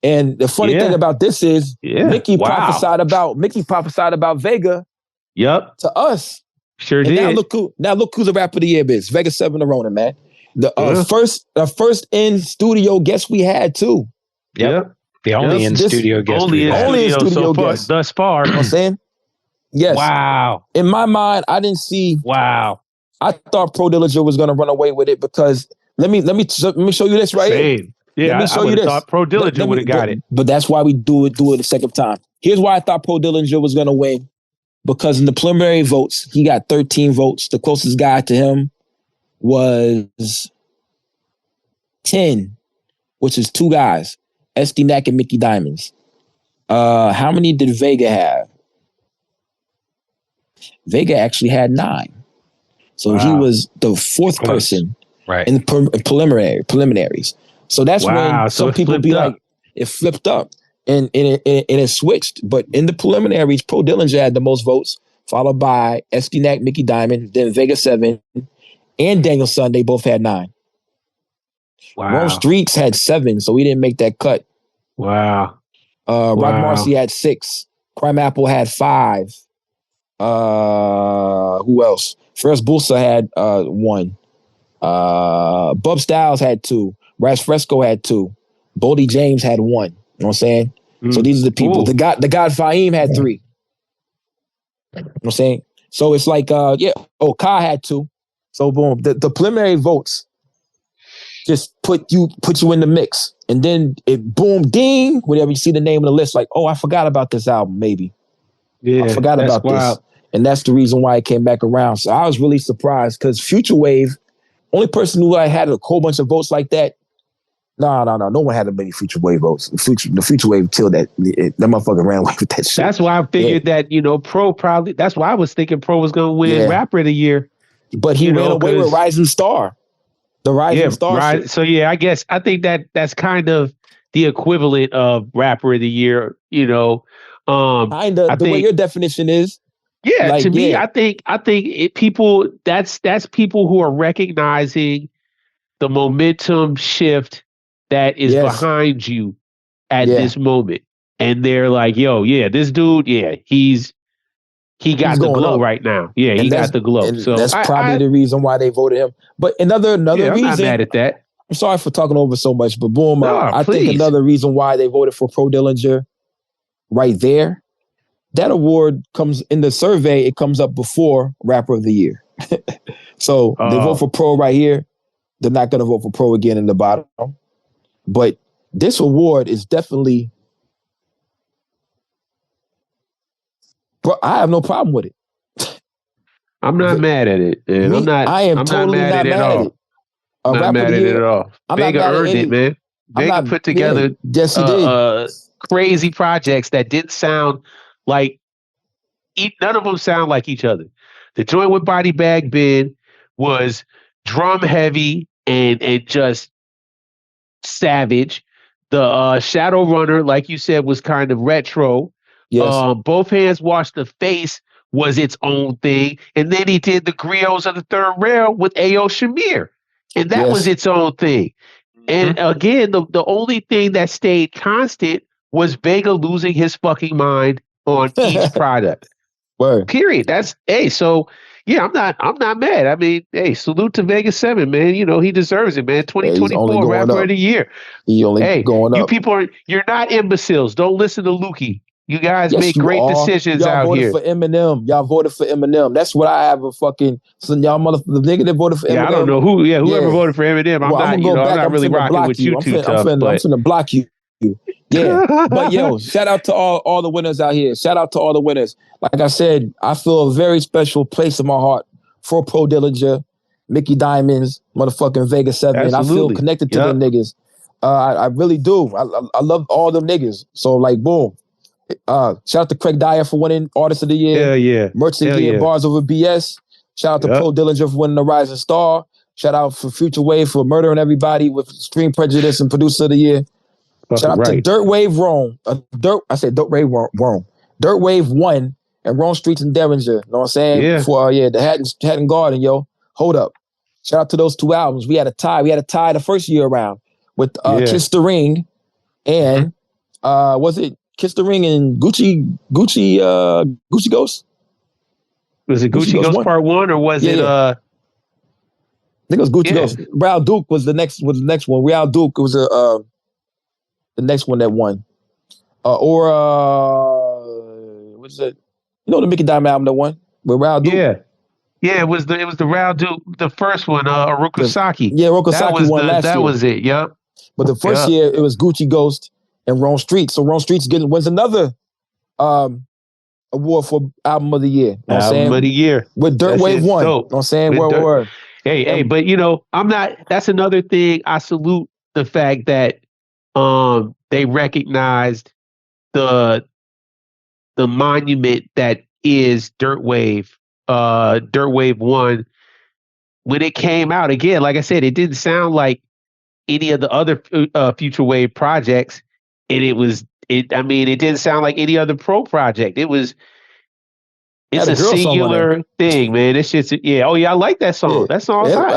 And the funny thing about this is Mickey prophesied about Vega Yep. To us. Sure and did. Now look who's the rapper of the year is. Vega 7 the Rona, man. The first in studio guest we had too. Yep. The only in studio guest. Only in studio guest thus far. You know what I'm saying? Yes. Wow. In my mind, I didn't see. Wow. I thought Pro Dillinger was gonna run away with it because let me show you this right here. Yeah, let me show you this. Thought Pro Dillinger would have got it. But that's why we do it a second time. Here's why I thought Pro Dillinger was gonna win. Because in the preliminary votes, he got 13 votes. The closest guy to him was 10, which is 2 guys, SD Nack and Mickey Diamonds. How many did Vega have? Vega actually had 9. So he was the 4th person in the preliminaries. So that's when some people be like, it flipped up. And it switched. But in the preliminaries, Pro Dillinger had the most votes, followed by SD Nack, Mickey Diamond, then Vega 7, and Daniel Son. They both had 9. Wow. Rome Streaks had 7, so we didn't make that cut. Wow. Rod Marcy had 6. Crime Apple had 5. Who else? First Bulsa had 1. Bub Styles had 2. Raz Fresco had 2. Boldy James had 1. You know what I'm saying? So these are the people. Ooh. The God Fahim had 3. You know what I'm saying? So it's like, Kai had 2. So boom, the preliminary votes just put you in the mix. And then it boom, ding, whenever you see the name of the list, like, oh, I forgot about this album, maybe. Yeah, I forgot about this. And that's the reason why it came back around. So I was really surprised because Future Wave, only person who I had a whole bunch of votes like that. No. No one had that many Future Wave votes. The Future Wave killed that. That motherfucker ran away with that shit. That's why I figured that, Pro probably, that's why I was thinking Pro was going to win Rapper of the Year. But he ran away with Rising Star. The Rising Star shit. So I think that's kind of the equivalent of Rapper of the Year, kind of the way your definition is. Yeah, like, to me, I think people that's people who are recognizing the momentum shift that is behind you at this moment. And they're like, yo, this dude, he got the glow right now. Yeah, he got the glow. So that's probably the reason why they voted him. But another reason, I'm not mad at that. I'm sorry for talking over so much, but boom, I please. think another reason why they voted for Pro Dillinger right there, that award comes in the survey, it comes up before Rapper of the Year. So they vote for Pro right here. They're not going to vote for Pro again in the bottom. But this award is definitely, bro, I have no problem with it. I'm not mad at it. And I am totally not mad at it. I'm not mad at it at all. Vega earned it, man. Vega put together crazy projects that didn't sound like, none of them sound like each other. The joint with Body Bag Ben was drum heavy and just savage. The Shadow Runner, like you said, was kind of retro. Yes. Both Hands Wash the Face was its own thing. And then he did the Griots of the Third Rail with A.O. Shamir. And that was its own thing. And again, the only thing that stayed constant was Vega losing his fucking mind on each product. Word. Period. So yeah, I'm not mad. I mean, salute to Vega 7, man. He deserves it, man. 2024 Rapper of the Year. He only going up. You people you're not imbeciles. Don't listen to Lukey. You guys make great decisions out here. Y'all voted for Eminem. Y'all voted for Eminem. That's what I have a fucking. So y'all the nigga that voted for Eminem. Yeah, I don't know who. Yeah, whoever voted for Eminem. I'm not really rocking with you too tough. I'm finna block you. Yeah, but yo, shout out to all the winners out here. Shout out to all the winners. Like I said, I feel a very special place in my heart for Pro Dillinger, Mickey Diamonds, motherfucking Vega 7. Absolutely. I feel connected to them niggas. I really do. I love all them niggas. So like, boom. Shout out to Craig Dyer for winning Artist of the Year. Hell yeah. Merchant Gear Bars Over BS. Shout out to Pro Dillinger for winning the Rising Star. Shout out for Future Wave for murdering everybody with Stream Prejudice and Producer of the Year. Shout out to Dirt Wave Rome. Dirt Wave 1 and Rome Streets and Derringer. You know what I'm saying? Yeah. For the Hatton Garden, yo. Hold up. Shout out to those 2 albums. We had a tie. We had a tie the first year around with Kiss the Ring and was it Kiss the Ring and Gucci Ghost? Was it Gucci Ghost Part 1 or was it I think it was Gucci Ghost. Real Duke was the next one. Real Duke was the next one that won. What's it? You know the Mickey Diamond album that won with Real Duke? Yeah, it was the Real Duke, the first one, Rokusaki. Rokusaki won last year. That was it, yep. But the first year it was Gucci Ghost and Wrong Streets. So Wrong Streets wins another award for album of the year. You know album of the year. With Dirt Wave 1. You know what I'm saying? Word. Hey, but I'm not, that's another thing. I salute the fact that they recognized the monument that is Dirt Wave 1 when it came out. Again, like I said, it didn't sound like any of the other Future Wave projects, and it didn't sound like any other Pro project. It's a singular thing, man. It's just I like that song. Yeah. That song's hot.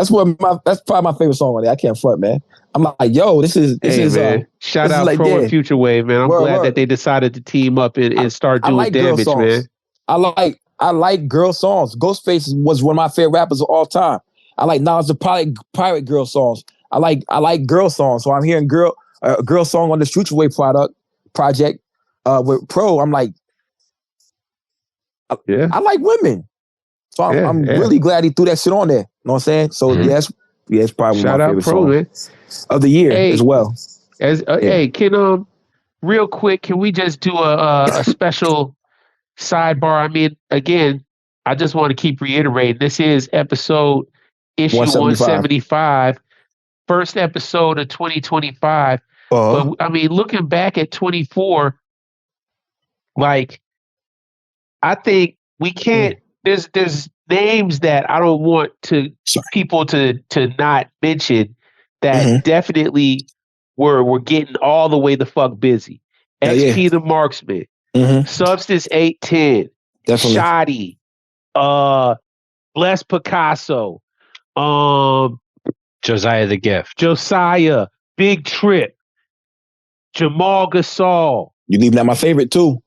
That's probably my favorite song on it. I can't front, man. I'm like, yo, this is man. Shout out like, Pro and Future Wave, man. I'm glad that they decided to team up and start doing damage, man. I like girl songs. Ghostface was one of my favorite rappers of all time. I like Nas the Pirate girl songs. I like girl songs. So I'm hearing girl song on this Future Wave project with Pro. I'm like, I like women. So I'm really glad he threw that shit on there. You know what I'm saying? So it's probably one of my favorite songs of the year as well. Hey, can real quick, can we just do a special sidebar? I mean, again, I just want to keep reiterating, this is issue 175, first episode of 2025. But I mean, looking back at 24, like, I think we can't, there's names that I don't want people to not mention that definitely were getting all the way the fuck busy. XP the Marksman, Substance 810, Shoddy, Bless Picasso, Josiah the Gift, Big Trip, Jamal Gasol. You leaving out my favorite too.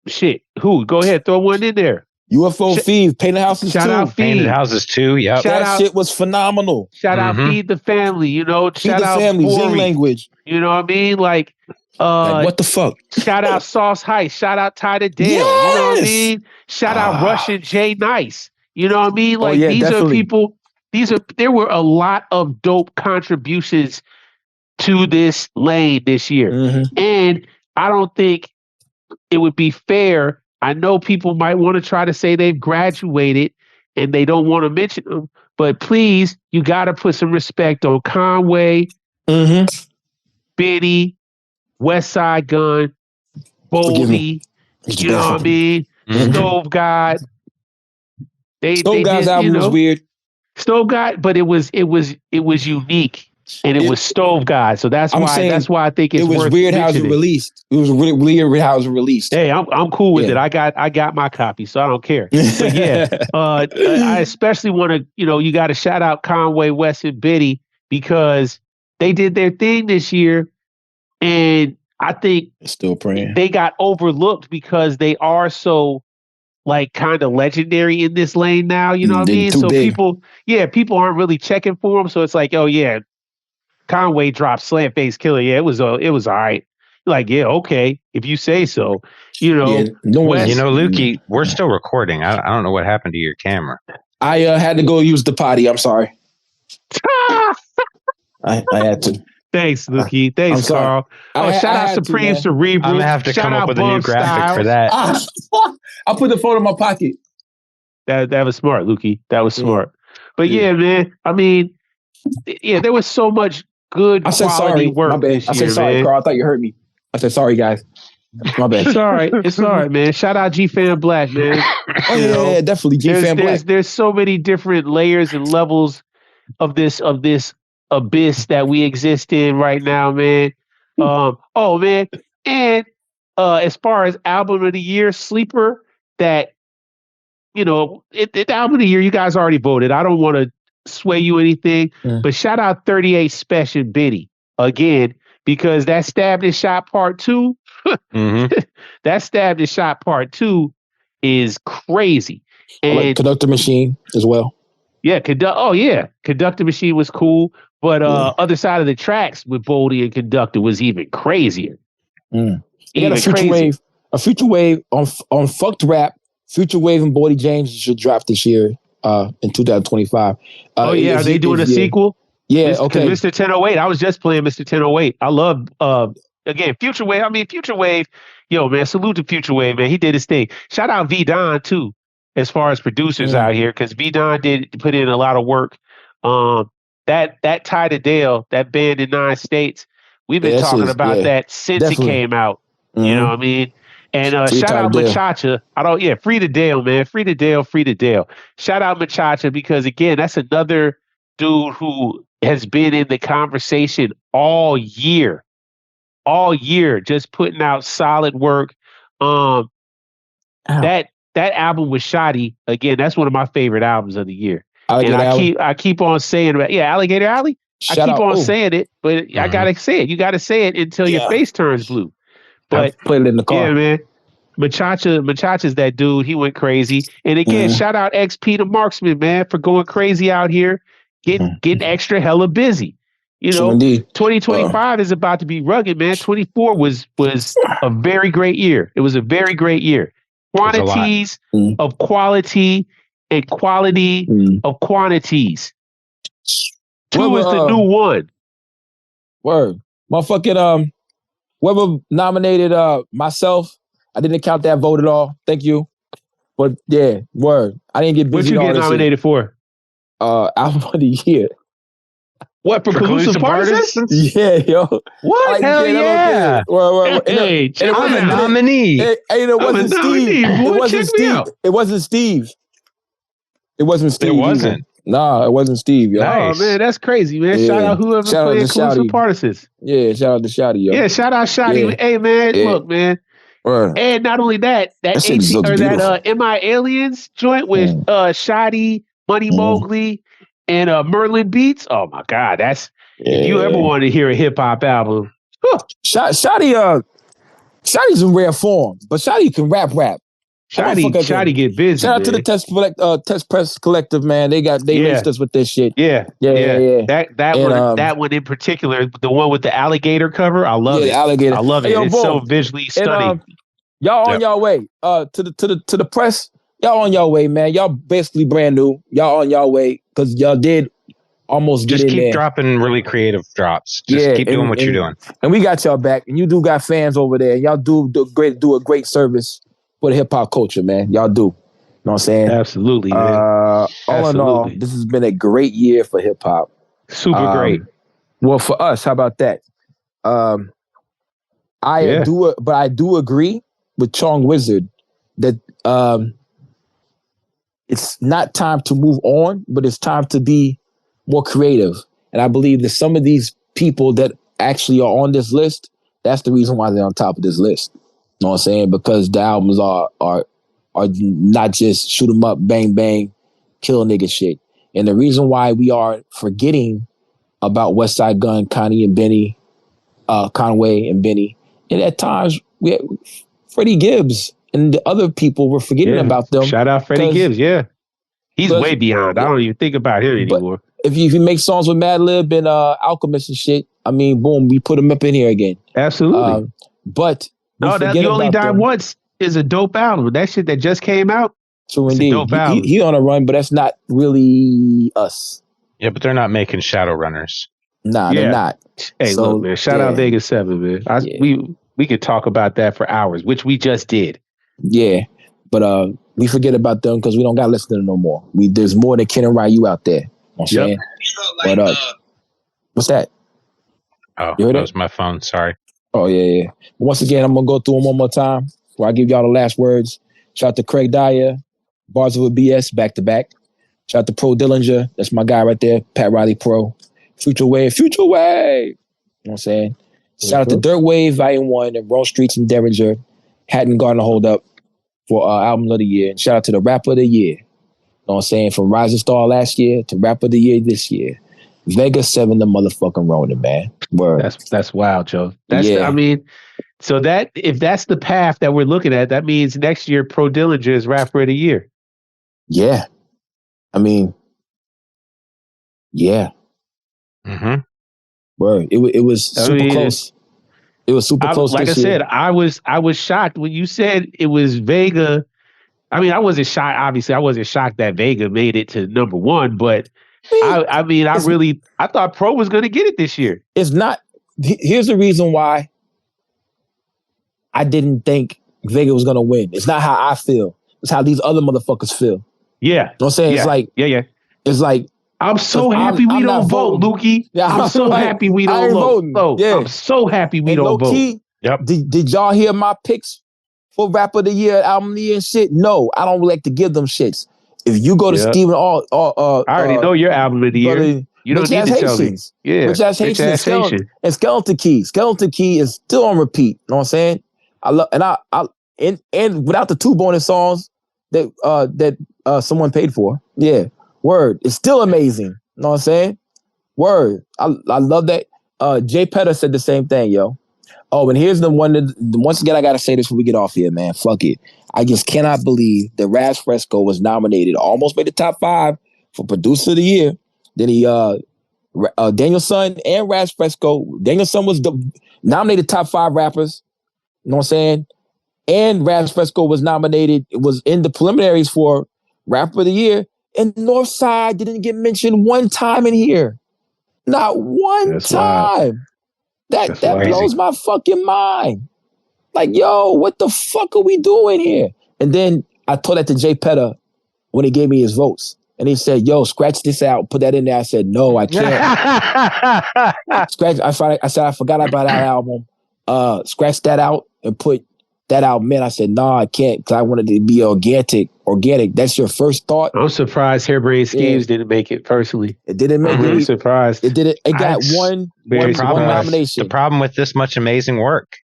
Shit. Who? Go ahead, throw one in there. UFO Feed, Painted Houses 2. Shout out Feed. Painted Houses 2, yep. That shit was phenomenal. Shout out Feed the Family, Feed shout the out Family, Zing Language. You know what I mean? Like what the fuck? Shout out Sauce Heist. Shout out Ty the Dale. You know what I mean? Shout out Russian J Nice. You know what I mean? Like these definitely. Are people, there were a lot of dope contributions to this lane this year. And I don't think it would be fair. I know people might want to try to say they've graduated and they don't want to mention them, but please, you got to put some respect on Conway, Benny, West Side Gun, Boldy, you know what I mean? Stove God. Stove God's album was weird. Stove God, but it was unique. And it was Stove God, so that's why I think it's worth weird how it was released. It was really weird how it was released. Hey, I'm cool with it. I got my copy, so I don't care. But yeah, I especially want to, you got to shout out Conway, West, and Biddy because they did their thing this year, and I think still praying they got overlooked because they are so like kind of legendary in this lane now. You know what I mean? So big. people aren't really checking for them. So it's like, oh yeah. Conway dropped Slant Face Killer. Yeah, it was all right. Like, yeah, okay, if you say so. Lukey, we're still recording. I don't know what happened to your camera. I had to go use the potty. I'm sorry. I had to. Thanks, Lukey. Thanks, Carl. Shout out Supreme Cerebral. I'm gonna have to come up with a new graphic for that. I'll put the phone in my pocket. That was smart, Lukey. That was smart. But yeah, man. I mean, there was so much good quality work. My bad. I said sorry, Carl. I thought you heard me. I said sorry, guys. My bad. It's all right. It's all right, man. Shout out G-Fan Black, man. Yeah, definitely G-Fan Black. There's so many different layers and levels of this abyss that we exist in right now, man. Man. And as far as album of the year, Sleeper, that the album of the year, you guys already voted. I don't want to sway you anything, but shout out 38 Special Benny again, because that Stabbed and Shot Part 2, that Stabbed and Shot Part 2 is crazy. And I like Conductor Machine as well. Yeah, Conductor Machine was cool, but Other Side of the Tracks with Boldy and Conductor was even crazier. They got a future wave on Fucked Rap. Future Wave and Boldy James should drop this year in 2025. Are they doing a sequel? Yeah, okay. Mr. 1008, I was just playing Mr. 1008. I love again Future Wave. I mean Future Wave, yo man, salute to Future Wave, man. He did his thing. Shout out V Don too, as far as producers out here, because V Don did put in a lot of work. That Ty to Dale, that band in 9 states, we've been talking about that since it came out. You know what I mean? And shout out Machacha. Free to Dale, man. Free to Dale, free to Dale. Shout out Machacha, because again, that's another dude who has been in the conversation all year, just putting out solid work. That album with Shoddy, again, that's one of my favorite albums of the year. I keep on saying about Alligator Alley. Saying it, but I gotta say it. You gotta say it until your face turns blue. But put it in the car. Yeah, man. Machacha's that dude. He went crazy. And again, shout out XP the Marksman, man, for going crazy out here, getting extra hella busy. You know, 2025 is about to be rugged, man. 24 was a very great year. It was a very great year. Quantities of quality and quality of quantities. 2 is the new 1. Word. Motherfucking whoever nominated myself, I didn't count that vote at all. Thank you. But yeah, word. I didn't get busy. What you get nominated for? Album of the year. What, for Collusive Partisans? Yeah, yo. What? Hell yeah. Hey, I'm a nominee. It wasn't Steve. It wasn't Steve. It wasn't. Nah, it wasn't Steve, yo. Nice. Oh, man, that's crazy, man. Yeah. Shout out whoever played Collusive Partisans. Yeah, shout out to Shotty, yo. Yeah, shout out Shotty. Yeah. Hey, man, look, man. And not only that MI Aliens joint with Shotty, Money Mowgli, and Merlin Beats. Oh my God, that's if you ever want to hear a hip hop album. Shotty's in rare form, but Shotty can rap. Shotty get busy. Shout out to the Test Press Collective, man. They laced us with this shit. Yeah. That one in particular, the one with the alligator cover, I love it. Alligator. I love it. It's so visually stunning. Y'all on y'all way. To the press. Y'all on y'all way, man. Y'all basically brand new. Y'all on y'all way because y'all did almost just get in there. Just keep dropping really creative drops. Just keep doing what you're doing. And we got y'all back. And you do got fans over there. Y'all do a great service for the hip hop culture, man. Y'all do. You know what I'm saying? Absolutely, man. All in all, this has been a great year for hip hop. Super great. Well, for us, how about that? I do agree with Chong Wizard that it's not time to move on, but it's time to be more creative. And I believe that some of these people that actually are on this list, that's the reason why they're on top of this list. You know what I'm saying? Because the albums are not just shoot 'em up, bang, bang, kill a nigga shit. And the reason why we are forgetting about Westside Gun, Conway and Benny, and at times we had Freddie Gibbs and the other people were forgetting about them. Shout out Freddie Gibbs, he's way beyond. I don't even think about him anymore. If you make songs with Madlib and Alchemist and shit, I mean, boom, we put him up in here again. Absolutely. But no, that You Only Die Once is a dope album. That shit that just came out. So indeed, he on a run, but that's not really us. Yeah, but they're not making Shadowrunners. Nah, they're not. Hey, look, man. Shout out Vegas 7, man. We could talk about that for hours, which we just did. Yeah, but we forget about them because we don't got to listen to them no more. There's more than Ken and Ryu out there. You know what I'm saying? But what's that? Oh, that was my phone. Sorry. Oh, yeah. Once again, I'm going to go through them one more time before I give y'all the last words. Shout out to Craig Dyer, Bars of a BS, back to back. Shout out to Pro Dillinger. That's my guy right there, Pat Riley Pro. Future Wave. You know what I'm saying? Shout out to Dirt Wave, Volume 1, and Wrong Streets and Derringer. Hadn't gotten a hold up for Album of the Year. And shout out to the Rapper of the Year. You know what I'm saying? From Rising Star last year to Rapper of the Year this year. Vegas 7 the motherfucking Ronin, man. Word. That's wild, Joe. I mean, So that if that's the path that we're looking at, that means next year Pro Dillinger is rapper of the year. Yeah. I mean, yeah. Mm-hmm. Word. It was super close. It was super close. Like I said, I was shocked when you said it was Vega. I mean, I wasn't shocked. Obviously, I wasn't shocked that Vega made it to number one, but I thought Pro was going to get it this year. It's not. Here's the reason why I didn't think Vega was going to win. It's not how I feel. It's how these other motherfuckers feel. Yeah. You know what I'm saying? Yeah. It's like, It's like, I'm so happy we don't vote, Lukey. Yeah, I'm so happy we don't vote. Yeah. I'm so happy we don't vote. Yep. Did y'all hear my picks for Rapper of the Year, Album of the Year and shit? No, I don't like to give them shits. If you go to Stephen I already know your Album of the Year. You don't need to tell me. Yeah. Rich Ass Haitians and Skeleton Key. Skeleton Key is still on repeat. You know what I'm saying? I love and without the 2 bonus songs that someone paid for. Yeah. Word. It's still amazing. You know what I'm saying? Word. I love that. Jay Petter said the same thing, yo. Oh, and here's the one that, once again, I gotta say this before we get off here, man. Fuck it. I just cannot believe that Raz Fresco was nominated, almost made the top 5 for Producer of the Year. Then he Daniel Son and Raz Fresco. Daniel Son was nominated top 5 rappers. You know what I'm saying? And Raz Fresco was nominated. It was in the preliminaries for Rapper of the Year. And Northside didn't get mentioned one time in here. Not one time. That blows my fucking mind. Like, yo, what the fuck are we doing here? And then I told that to Jay Petter when he gave me his votes. And he said, yo, scratch this out, put that in there. I said, no, I can't. I said, I forgot about that album. Scratch that out and put that album in. I said, no, I can't, because I wanted it to be organic. That's your first thought. I'm surprised Hairbrain Schemes didn't make it personally. It didn't make it. I'm really surprised. It didn't. It got one nomination. The problem with this much amazing work,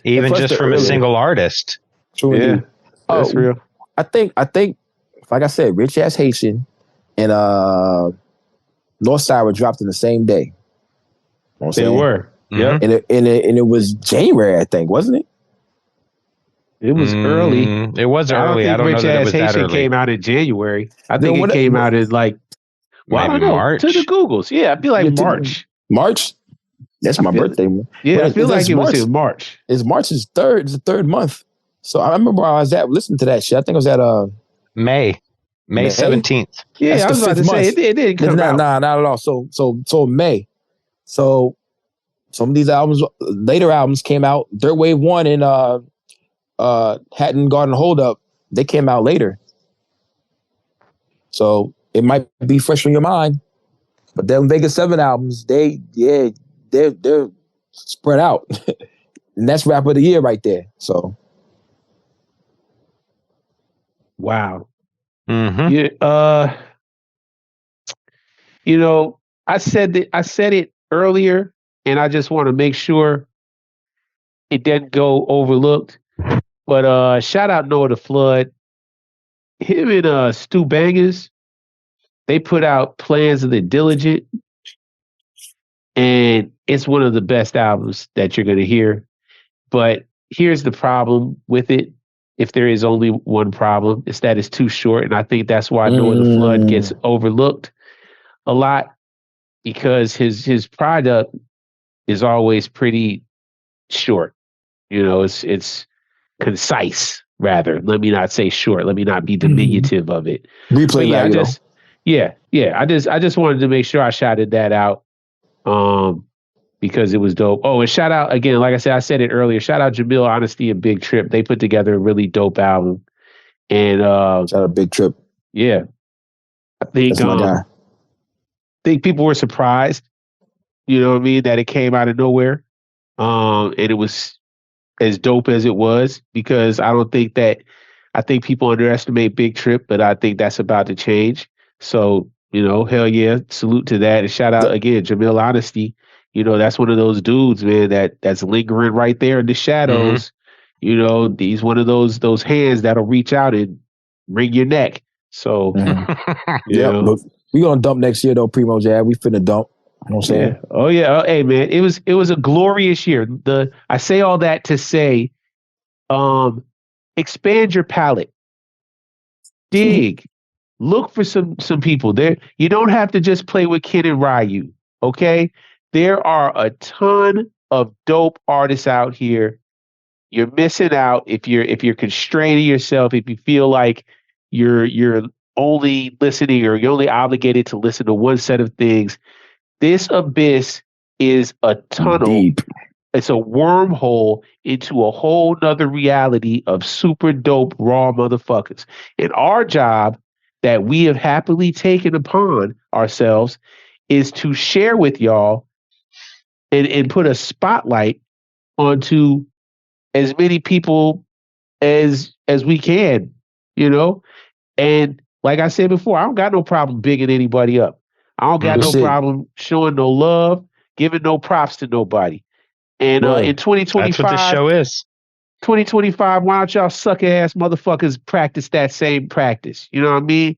even just from a single artist. True. Yeah, that's real. I think, like I said, Rich Ass Haitian and Northside were dropped in the same day. You know they were. Yeah, and it was January, I think, wasn't it? It was early. It was early. I don't know that it was that early. Came out in January. I think it came out in like maybe March. To the Googles. Yeah, I feel like March. March? That's my birthday. Yeah, I feel like it was in March. It's March's third. It's the 3rd month. So I remember I was listening to that shit. I think it was at May 17th. Yeah, I was about to say it didn't come out. Nah, not at all. So May. So some of these albums, later albums came out. Dirt Wave 1 and Hatton Garden Hold Up, they came out later. So it might be fresh on your mind. But them Vegas 7 albums, they're spread out. And that's Rapper of the Year right there. So wow. Mm-hmm. Yeah, you know, I said it earlier, and I just want to make sure it didn't go overlooked. But shout out Noah the Flood. Him and Stu Bangers, they put out Plans of the Diligent. And it's one of the best albums that you're going to hear. But here's the problem with it. If there is only one problem, it's that it's too short. And I think that's why Noah the Flood gets overlooked a lot, because his product is always pretty short. You know, it's concise, rather. Let me not say short. Let me not be diminutive of it. Replay value. I just wanted to make sure I shouted that out, because it was dope. Oh, and shout out again, like I said it earlier. Shout out Jamil, Honesty, and Big Trip. They put together a really dope album. And shout out Big Trip. Yeah, I think people were surprised. You know what I mean? That it came out of nowhere, and it was as dope as it was, because I think people underestimate Big Trip, but I think that's about to change. So, you know, hell yeah, salute to that. And shout out again, Jamil Honesty. You know, that's one of those dudes, man, that's lingering right there in the shadows. You know, he's one of those hands that'll reach out and wring your neck. So, yeah, we're gonna dump next year though, PrimoJAB. We finna dump. You know what I'm saying? Yeah. Oh yeah. Hey man, it was a glorious year. I say all that to say, expand your palette. Dig. Look for some people there. You don't have to just play with Ken and Ryu. Okay. There are a ton of dope artists out here. You're missing out if you're constraining yourself, if you feel like you're only listening or you're only obligated to listen to one set of things. This abyss is a tunnel. Deep. It's a wormhole into a whole nother reality of super dope raw motherfuckers. And our job that we have happily taken upon ourselves is to share with y'all and put a spotlight onto as many people as we can, you know? And like I said before, I don't got no problem bigging anybody up. I don't got no problem showing no love, giving no props to nobody. And in 2025, that's what this show is. 2025, why don't y'all suck ass motherfuckers practice that same practice? You know what I mean?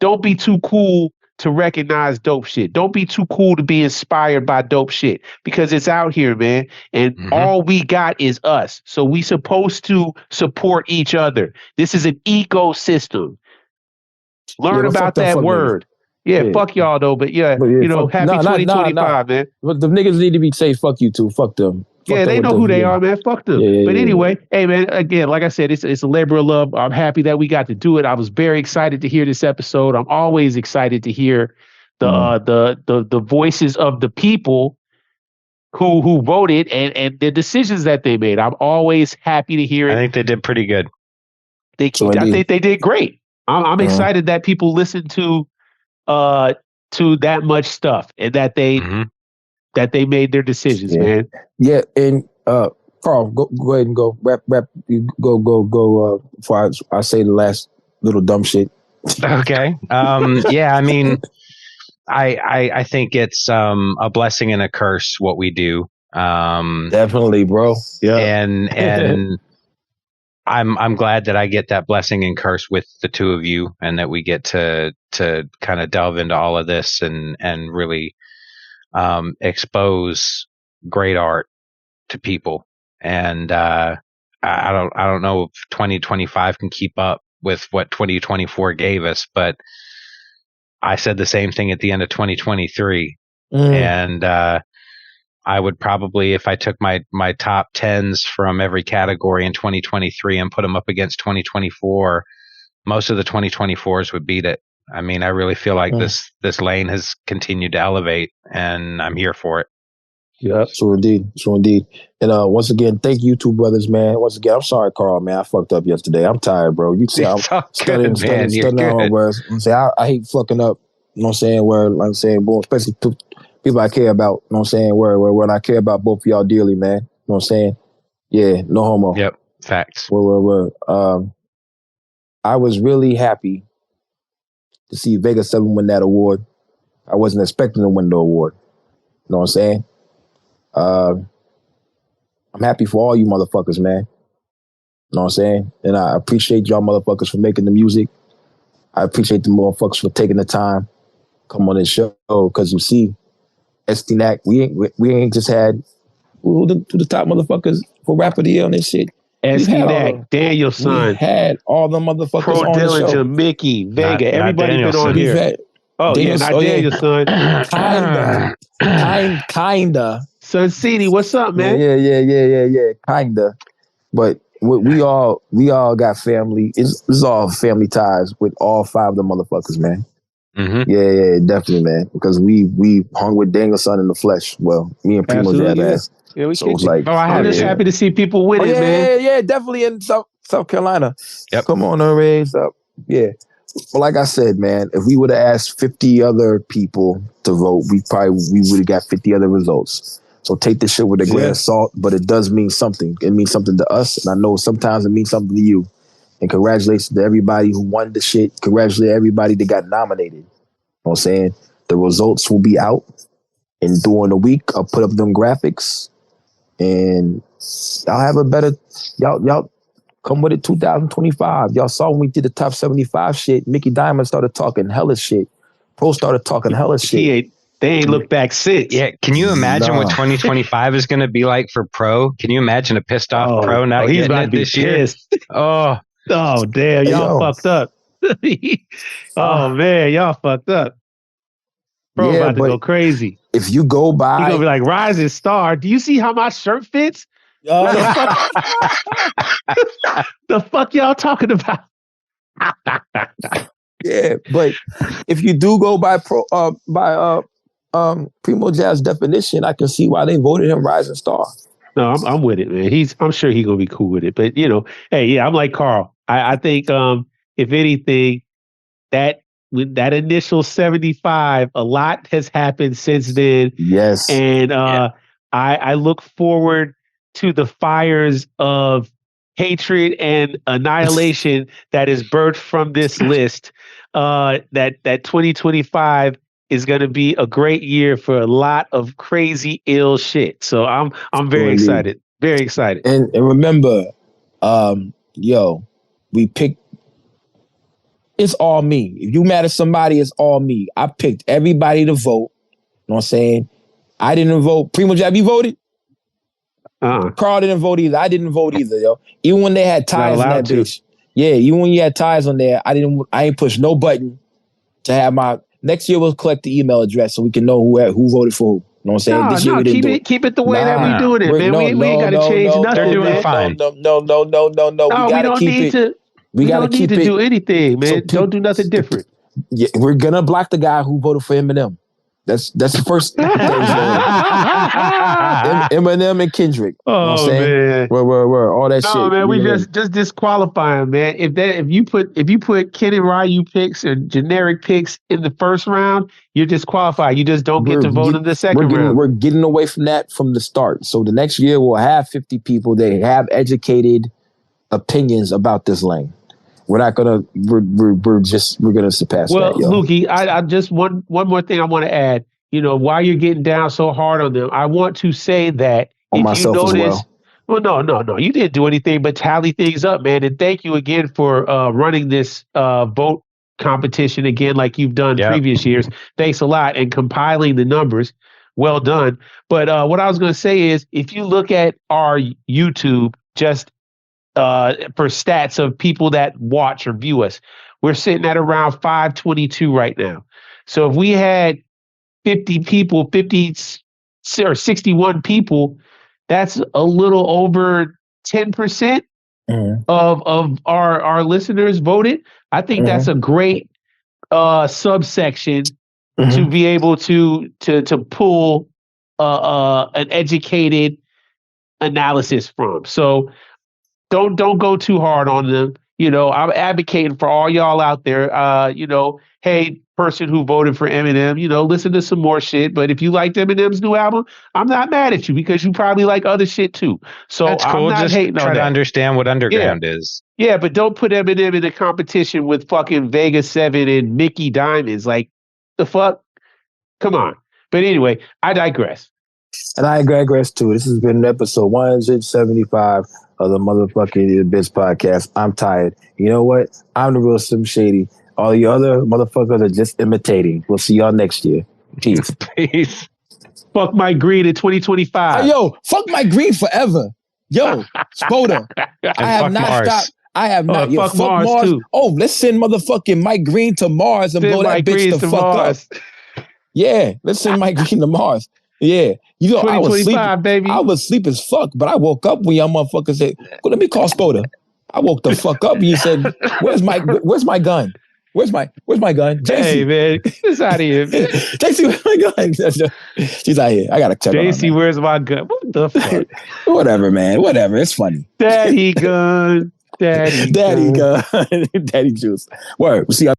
Don't be too cool to recognize dope shit. Don't be too cool to be inspired by dope shit because it's out here, man. And all we got is us. So we supposed to support each other. This is an ecosystem. Learn about that word. Yeah, fuck y'all though, but happy 2025, man. But the niggas need to be say fuck you too. Fuck them. Yeah, they know who they are, man. Fuck them. But anyway, hey, man, again, like I said, it's a labor of love. I'm happy that we got to do it. I was very excited to hear this episode. I'm always excited to hear the voices of the people who voted and the decisions that they made. I'm always happy to hear it. I think they did pretty good. I think they did great. I'm excited that people listen to that much stuff and that they made their decisions, man. Yeah, and Carl, go ahead and go wrap. Go. Before I say the last little dumb shit. Okay. Yeah. I mean, I think it's a blessing and a curse what we do. Definitely, bro. Yeah. And I'm glad that I get that blessing and curse with the two of you, and that we get to kind of delve into all of this and really expose great art to people. And I don't know if 2025 can keep up with what 2024 gave us, but I said the same thing at the end of 2023. And I would probably, if I took my top 10s from every category in 2023 and put them up against 2024, most of the 2024s would beat it. I mean, I really feel like this lane has continued to elevate, and I'm here for it. Yeah, so indeed. And once again, thank you two brothers, man. Once again, I'm sorry, Carl, man. I fucked up yesterday. I'm tired, bro. You see, I'm studying on words. I hate fucking up. You know what I'm saying? Where like I'm saying, boom, especially to people I care about. You know what I'm saying? Where I care about both of y'all dearly, man. You know what I'm saying? Yeah, no homo. Yep, facts. Where. I was really happy to see Vega 7 win that award. I wasn't expecting to win the award. You know what I'm saying? I'm happy for all you motherfuckers, man. You know what I'm saying? And I appreciate y'all motherfuckers for making the music. I appreciate the motherfuckers for taking the time, come on this show, because you see, SDNAC, we ain't just had who the top motherfuckers for Rap of the Year on this shit. SDNAC, Danielson. We had all the motherfuckers Pro on the show. Dillinger, Mickey, Vega, everybody been on here. Danielson. Kinda. Sun City, what's up, man? Yeah. Kinda. But we all got family. It's all family ties with all five of the motherfuckers, man. Mm-hmm. Yeah, definitely, man. Because we hung with Danielson in the flesh. Well, me and PrimoJAB ass. Yeah, so it's like, I'm just happy to see people winning, man. Yeah, definitely in South Carolina. Yep. Come on, raise up. Yeah. Well, like I said, man, if we would have asked 50 other people to vote, we would have got 50 other results. So take this shit with a grain of salt, but it does mean something. It means something to us, and I know sometimes it means something to you. And congratulations to everybody who won the shit. Congratulations to everybody that got nominated. You know what I'm saying? The results will be out, and during the week, I'll put up them graphics, and y'all have a better, y'all come with it 2025. Y'all saw when we did the top 75 shit, Mickey Diamond started talking hella shit. Pro started talking hella shit. They ain't looked back since. Yeah, can you imagine what 2025 is going to be like for Pro? Can you imagine a pissed off Pro not he's getting about it to be this pissed. year? Oh damn, y'all fucked up. Man, y'all fucked up. Pro about to go crazy. If you go by, he's gonna be like Rising Star. Do you see how my shirt fits? The fuck y'all talking about? Yeah, but if you do go by PrimoJAB's definition, I can see why they voted him Rising Star. No, I'm with it, man. I'm sure he's gonna be cool with it. But hey, yeah, I'm like Karl. I think if anything, that with that initial 75, a lot has happened since then. Yes. And I look forward to the fires of hatred and annihilation that is birthed from this list. That 2025 is going to be a great year for a lot of crazy ill shit. So I'm very excited. Very excited. And remember, we picked. It's all me. If you mad at somebody, it's all me. I picked everybody to vote. You know what I'm saying? I didn't vote. PrimoJAB, you voted? Karl didn't vote either. I didn't vote either, yo. Even when they had ties on that bitch. Yeah, even when you had ties on there, I ain't push no button to have my next year we'll collect the email address so we can know who voted for who. You know what I'm saying? This year we didn't do it. Keep it the way that we doing it, man. We ain't gotta change nothing. They're doing fine. No. We don't need to. We don't need to do anything, man. Don't do nothing different. Yeah, we're gonna block the guy who voted for Eminem. That's the first thing. Eminem and Kendrick. You know what I'm saying? Man. We're all that shit. No, man, we just disqualify him, man. If you put Ken and Ryu picks or generic picks in the first round, you're disqualified. You just don't get to vote in the second round. We're getting away from that from the start. So the next year we'll have 50 people that have educated opinions about this lane. We're not gonna. We're gonna surpass that. Well, Lukey, I just one more thing I want to add. Why you're getting down so hard on them, I want to say that on myself as well. Well, no, you didn't do anything but tally things up, man. And thank you again for running this vote competition again, like you've done previous years. Thanks a lot, and compiling the numbers. Well done. But what I was going to say is, if you look at our YouTube, just for stats of people that watch or view us, we're sitting at around 522 right now. So if we had 50 people, 50 or 61 people, that's a little over 10% of our listeners voted. I think that's a great subsection to be able to pull an educated analysis from. So don't go too hard on them. I'm advocating for all y'all out there. Hey, person who voted for Eminem, listen to some more shit. But if you liked Eminem's new album, I'm not mad at you because you probably like other shit too. So that's cool. I'm not just hating try on to that. understand what underground is. Yeah, but don't put Eminem in a competition with fucking Vega 7 and Mickey Diamonds. Like, the fuck? Come on. But anyway, I digress. And I digress too. This has been episode 175 of the motherfucking Bitch podcast. I'm tired. You know what? I'm the real Slim Shady. All the other motherfuckers are just imitating. We'll see y'all next year. Peace. Peace. Fuck Mike Green in 2025. Yo, fuck Mike Green forever. Yo, Spoda. I have not Mars. stopped. I have not. Yo, fuck Mars too. Oh, let's send motherfucking Mike Green to Mars and blow that bitch the fuck up. Yeah, let's send Mike Green to Mars. Yeah. I was sleeping, baby. I was asleep as fuck, but I woke up when y'all motherfuckers said, well, let me call Spoda. I woke the fuck up and you said, where's my gun? Where's my gun? JC. Hey, man. It's out of here, man. JC, where's my gun? She's out here. I got to check JC, where's my gun? What the fuck? Whatever, man. Whatever. It's funny. Daddy gun. Daddy gun. Daddy juice. Word. We'll see y'all.